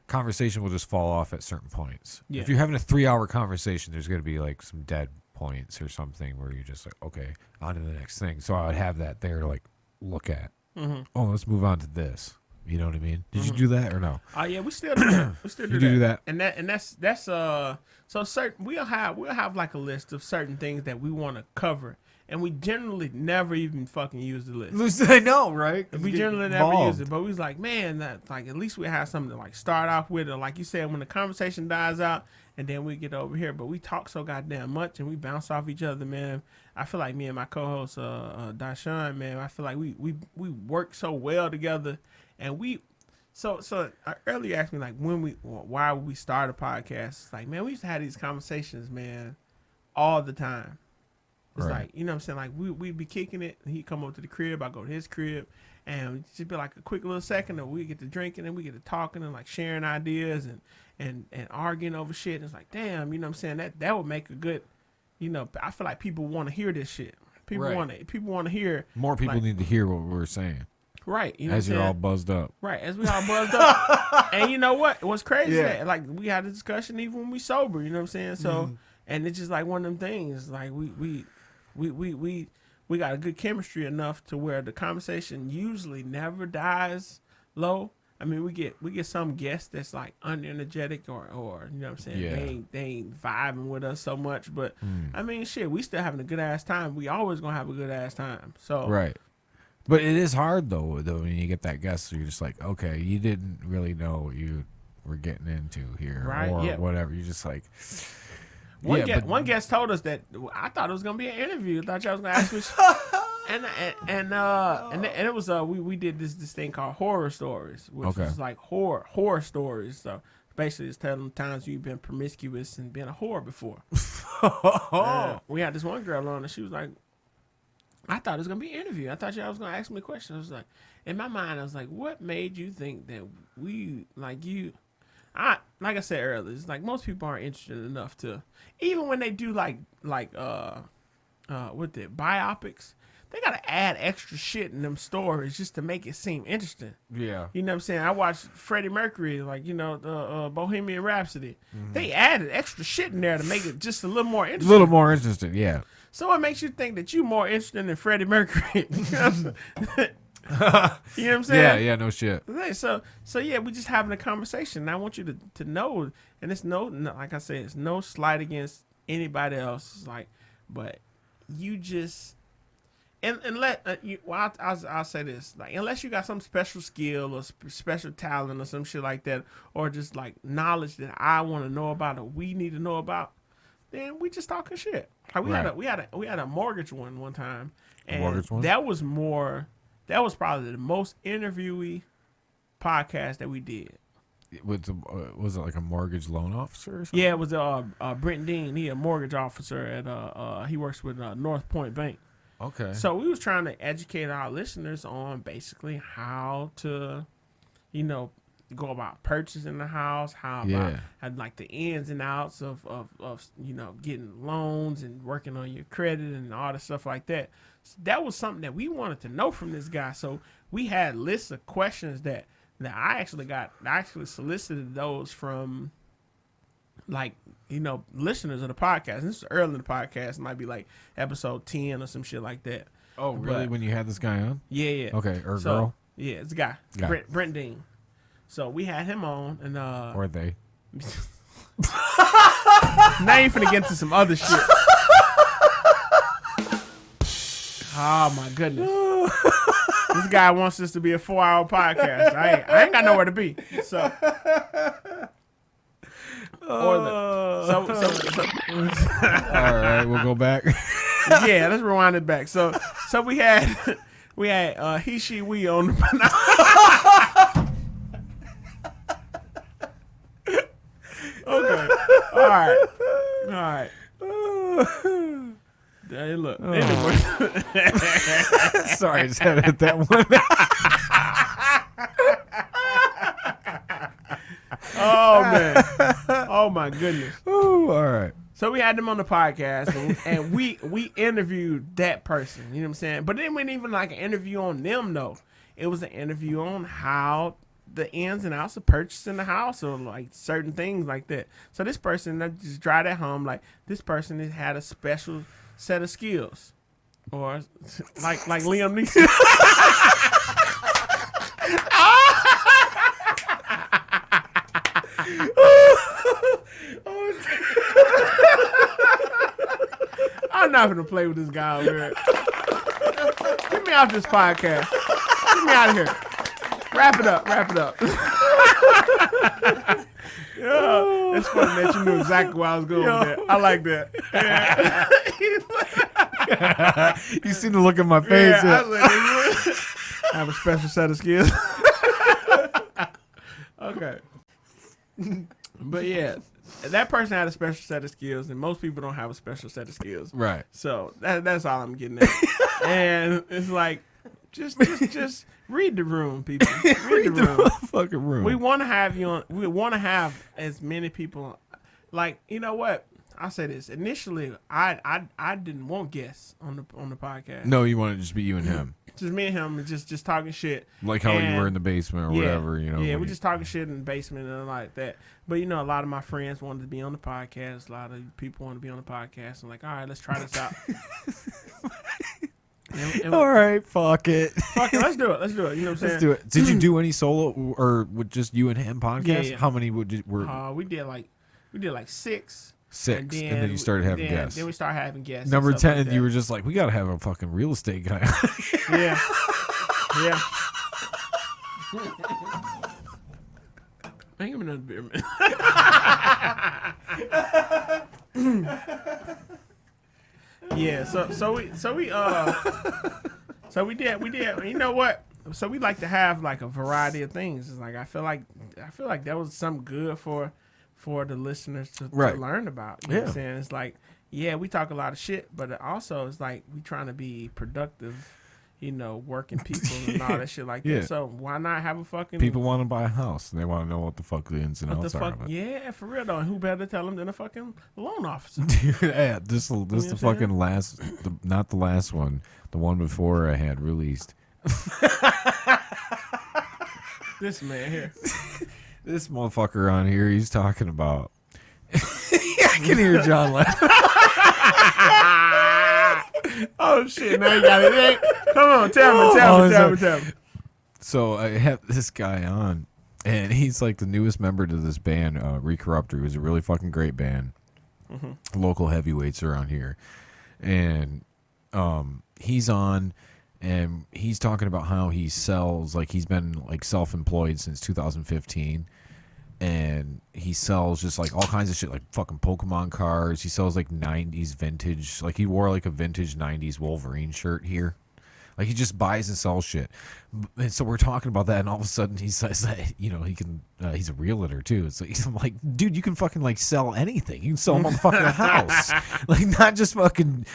conversation will just fall off at certain points. Yeah. If you're having a 3-hour conversation, there's going to be like some dead points or something where you're just like, okay, on to the next thing. So I would have that there to like look at. Mm-hmm. Oh, let's move on to this. You know what I mean? Did you do that or no? Oh yeah, we still do that. We still do do that. And that's so certain. We'll have like a list of certain things that we want to cover. And we generally never even fucking use the list. I know, right? We generally never use it. But we was like, man, that like at least we have something to like start off with. Or like you said, when the conversation dies out and then we get over here. But we talk so goddamn much and we bounce off each other, man. I feel like me and my co-host, Dashawn, man, I feel like we work so well together. And so earlier asked me like why would we start a podcast? It's like, man, we used to have these conversations, man, all the time. It's like, you know what I'm saying? Like, we'd be kicking it, and he'd come over to the crib, I'd go to his crib, and it'd just be like a quick little second, and we get to drinking, and we get to talking, and like sharing ideas, and arguing over shit. And it's like, damn, you know what I'm saying? That would make a good, I feel like people want to hear this shit. People want to hear. More people need to hear what we're saying. Right. You know as you're all buzzed up. Right. As we all buzzed up. And you know what? What's crazy is that, like, we had a discussion even when we sober, you know what I'm saying? So, and it's just like one of them things, like, we got a good chemistry enough to where the conversation usually never dies low. I mean, we get some guests that's like unenergetic or you know what I'm saying? Yeah. They ain't vibing with us so much. But I mean, shit, we still having a good ass time. We always gonna have a good ass time. So Right. But it is hard though when you get that guest. So you're just like, okay, you didn't really know what you were getting into here, Right, or yeah. whatever. You're just like, one guest told us that I thought it was gonna be an interview. I thought y'all was gonna ask me. And it was we did this thing called horror stories, which is like horror stories. So basically, it's telling times you've been promiscuous and been a whore before. We had this one girl on, and she was like, I thought it was gonna be an interview. I thought y'all was gonna ask me a question. I was like, in my mind, I was like, what made you think that we like you? Like I said earlier, it's like most people aren't interested enough to, even when they do like what the biopics, they gotta add extra shit in them stories just to make it seem interesting. yeah, You know what I'm saying? I watched Freddie Mercury, like, you know, the Bohemian Rhapsody. They added extra shit in there to make it just a little more a interesting. little more interesting. Yeah. So it makes you think that you're more interesting than Freddie Mercury. You know what I'm saying? Yeah, no shit. So yeah, we just having a conversation. And I want you to know, and it's no, like I said, it's no slight against anybody else. It's like, but you just, and let you. Well, I'll say this, like, unless you got some special skill or special talent or some shit like that, or just like knowledge that I want to know about or we need to know about, then we just talking shit. Like we had a mortgage one time, and mortgage one? that was probably the most interviewee podcast that we did. Was it like a mortgage loan officer or something? Yeah, it was Brent Dean. He a mortgage officer at he works with North Point Bank. Okay. So we was trying to educate our listeners on basically how to, you know, go about purchasing the house, how like the ins and outs of you know, getting loans and working on your credit and all the stuff like that. So that was something that we wanted to know from this guy. So we had lists of questions that I actually solicited those from, like, you know, listeners of the podcast. And this is early in the podcast. It might be like episode 10 or some shit like that. Oh, really? But, when you had this guy on? yeah. Okay, or girl? Yeah, it's a guy. Brent Dean. So we had him on, and Or they? now you finna get into some other shit. Oh my goodness! This guy wants this to be a 4-hour podcast. I ain't got nowhere to be. So, all right, we'll go back. Yeah, let's rewind it back. So we had he, she, we on the. Okay. All right. Hey, look. Anyway. Sorry, I just had to hit that one. Oh, man. Oh, my goodness. Ooh, all right. So we had them on the podcast, and we interviewed that person. You know what I'm saying? But it wasn't even like an interview on them, though. It was an interview on how the ins and outs of purchasing the house, or like certain things like that. So this person, that just drive that home, like this person has had a special set of skills, or like Liam Neeson. I'm not gonna play with this guy over here. Get me off this podcast. Get me out of here. Wrap it up. Yeah, it's funny that you knew exactly where I was going with that. I like that. Yeah. You seen the look in my face. Yeah, I have a special set of skills. Okay. But yeah, that person had a special set of skills, and most people don't have a special set of skills. Right. So that's all I'm getting at. And it's like, just read the room, people. Read the room. Fucking room. We want to have you on. We want to have as many people. Like, you know what? I'll say this. Initially, I didn't want guests on the podcast. No, you want to just be you and him. Just me and him, and just talking shit. Like how you were in the basement or whatever, you know. Yeah, we're just talking shit in the basement and like that. But, you know, a lot of my friends wanted to be on the podcast. A lot of people want to be on the podcast. I'm like, all right, let's try this out. All right, fuck it. Fuck it, let's do it. You know what I'm saying? Let's do it. Did you do any solo or with just you and him podcast? Yeah. How many were? We did like 6. 6, and then you started having guests. Then we started having guests. Number and stuff 10, like you were just like, we gotta have a fucking real estate guy. Yeah. Yeah. Give me another beer, man. Yeah. So we did. You know what? So we like to have like a variety of things. It's like I feel like that was something good for the listeners to learn about. You know what I'm saying? It's like, yeah, we talk a lot of shit, but it also it's like we trying to be productive, you know, working people and all that shit like that. So why not have a fucking... People want to buy a house. They want to know what the fuck the ins and outs are of it. Yeah, for real though. And who better to tell them than a fucking loan officer? Dude, yeah, this the fucking last, not the last one, the one before I had released. This man here. This motherfucker on here, he's talking about... I can hear John laughing. Oh shit! Now you got it. Come on, tell me. So I have this guy on, and he's like the newest member to this band, Recorruptor. It was a really fucking great band. Local heavyweights around here, and he's on, and he's talking about how he sells. Like he's been like self-employed since 2015. And he sells just like all kinds of shit, like fucking Pokemon cards. He sells like 90s vintage. Like he wore like a vintage 90s Wolverine shirt here. Like he just buys and sells shit. And so we're talking about that, and all of a sudden he says that, you know, he can, he's a realtor too. So he's like, dude, you can fucking like sell anything. You can sell a motherfucking house. Like not just fucking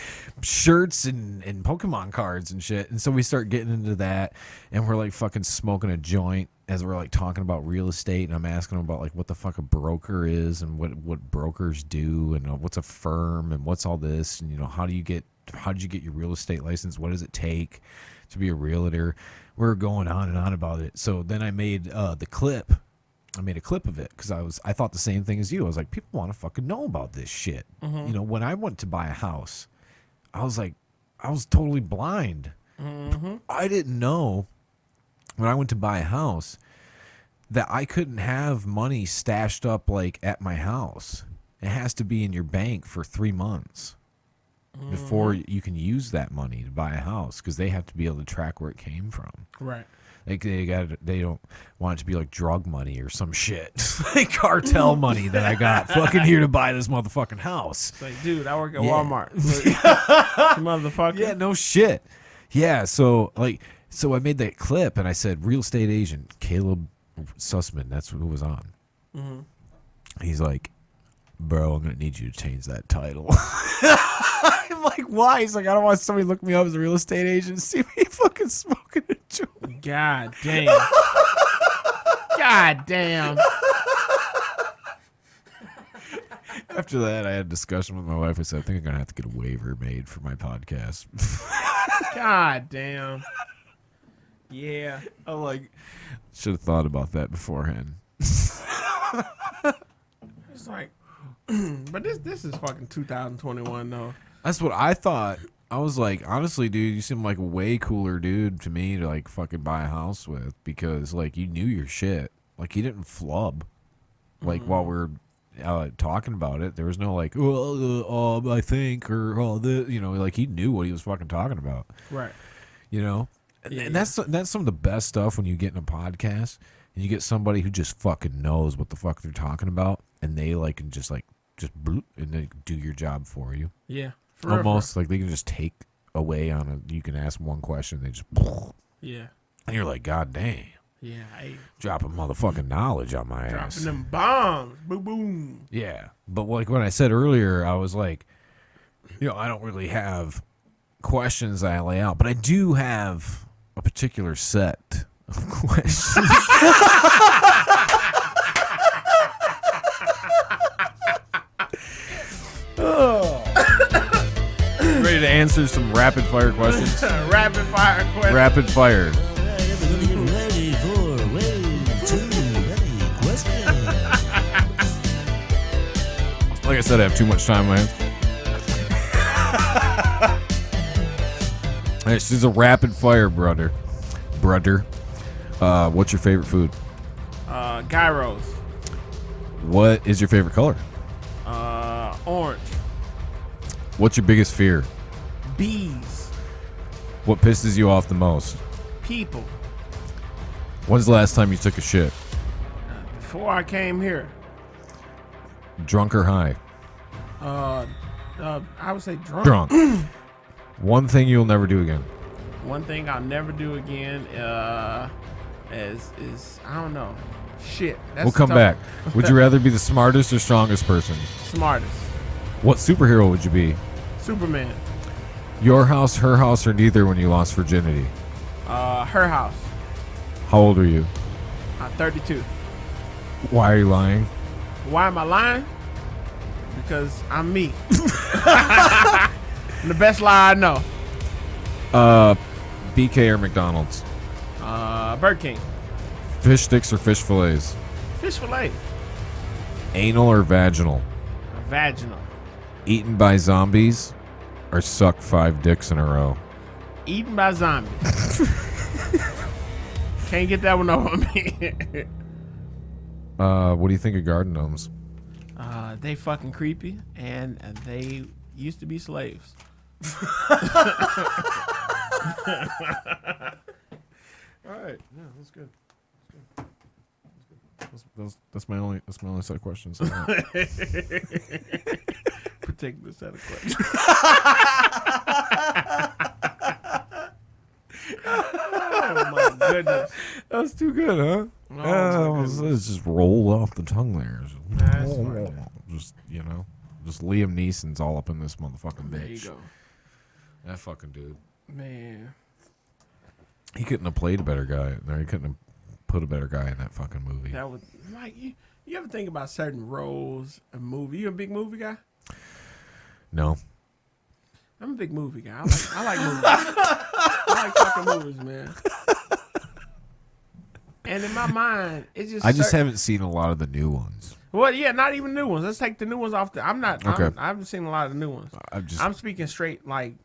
shirts and Pokemon cards and shit. And so we start getting into that, and we're like fucking smoking a joint as we're like talking about real estate, and I'm asking him about like what the fuck a broker is and what brokers do, and what's a firm and what's all this, and you know, how did you get your real estate license? What does it take to be a realtor? We're going on and on about it. So then I made the clip. I made a clip of it because I thought the same thing as you. I was like, people want to fucking know about this shit. You know, when I went to buy a house, I was totally blind. I didn't know when I went to buy a house that I couldn't have money stashed up like at my house. It has to be in your bank for 3 months before you can use that money to buy a house, because they have to be able to track where it came from. Right. Like they don't want it to be like drug money or some shit, like cartel money that I got fucking here to buy this motherfucking house. It's like, dude, I work at Walmart. Motherfucker. Yeah, no shit. Yeah, so I made that clip and I said, real estate agent Caleb Sussman. That's who was on. He's like, bro, I'm gonna need you to change that title. I'm like, why? He's like, I don't want somebody to look me up as a real estate agent and see me fucking smoking a joint. God damn. God damn. After that, I had a discussion with my wife. I said, I think I'm gonna have to get a waiver made for my podcast. God damn. Yeah. I'm like, should have thought about that beforehand. It's like, but this is fucking 2021 though. That's what I thought. I was like, honestly, dude, you seem like a way cooler dude to me to like fucking buy a house with, because like you knew your shit. Like you didn't flub. Like while we're talking about it, there was no like, I think, or this, you know, like he knew what he was fucking talking about. Right. You know, and that's some of the best stuff when you get in a podcast and you get somebody who just fucking knows what the fuck they're talking about, and they like can just bloop, and they do your job for you. Yeah. Almost like they can just take away on a. You can ask one question, they just. Yeah. And you're like, God damn. Yeah. Dropping motherfucking knowledge on my ass. Dropping them bombs. Boom, boom. Yeah. But like when I said earlier, I was like, you know, I don't really have questions I lay out, but I do have a particular set of questions. Ready to answer some rapid fire questions? Rapid fire questions. Rapid fire. Ready for way too many questions. Like I said, I have too much time, man. This is a rapid fire, brother. What's your favorite food? Gyros. What is your favorite color? Orange. What's your biggest fear? Bees. What pisses you off the most? People. When's the last time you took a shit? Before I came here. Drunk or high? I would say drunk. Drunk. One thing you'll never do again. One thing I'll never do again is I don't know. Shit. That's We'll come back. Would you rather be the smartest or strongest person? Smartest. What superhero would you be? Superman. Your house, her house, or neither when you lost virginity? Her house. How old are you? 32. Why are you lying? Why am I lying? Because I'm me. And the best lie I know. BK or McDonald's? Burger King. Fish sticks or fish fillets? Fish fillet. Anal or vaginal? Vaginal. Eaten by zombies or suck 5 dicks in a row? Eaten by zombies. Can't get that one over me. What do you think of garden gnomes? They fucking creepy, and they used to be slaves. All right, yeah, that's good. That's my only set of questions. Particular set of questions. Oh my goodness, That was too good, huh? Oh, It just rolled off the tongue there. That's right. Just just Liam Neeson's all up in this motherfucking bitch. There you go, That fucking dude. man. He couldn't have played a better guy. No, he couldn't have put a better guy in that fucking movie. That was like you ever think about certain roles in movie? You a big movie guy? No. I'm a big movie guy. I like movies. I like fucking movies, man. And in my mind, it's just I just haven't seen a lot of the new ones. Well, yeah, not even new ones. Let's take the new ones off. I Okay. haven't seen a lot of the new ones. I'm speaking straight like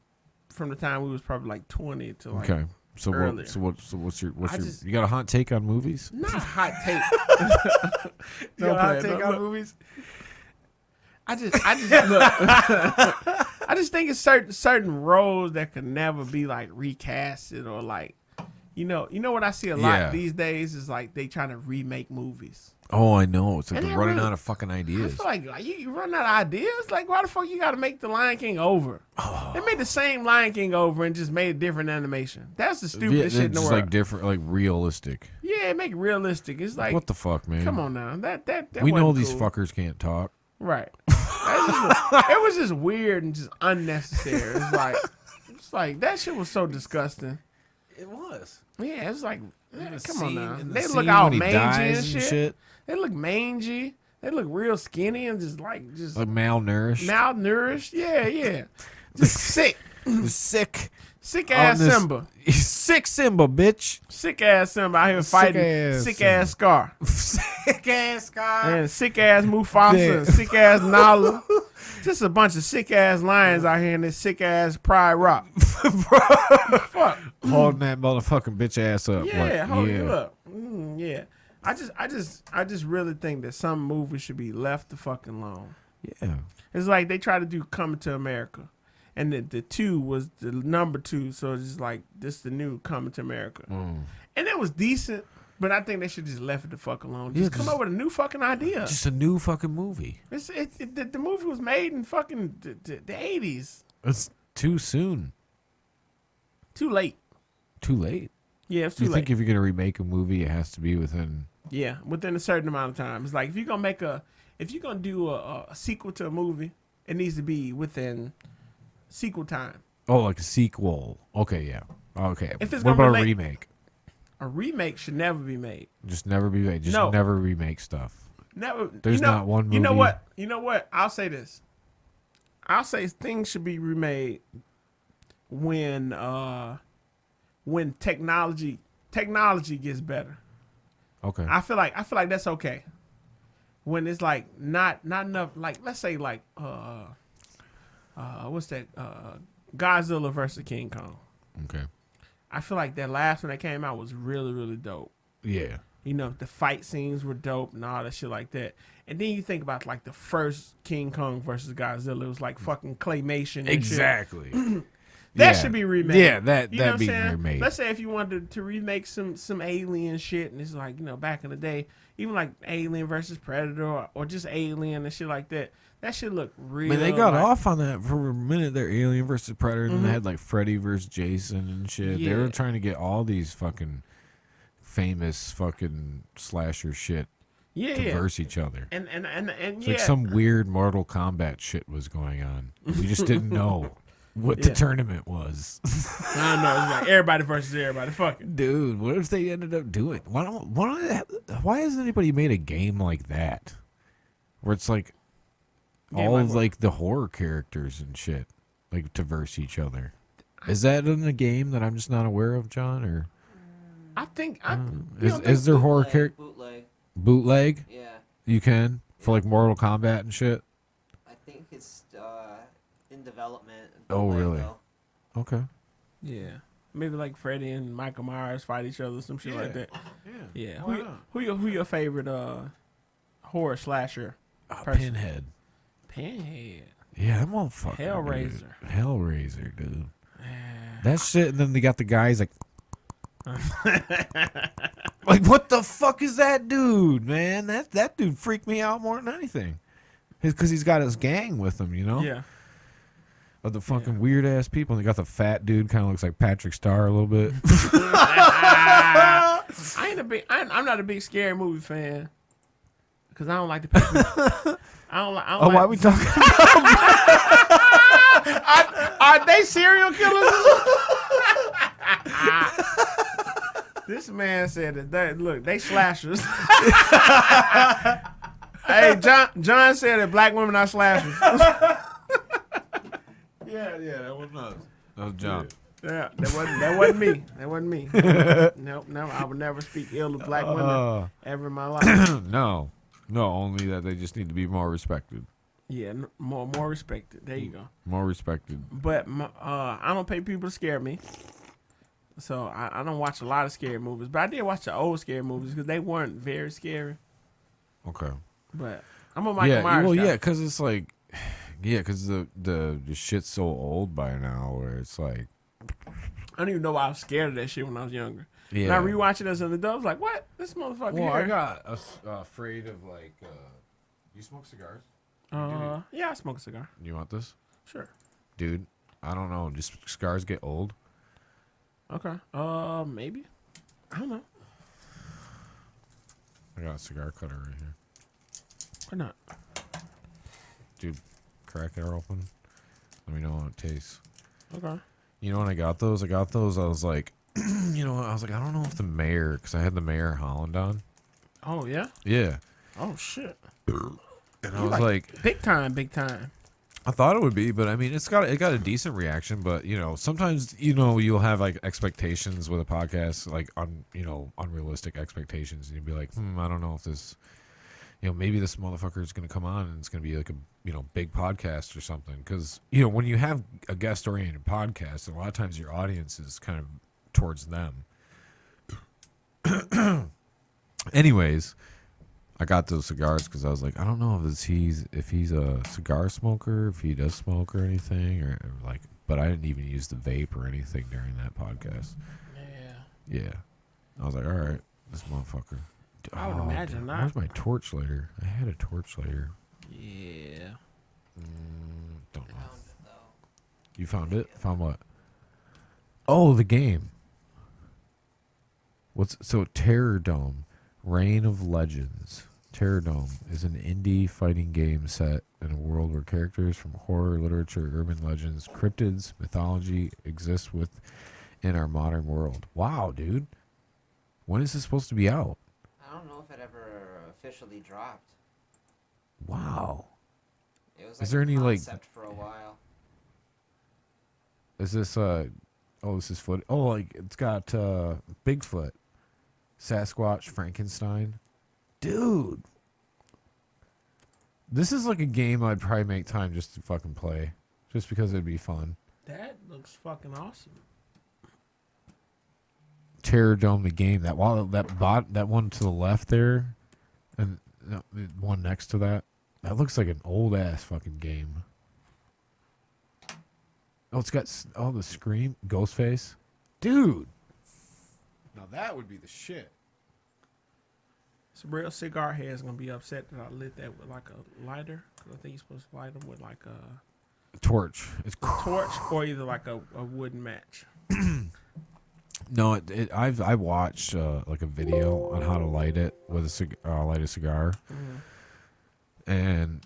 from the time we was probably like 20 to like Okay. So earlier. what's your just- you got a hot take on movies? not a hot take. You got a hot play, take no, on look. movies? I just look. I just think it's certain roles that could never be like recasted or like, you know what I see a lot Yeah. these days is like they trying to remake movies. Oh, I know. It's like And they're they running really- out of fucking I ideas. feel like you run out of ideas. Like, why the fuck you got to make the Lion King over? They made the same Lion King over and just made a different animation. That's the stupidest shit in the just world. like different, like realistic. Yeah, make it realistic. It's like, What the fuck, man? come on now. That We know wasn't these cool. fuckers can't talk. Right. It was just weird and just unnecessary. It's like that shit was so disgusting. It was. Yeah, it's like, The come on scene- now. in the They scene look all when he mangy dies and shit. They look mangy. They look real skinny and just Like malnourished. malnourished. Yeah. Just sick. Sick. Sick On ass this- Simba. Sick Simba, bitch. Sick ass Simba out here fighting sick ass Scar. Sick ass guy. And sick ass Mufasa Yeah. and sick ass Nala. Just a bunch of sick ass lions out here in this sick ass Pride Rock. Fuck. Holding that motherfucking bitch ass up. Yeah, like, hold yeah. you up. Yeah. I just really think that some movies should be left the fucking alone. Yeah. It's like they try to do Coming to America. And the 2 was the number 2, so it's just like this the new Coming to America. And it was decent, but I think they should just left it the fuck alone. Just come up with a new fucking idea. Just a new fucking movie. The movie was made in fucking the 80s. It's too soon. Too late. Too late. Yeah, it's Do too you late. think if you're gonna remake a movie, it has to be within? Yeah, within a certain amount of time. It's like if you're gonna do a sequel to a movie, it needs to be within sequel time. Oh, like a sequel. Okay, yeah. Okay. If it's what gonna about a relate- remake? A remake should never be made. Just never be made. Just No. never remake stuff. Never. There's not one You know movie- what? You know what? I'll say this. I'll say things should be remade when technology gets better. Okay. I feel like that's okay. When it's like not enough, like let's say like what's that? Godzilla versus King Kong. Okay. I feel like that last one that came out was really, really dope. Yeah. You know, the fight scenes were dope and all that shit like that. And then you think about like the first King Kong versus Godzilla. It was like fucking claymation. And Exactly. Shit. That should be remade. Yeah, that'd you know be what I'm saying? remade. Let's say if you wanted to remake some alien shit, and it's like, you know, back in the day, even like Alien versus Predator or just Alien and shit like that. That shit look real. Man, they got like, off on that for a minute. They're Alien versus Predator, and they had like Freddy versus Jason and shit. Yeah. They were trying to get all these fucking famous fucking slasher shit to verse each other. And It's yeah. like some weird Mortal Kombat shit was going on. We just didn't know what the tournament was. I don't know. It's like everybody versus everybody. Fuck it. Dude, what if they ended up doing? Why hasn't anybody made a game like that? Where it's like Game all like of what? like the horror characters and shit, like to verse each other. Is that in a game that I'm just not aware of, John? Or I think is there horror character Bootleg. bootleg? Yeah. You can for like Mortal Kombat and shit. I think it's in development. Oh, Bootleg, really? though. Okay. Yeah. Maybe like Freddy and Michael Myers fight each other, some shit like that. Yeah. Why not? Who your favorite horror slasher? Oh, person? Pinhead. Pinhead. Yeah, that motherfucker. Hellraiser. Dude. Hellraiser, dude. That shit, and then they got the guys like, like what the fuck is that dude, man? That dude freaked me out more than anything, because he's got his gang with him, you know. Yeah. Of the fucking weird ass people, and they got the fat dude, kind of looks like Patrick Star a little bit. I'm not a big scary movie fan. Cause I don't like the people. I don't like. Why are we talking? Are they serial killers? This man said that they slashers. Hey, John said that black women are slashers. Yeah, that was us. That was John. Yeah, that wasn't me. That wasn't me. Nope, I would never speak ill of black women ever in my life. No, only that they just need to be more respected. Yeah, more respected. There you go. More respected. But I don't pay people to scare me, so I don't watch a lot of scary movies. But I did watch the old scary movies because they weren't very scary. Okay. But I'm a Michael Myers well, guy. yeah, because it's like, because the shit's so old by now, where it's like, I don't even know why I was scared of that shit when I was younger. yeah. And I rewatch it as an adult. I was like, what? This motherfucker Well, here. I got afraid of like. You smoke cigars? Yeah, I smoke a cigar. You want this, Sure. dude? I don't know. Just cigars get old. Okay. Maybe. I don't know. I got a cigar cutter right here, Why not? dude. Crack it open. Let me know how it tastes. Okay. You know when I got those? I was like, I was like, I don't know if the Mayor, because I had the Mayor Holland on. Oh yeah. Yeah. Oh shit. And I was like, big time. I thought it would be, but I mean, it got a decent reaction. But sometimes you'll have like expectations with a podcast, like unrealistic expectations, and you'll be like, I don't know if this, maybe this motherfucker is gonna come on and it's gonna be like a big podcast or something. Because when you have a guest oriented podcast, a lot of times your audience is kind of towards them. Anyways, I got those cigars because I was like, I don't know if he's a cigar smoker, if he does smoke or anything, or like. But I didn't even use the vape or anything during that podcast. Yeah. I was like, all right, this motherfucker. I would imagine not. Where's my torch lighter? I had a torch lighter. Yeah. Don't know. Found it, though. You found it? Found what? Oh, the game. Terror Dome, Reign of Legends. Terror Dome is an indie fighting game set in a world where characters from horror, literature, urban legends, cryptids, mythology exist within our modern world. Wow, dude. When is this supposed to be out? I don't know if it ever officially dropped. Wow. It was Is there any, like- concept for a while. Is this this is foot. Oh, like it's got Bigfoot, Sasquatch, Frankenstein. Dude. This is like a game I'd probably make time just to fucking play. Just because it'd be fun. That looks fucking awesome. Terror Dome the game. That one to the left there, and the one next to that. That looks like an old ass fucking game. Oh, it's got the Scream, Ghostface, dude. Now that would be the shit. Some real cigar heads gonna be upset that I lit that with like a lighter. 'Cause I think you're supposed to light them with like a Torch. It's torch or either like a wooden match. No, I watched like a video on how to light it with light a cigar, and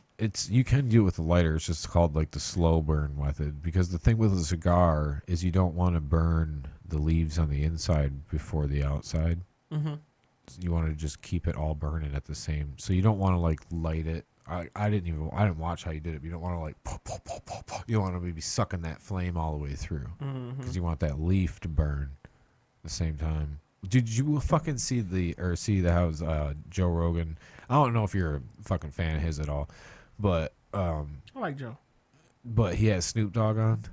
you can do it with a lighter. It's just called like the slow burn method, because the thing with a cigar is you don't want to burn the leaves on the inside before the outside. Mm-hmm. You want to just keep it all burning at the same. So you don't want to like light it. I didn't watch how you did it. But you don't want to like you don't want to be sucking that flame all the way through, because you want that leaf to burn at the same time. Did you fucking see how Joe Rogan? I don't know if you're a fucking fan of his at all, but I like Joe. But he had Snoop Dogg on.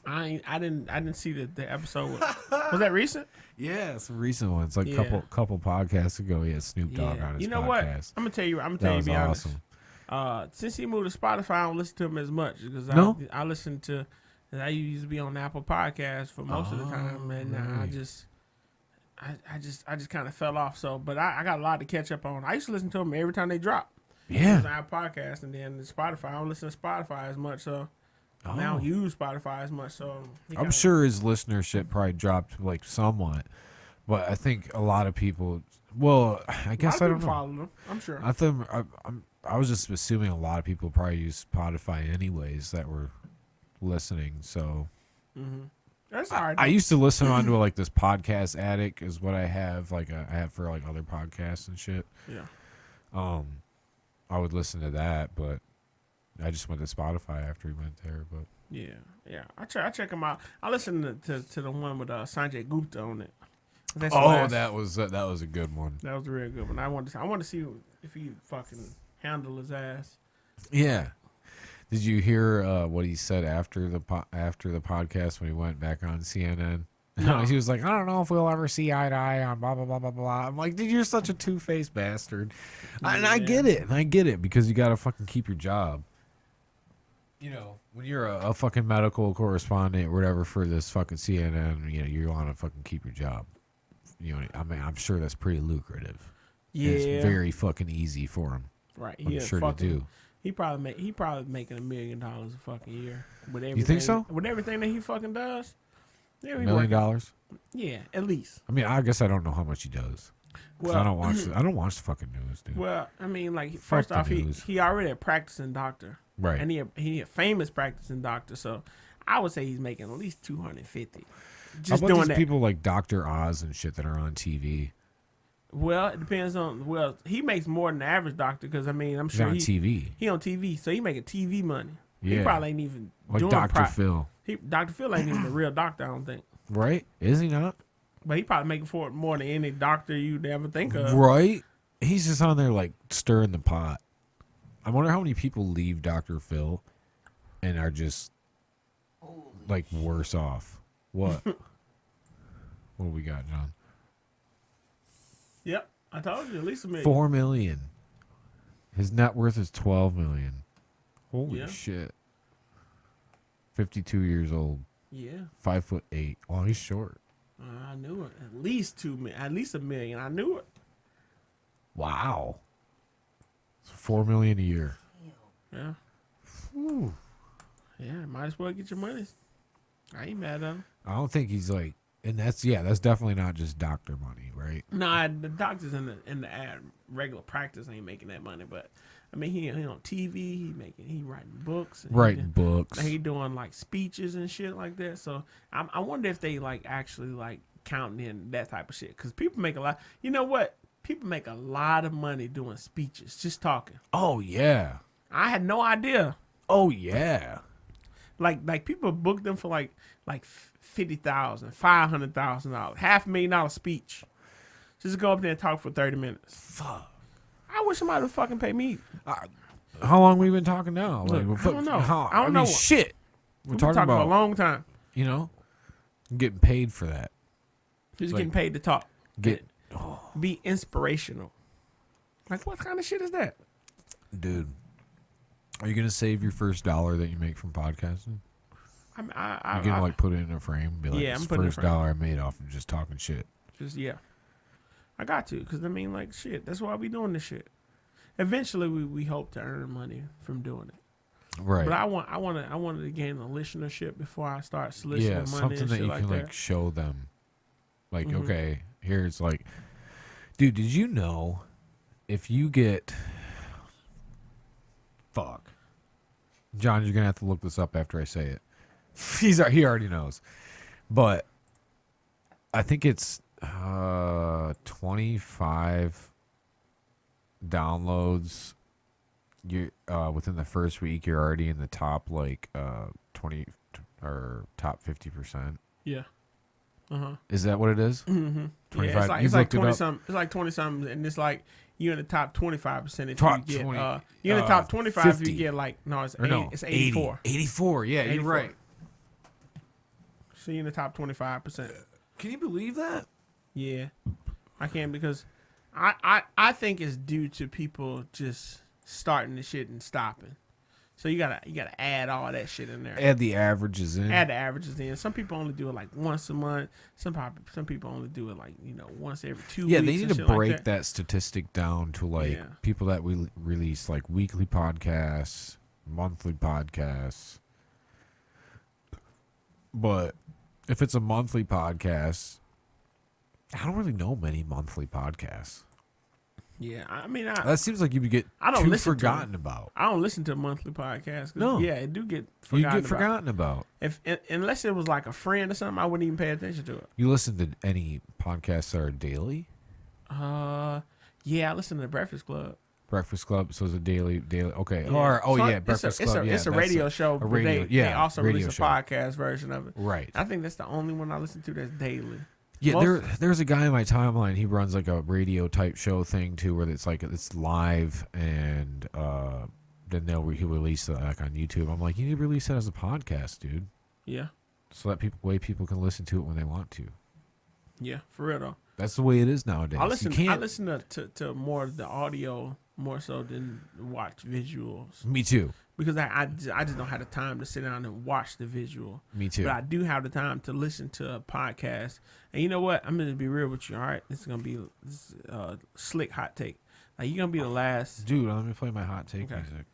I didn't see the episode. Was that recent? Yeah, it's a recent one. It's like couple podcasts ago. He had Snoop Dogg on his podcast. You know what? I'm gonna tell you. To be awesome. honest. Since he moved to Spotify, I don't listen to him as much because I listen to. I used to be on Apple Podcasts for most of the time, and I just kind of fell off. So, but I got a lot to catch up on. I used to listen to them every time they drop. Yeah. On Apple Podcast, and then Spotify. I don't listen to Spotify as much, so. I don't use Spotify as much, so I'm sure his listenership probably dropped like somewhat, but I think a lot of people. Well, I guess I don't know. Follow them, I'm sure. I was just assuming a lot of people probably use Spotify anyways that were listening. So that's all right. I used to listen onto like this Podcast Addict is what I have. Like I have for like other podcasts and shit. Yeah. I would listen to that, but. I just went to Spotify after he went there, but yeah. I check him out. I listened to the one with Sanjay Gupta on it. That was a good one. That was a real good one. I want to see if he fucking handle his ass. Yeah. Did you hear what he said after the podcast when he went back on CNN? No. He was like, I don't know if we'll ever see eye to eye on blah blah blah blah blah. I'm like, dude, you're such a two-faced bastard. Yeah. And I get it because you gotta fucking keep your job. You know, when you're a fucking medical correspondent or whatever for this fucking CNN, you know, you want to fucking keep your job. You know, I mean, I'm sure that's pretty lucrative. Yeah, it's very fucking easy for him. Right, I'm sure to do. He probably making $1 million a fucking year with everything. You think so? With everything that he fucking does. Yeah, $1 million. Yeah, at least. I mean, I guess I don't know how much he does. Well, I don't watch the fucking news, dude. Well, I mean, like first off, he already a practicing doctor. Right. And he a famous practicing doctor, so I would say he's making at least $250. Just doing that. People like Dr. Oz and shit that are on TV. Well, it depends on. Well, he makes more than the average doctor because I mean I'm sure he's on TV. He on TV, so he making TV money. Yeah. He probably ain't even like doing Dr. Phil. Dr. Phil ain't even a real doctor, I don't think. Right? Is he not? But he probably making for it more than any doctor you'd ever think of. Right? He's just on there like stirring the pot. I wonder how many people leave Dr. Phil and are just like worse off. What? What do we got, John? Yep, I told you at least $1 million. $4 million. His net worth is $12 million. Holy shit! 52 years old. Yeah. 5'8". Oh, he's short. I knew it. At least $1 million. I knew it. Wow. $4 million a year. Yeah. Whew. Yeah, might as well get your money. I ain't mad at him. I don't think he's like, and that's definitely not just doctor money, right? Nah, the doctors in the regular practice ain't making that money, but I mean he on TV, he writing books, books. He doing like speeches and shit like that. So I wonder if they like actually like counting in that type of shit because people make a lot. You know what? People make a lot of money doing speeches, just talking. Oh yeah. I had no idea. Oh yeah. Like people book them for like $50,000, $500,000, $500,000 speech. Just go up there and talk for 30 minutes. Fuck. I wish somebody would fucking pay me. How long we been talking now? Look, like, I don't know. I don't know. Shit. We're talking about a long time. You know, I'm getting paid for that. Just Like, getting paid to talk. Get Be inspirational. Like, what kind of shit is that? dude. Are you gonna save your first dollar that you make from podcasting? You're gonna like put it in a frame, be like, Yeah, "This I'm putting it in a first frame. dollar I made off of just talking shit." Just I got to, because I mean, like, shit. That's why we doing this shit. Eventually, we hope to earn money from doing it. Right. But I wanted to gain the listenership before I start soliciting money something and that shit you like can that. like show them. Like, Mhm. okay, here's like, dude, did you know if you get John, you're gonna have to look this up after I say it. He already knows, but I think it's 25 downloads. You within the first week, you're already in the top 20 or top 50%. Yeah. Is that what it is? Mm-hmm. 25. Yeah, You've it's like looked it 20 up? something. It's like 20 something, and it's like you're in the top 25% if Top you get 20, you're in the top 25 if 50. you get like it's Or 80, no, it's 84. 84. Yeah, 84. you're right. So you're in the top 25%. Can you believe that? Yeah, I can, because I think it's due to people just starting the shit and stopping. So you gotta add all that shit in there. Add the averages in. Add the averages in. Some people only do it like once a month. Some people only do it like once every 2 weeks. Yeah, they need and to shit like break that statistic down to like Yeah. people that we release like weekly podcasts, monthly podcasts. But if it's a monthly podcast, I don't really know many monthly podcasts. Yeah, I mean, That seems like you would get I don't too listen to forgotten them. about. I don't listen to monthly podcasts. No. Yeah, it do get You forgotten get about. forgotten about. Unless it was like a friend or something, I wouldn't even pay attention to it. You listen to any podcasts that are daily? Yeah, I listen to the Breakfast Club. Breakfast Club, so it's a daily. Okay. Yeah. Breakfast Club. It's a radio show. A radio, but they also radio release a show. podcast version of it. Right. I think that's the only one I listen to that's daily. Yeah, Most- there's a guy in my timeline. He runs like a radio type show thing too, where it's like it's live, and then he'll release it like on YouTube. I'm like, you need to release it as a podcast, dude, Yeah, so that people can listen to it when they want to. yeah, for real though. That's the way it is nowadays. I listen to more of the audio more so than watch visuals, Me too. because I just don't have the time to sit down and watch the visual. Me too. But I do have the time to listen to a podcast. And you know what? I'm going to be real with you, all right? This is going to be slick hot take. Like, you're going to be the last. Dude, let me play my hot take Okay. music.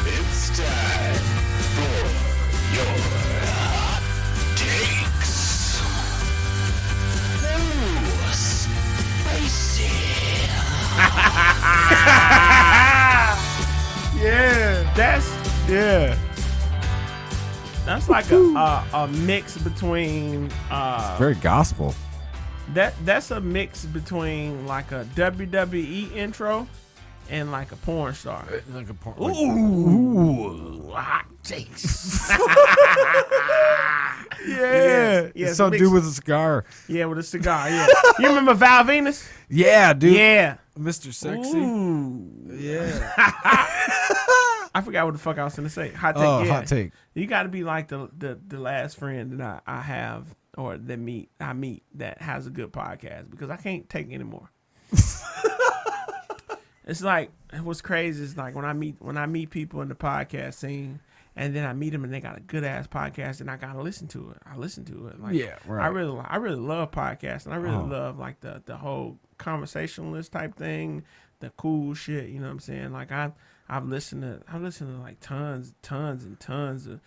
It's time for your hot takes. Ooh, spicy. That's like a mix between Very gospel. that's a mix between like a WWE intro and like a porn star. Like a porn. Ooh, hot takes. Yeah. Yeah, Some mix- dude with a cigar. Yeah, with a cigar. Yeah, you remember Val Venus? Yeah, dude. Yeah. Mr. Sexy. Ooh. Yeah. I forgot what the fuck I was gonna say. Hot take. Oh, Yeah. hot take. You got to be like the last friend that I have or that I meet that has a good podcast, because I can't take anymore. It's like, what's crazy is like when I meet people in the podcast scene, and then I meet them and they got a good ass podcast, and I gotta listen to it. I listen to it. Like, Yeah, right. I really love podcasts, and I really love like the whole conversationalist type thing, the cool shit. You know what I'm saying? Like I've listened to like tons and tons of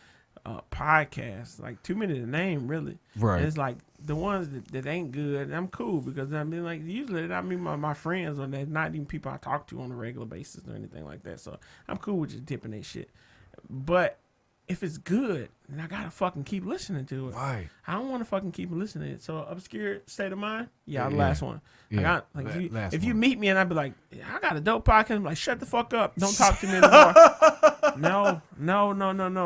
podcasts, like too many to name, really. Right. And it's like the ones that ain't good, I'm cool, because I mean, like, usually I mean my friends, or they're not even people I talk to on a regular basis or anything like that. So I'm cool with just dipping that shit. But if it's good, then I gotta fucking keep listening to it. Why? I don't want to fucking keep listening to it. So Obscure State of Mind, the Yeah. last one. Yeah. If Last you one. meet me and I'd be like, I got a dope podcast, I'm like, shut the fuck up, don't talk to me anymore. No,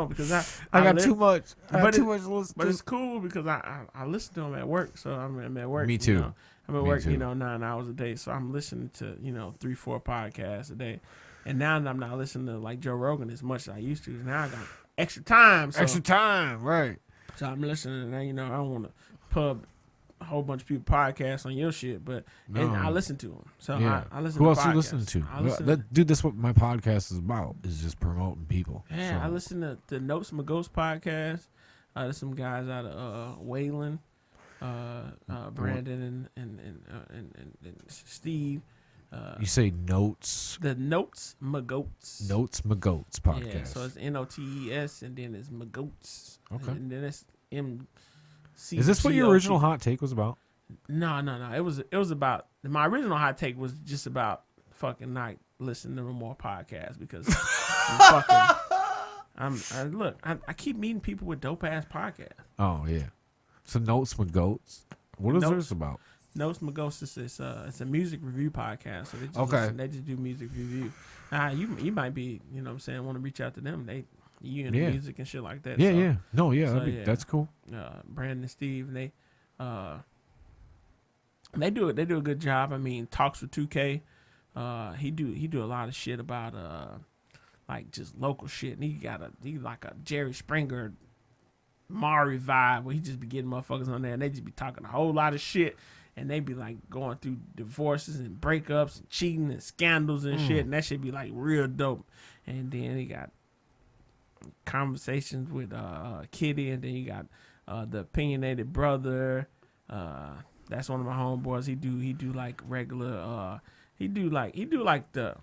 because I got li- too much. I got But too it- much to listen But to. it's cool because I listen to them at work. So I'm at work. Me you too. know. I'm at Me work, too. 9 hours a day. So I'm listening to 3-4 podcasts a day. And now I'm not listening to like Joe Rogan as much as I used to. Now I got extra time. So, Extra time, right? So I'm listening, and I don't want to pub a whole bunch of people podcasts on your shit, but and I listen to them. So Yeah. I listen. Who to else podcasts. you listening to? I listen Dude, that's what my podcast is about. Is just promoting people. Yeah, So, I listen to the Notes My Ghost podcast. There's some guys out of Wayland, Brandon and Steve. you say Notes. The Notes My Goats. Notes My Goats podcast. Yeah, so it's NOTES and then it's My Goats. Okay. And then it's MC. Is this what your original hot take was about? No. It was about my original hot take was just about fucking not listening to more podcasts because I keep meeting people with dope ass podcasts. Oh yeah. So Notes My Goats. What is this about? Notes My Ghost is it's a music review podcast. So they just do music review. You might be, you know what I'm saying, want to reach out to them. You into music and shit like that. Yeah, so, yeah. No, yeah, so, that's cool. Brandon and Steve, and they do a good job. I mean, Talks with 2K. He do a lot of shit about like just local shit, and he like a Jerry Springer Maury vibe where he just be getting motherfuckers on there and they just be talking a whole lot of shit and they be like going through divorces and breakups and cheating and scandals and shit, and that shit be like real dope. And then he got conversations with Kitty, and then you got the opinionated brother. That's one of my homeboys. He do like regular he do like the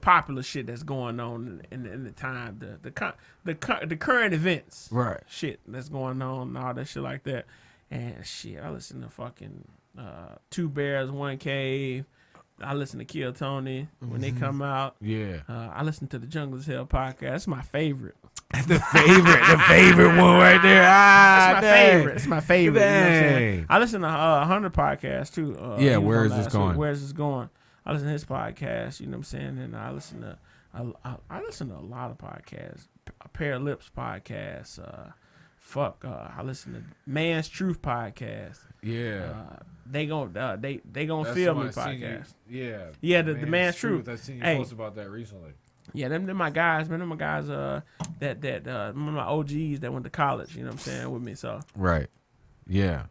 popular shit that's going on in the time, the current events, Right. shit that's going on and all that shit like that. And shit, I listen to fucking Two Bears, One Cave. I listen to Kill Tony when they come out. Yeah. I listen to the Jungle as Hell podcast. It's my favorite. the favorite one right there. It's my favorite. It's my favorite. You know what I'm saying? Dang. I listen to Hunter podcast too. Yeah, he was Where on Is This last Going? week. Where Is This Going? I listen to his podcast. You know what I'm saying? And I listen to I listen to a lot of podcasts. A Pair of Lips podcast. I listen to Man's Truth podcast. Yeah. They gonna That's film me what I seen you- podcast. Yeah. Yeah, the Man's Truth. I seen you Hey. post about that recently. Yeah, them my guys, man. Them my guys. That one of my OGs that went to college. You know what I'm saying, with me. So Right. Yeah.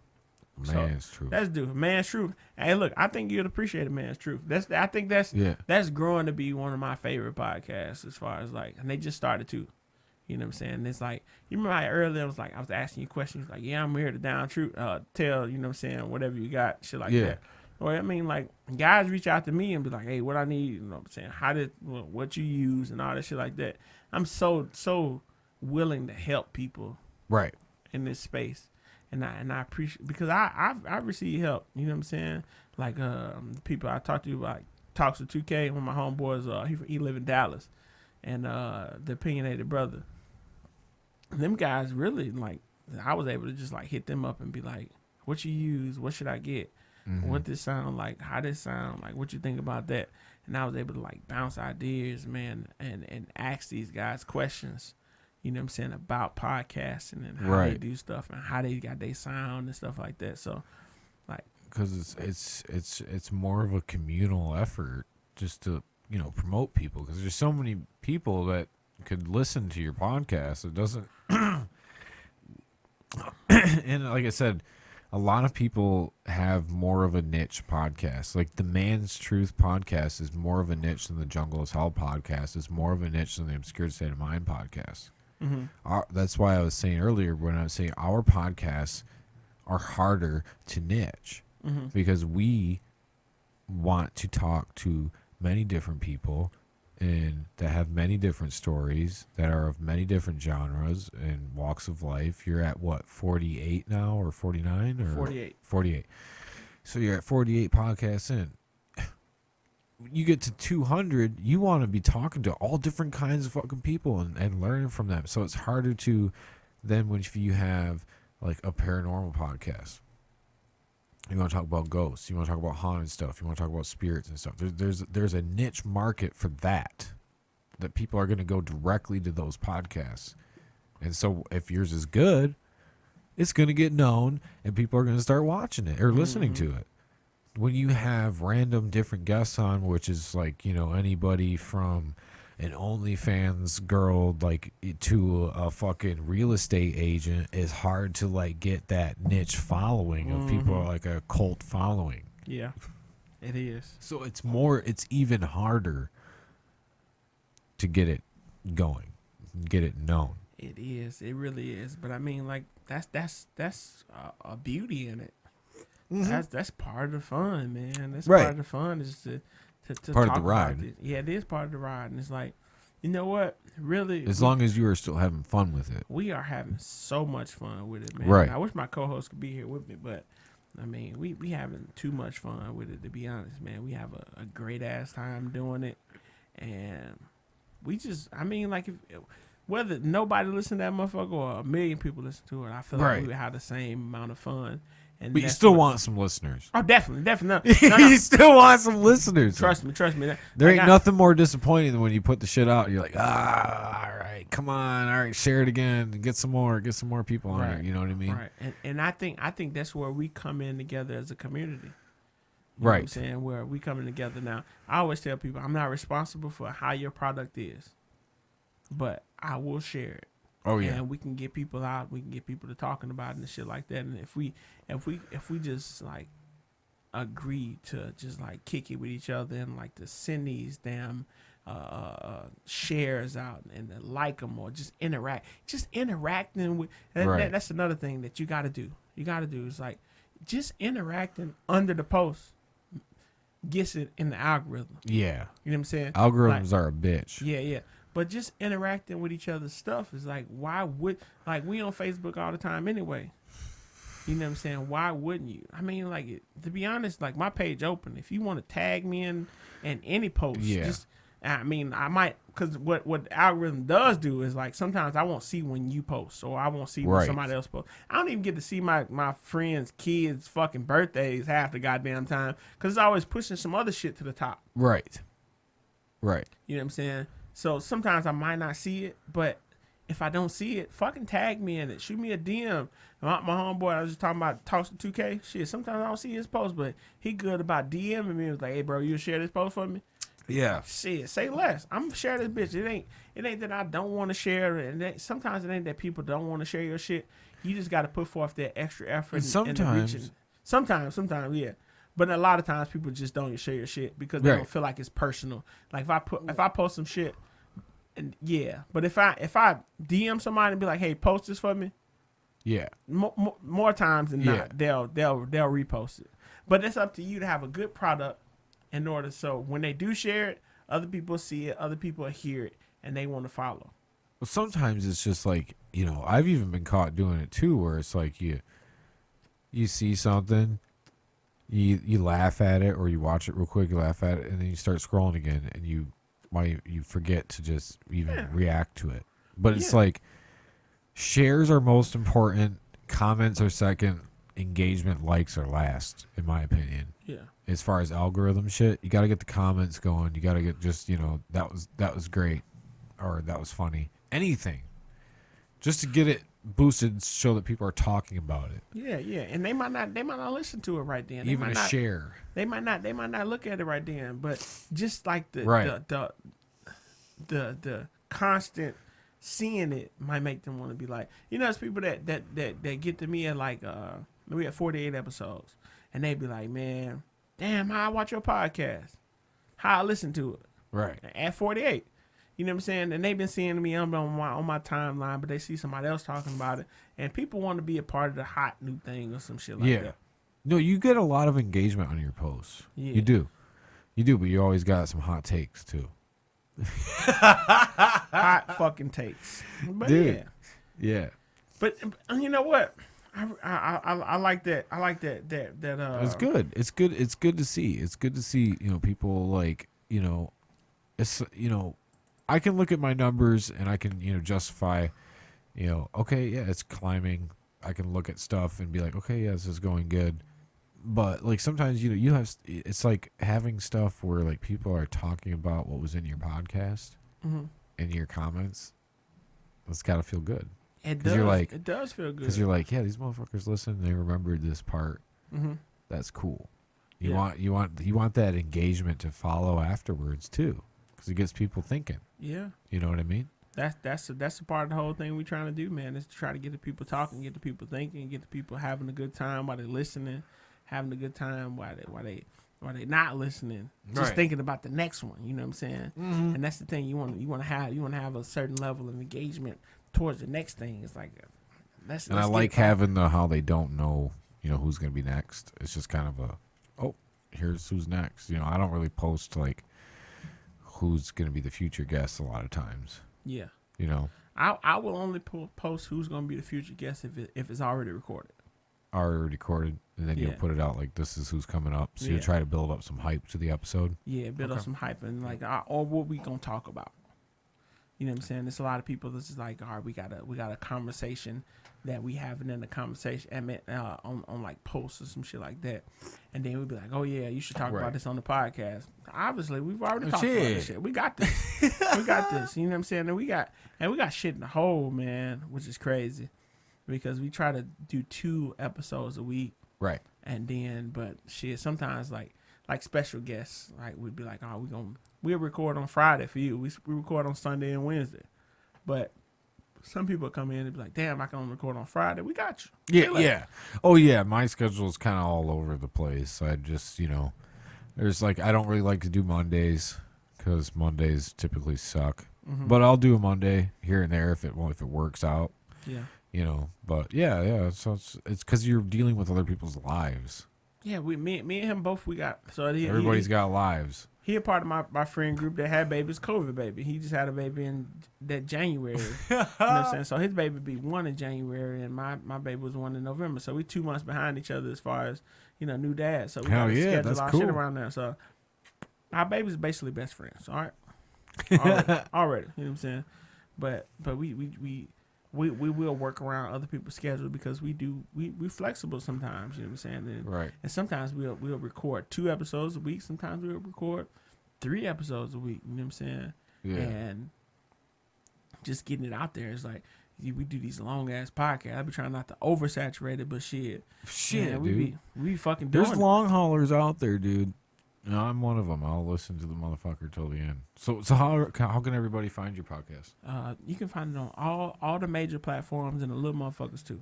So, Man's Truth. that's due. Man's Truth. Hey, look, I think you'd appreciate a Man's Truth. I think that's growing to be one of my favorite podcasts as far as like, and they just started too. You know what I'm saying? And it's like, you remember how earlier I was asking you questions like, yeah, I'm here to down truth, tell, you know what I'm saying, whatever you got, shit like that. Or I mean, like, guys reach out to me and be like, hey, what I need, you know what I'm saying, what you use and all that shit like that. I'm so willing to help people Right. in this space. And I appreciate, because I receive help, you know what I'm saying? Like, the people I talk to, like, Talks with 2K, one of my homeboys, he live in Dallas. And the opinionated brother. Them guys really, like, I was able to just, like, hit them up and be like, what you use? What should I get? Mm-hmm. What this sound like? How this sound? Like, what you think about that? And I was able to, like, bounce ideas, man, and ask these guys questions, you know what I'm saying, about podcasting and how they do stuff and how they got their sound and stuff like that. So, like, because it's more of a communal effort just to, you know, promote people, because there's so many people that could listen to your podcast. It doesn't and like I said, a lot of people have more of a niche podcast. Like the Man's Truth podcast is more of a niche than the Jungle is Hell podcast, is more of a niche than the Obscured State of Mind podcast. That's why I was saying earlier, when I was saying our podcasts are harder to niche, because we want to talk to many different people and that have many different stories that are of many different genres and walks of life. You're at what, 48 now, or 49 or 48. So you're at 48 podcasts in. You get to 200, you want to be talking to all different kinds of fucking people and learning from them. So it's harder to than when you have like a paranormal podcast. You want to talk about ghosts. You want to talk about haunted stuff. You want to talk about spirits and stuff. There's a niche market for that people are going to go directly to those podcasts. And so if yours is good, it's going to get known and people are going to start watching it or listening to it. When you have random different guests on, which is like, you know, anybody from an OnlyFans girl like to a fucking real estate agent is hard to like get that niche following of people like a cult following. Yeah, it is. So it's even harder to get it going, get it known. It is. It really is. But I mean, like that's a beauty in it. That's part of the fun, man. That's Right. part of the fun is to Part of talk the ride. about it. Yeah, it is part of the ride, and it's like, you know what? Really, As long as you are still having fun with it. we are having so much fun with it, man. Right. I wish my co-host could be here with me, but I mean, we having too much fun with it, to be honest, man. We have a great ass time doing it, and we just, I mean, like if whether nobody listen to that motherfucker or a million people listen to it, I feel like Right. we would have the same amount of fun. And But you that's still what- want some listeners. Oh, definitely. No, no. You still want some listeners. Trust me. There Like, ain't nothing more disappointing than when you put the shit out. You're like, all right, come on, all right, share it again, and get some more people on Right. it. You know what I mean? Right. And I think that's where we come in together as a community. You know Right. what I'm saying? Where we coming together now. I always tell people I'm not responsible for how your product is, but I will share it. Oh yeah. And we can get people out. We can get people to talking about it and shit like that. And if we just like agree to just like kick it with each other and like to send these damn shares out and to like them or just interacting with Right. that's another thing that you got to do. You got to do is like just interacting under the post gets it in the algorithm. Yeah. You know what I'm saying? Algorithms are a bitch. Yeah. But just interacting with each other's stuff is like, why would, like, we on Facebook all the time anyway. You know what I'm saying? Why wouldn't you? I mean, like, to be honest, like, my page open. If you want to tag me in any post, Yeah. just, I mean, I might, because what the algorithm does do is, like, sometimes I won't see when you post, or I won't see when Right. somebody else posts. I don't even get to see my friends' kids' fucking birthdays half the goddamn time, because it's always pushing some other shit to the top. Right. You know what I'm saying? So sometimes I might not see it, but if I don't see it, fucking tag me in it. Shoot me a DM. My homeboy, I was just talking about Talks to 2K. Shit, sometimes I don't see his post, but he good about DMing me. He was like, hey, bro, you share this post for me? Yeah. Shit, say less. I'm gonna share this bitch. It ain't that I don't want to share it. And sometimes it ain't that people don't want to share your shit. You just got to put forth that extra effort. And sometimes- and sometimes, yeah. But a lot of times people just don't share your shit because they Right. don't feel like it's personal. Like if I post some shit, and yeah. But if I DM somebody and be like, hey, post this for me, Yeah. more times than Yeah. not, they'll repost it. But it's up to you to have a good product in order so when they do share it, other people see it, other people hear it, and they want to follow. Well, sometimes it's just like, you know, I've even been caught doing it too, where it's like you see something, you laugh at it, or you watch it real quick, you laugh at it, and then you start scrolling again, and you forget to just even react to it. But it's Yeah. like shares are most important, comments are second, engagement, likes are last, in my opinion. Yeah. As far as algorithm shit, you got to get the comments going. You got to get just, you know, that was great, or that was funny. Anything, just to get it boosted, show that people are talking about it. Yeah, and they might not listen to it right then. They Even might a not, share. They might not look at it right then. But just like Right. the constant seeing it might make them want to be like, you know, there's people that get to me at like we had 48 episodes, and they be like, man, damn, how I watch your podcast, how I listen to it. Right. At 48. You know what I'm saying? And they've been seeing me on my timeline, but they see somebody else talking about it, and people want to be a part of the hot new thing or some shit like Yeah. that. No, you get a lot of engagement on your posts. Yeah. You do, but you always got some hot takes too. Hot fucking takes. But Dude. yeah. Yeah. But you know what? I like that. I like that. It's good. It's good. It's good to see. It's good to see, you know, people like, you know, it's, you know, I can look at my numbers and I can, you know, justify, you know, okay, yeah, it's climbing. I can look at stuff and be like, okay, yeah, this is going good. But like sometimes, you know, you have, it's like having stuff where like people are talking about what was in your podcast in your comments. It's got to feel good. It 'Cause does. you're like- It does feel good. Because you're like, yeah, these motherfuckers listen. They remembered this part. Mm-hmm. That's cool. You Yeah. want that engagement to follow afterwards too. because it gets people thinking. Yeah. You know what I mean? That's a part of the whole thing we're trying to do, man, is to try to get the people talking, get the people thinking, get the people having a good time while they're listening, having a good time while they not listening, just thinking about the next one. You know what I'm saying? Mm-hmm. And that's the thing you want to have a certain level of engagement towards the next thing. It's like let's I like having the how they don't know, who's gonna be next. It's just kind of here's who's next. I don't really post like who's gonna be the future guest a lot of times. Yeah. I will only post who's gonna be the future guest if it's already recorded. Already recorded, and then you'll put it out like this is who's coming up. So you'll try to build up some hype to the episode. Yeah, build up some hype and like, or what we gonna talk about. You know what I'm saying? There's a lot of people that's just like, all right, we got a conversation that we having in the conversation on like posts or some shit like that, and then we'll be like, oh yeah, you should talk about this on the podcast. Obviously, we've already talked about this shit. We got this. We got this. You know what I'm saying? And we got shit in the hole, man, which is crazy, because we try to do 2 episodes a week, right? And then, but shit, sometimes like special guests, like we'd be like, oh, we'll record on Friday for you. We record on Sunday and Wednesday, but some people come in and be like, damn, I can only record on Friday. We got you. Yeah. Oh, yeah. My schedule is kind of all over the place. I just, there's like, I don't really like to do Mondays because Mondays typically suck. Mm-hmm. But I'll do a Monday here and there if it works out. Yeah. But yeah. So it's because you're dealing with other people's lives. Yeah, me and him both, we got. So everybody's got lives. He a part of my friend group that had babies, COVID baby. He just had a baby in that January. You know what I'm saying? So his baby be 1 in January, and my baby was 1 in November. So we 2 months behind each other as far as, new dads. So we got to schedule our shit around there. So our baby's basically best friends. All right, already. You know what I'm saying? But we will work around other people's schedule because we flexible sometimes, you know what I'm saying? Right. And sometimes we'll record 2 episodes a week. Sometimes we'll record 3 episodes a week, you know what I'm saying? Yeah. And just getting it out there is like, we do these long ass podcasts. I be trying not to oversaturate it, but shit, man, dude. We be fucking doing There's long haulers out there, dude. No, I'm one of them. I'll listen to the motherfucker till the end. So how can everybody find your podcast? You can find it on all the major platforms and the little motherfuckers too.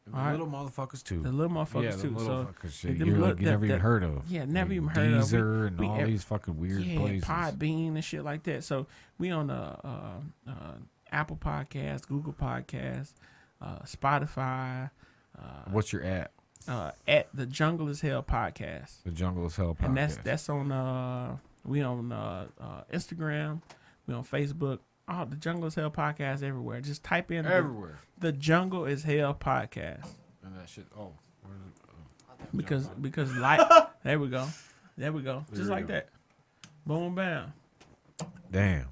The little motherfuckers too. The little motherfuckers too. So shit. You never even heard of. Yeah, never even heard of. Deezer and all these fucking weird places. Podbean and shit like that. So we on Apple Podcasts, Google Podcasts, Spotify. What's your app? At the Jungle is Hell podcast. The Jungle is Hell podcast. And that's on we on Instagram, we on Facebook. Oh, the Jungle is Hell podcast everywhere. Just type in everywhere. The Jungle is Hell podcast. And that shit. Oh, where's it? Because like there we go. Just like that. Boom bam. Damn.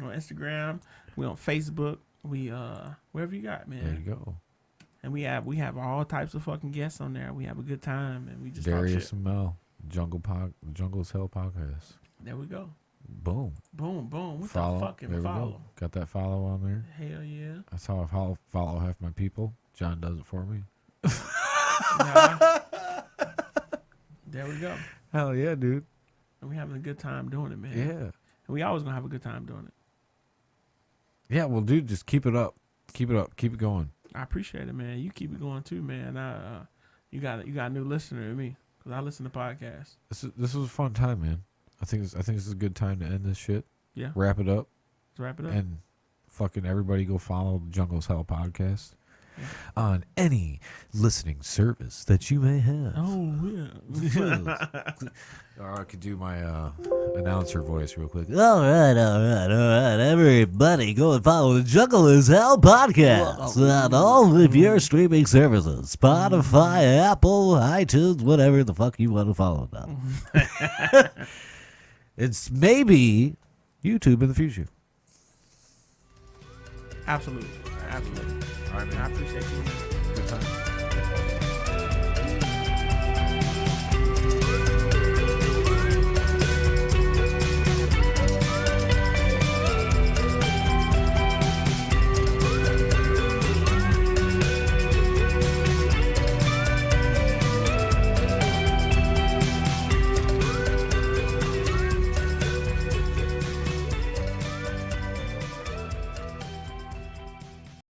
On Instagram, we on Facebook, we wherever you got, man. There you go. And we have all types of fucking guests on there. We have a good time, and we just Darius talk shit. and Mel, Jungle's Hell podcast. There we go. Boom. What follow. the fucking there we follow? Go. Got that follow on there. Hell yeah. That's how I follow half my people. John does it for me. There we go. Hell yeah, dude. And we having a good time doing it, man. Yeah. And we always gonna have a good time doing it. Yeah, well, dude, just keep it up. Keep it going. I appreciate it, man. You keep it going too, man. You got a new listener to me because I listen to podcasts. This was a fun time, man. I think this is a good time to end this shit. Yeah. Wrap it up. Let's wrap it up. And fucking everybody go follow the Jungle's Hell podcast on any listening service that you may have. Oh yeah. Or I could do my announcer voice real quick. All right. Everybody go and follow the Jungle is Hell podcast on all of your streaming services. Spotify, Apple, iTunes, whatever the fuck you want to follow now. It's maybe YouTube in the future. Absolutely. All right, man. I appreciate you. Good time.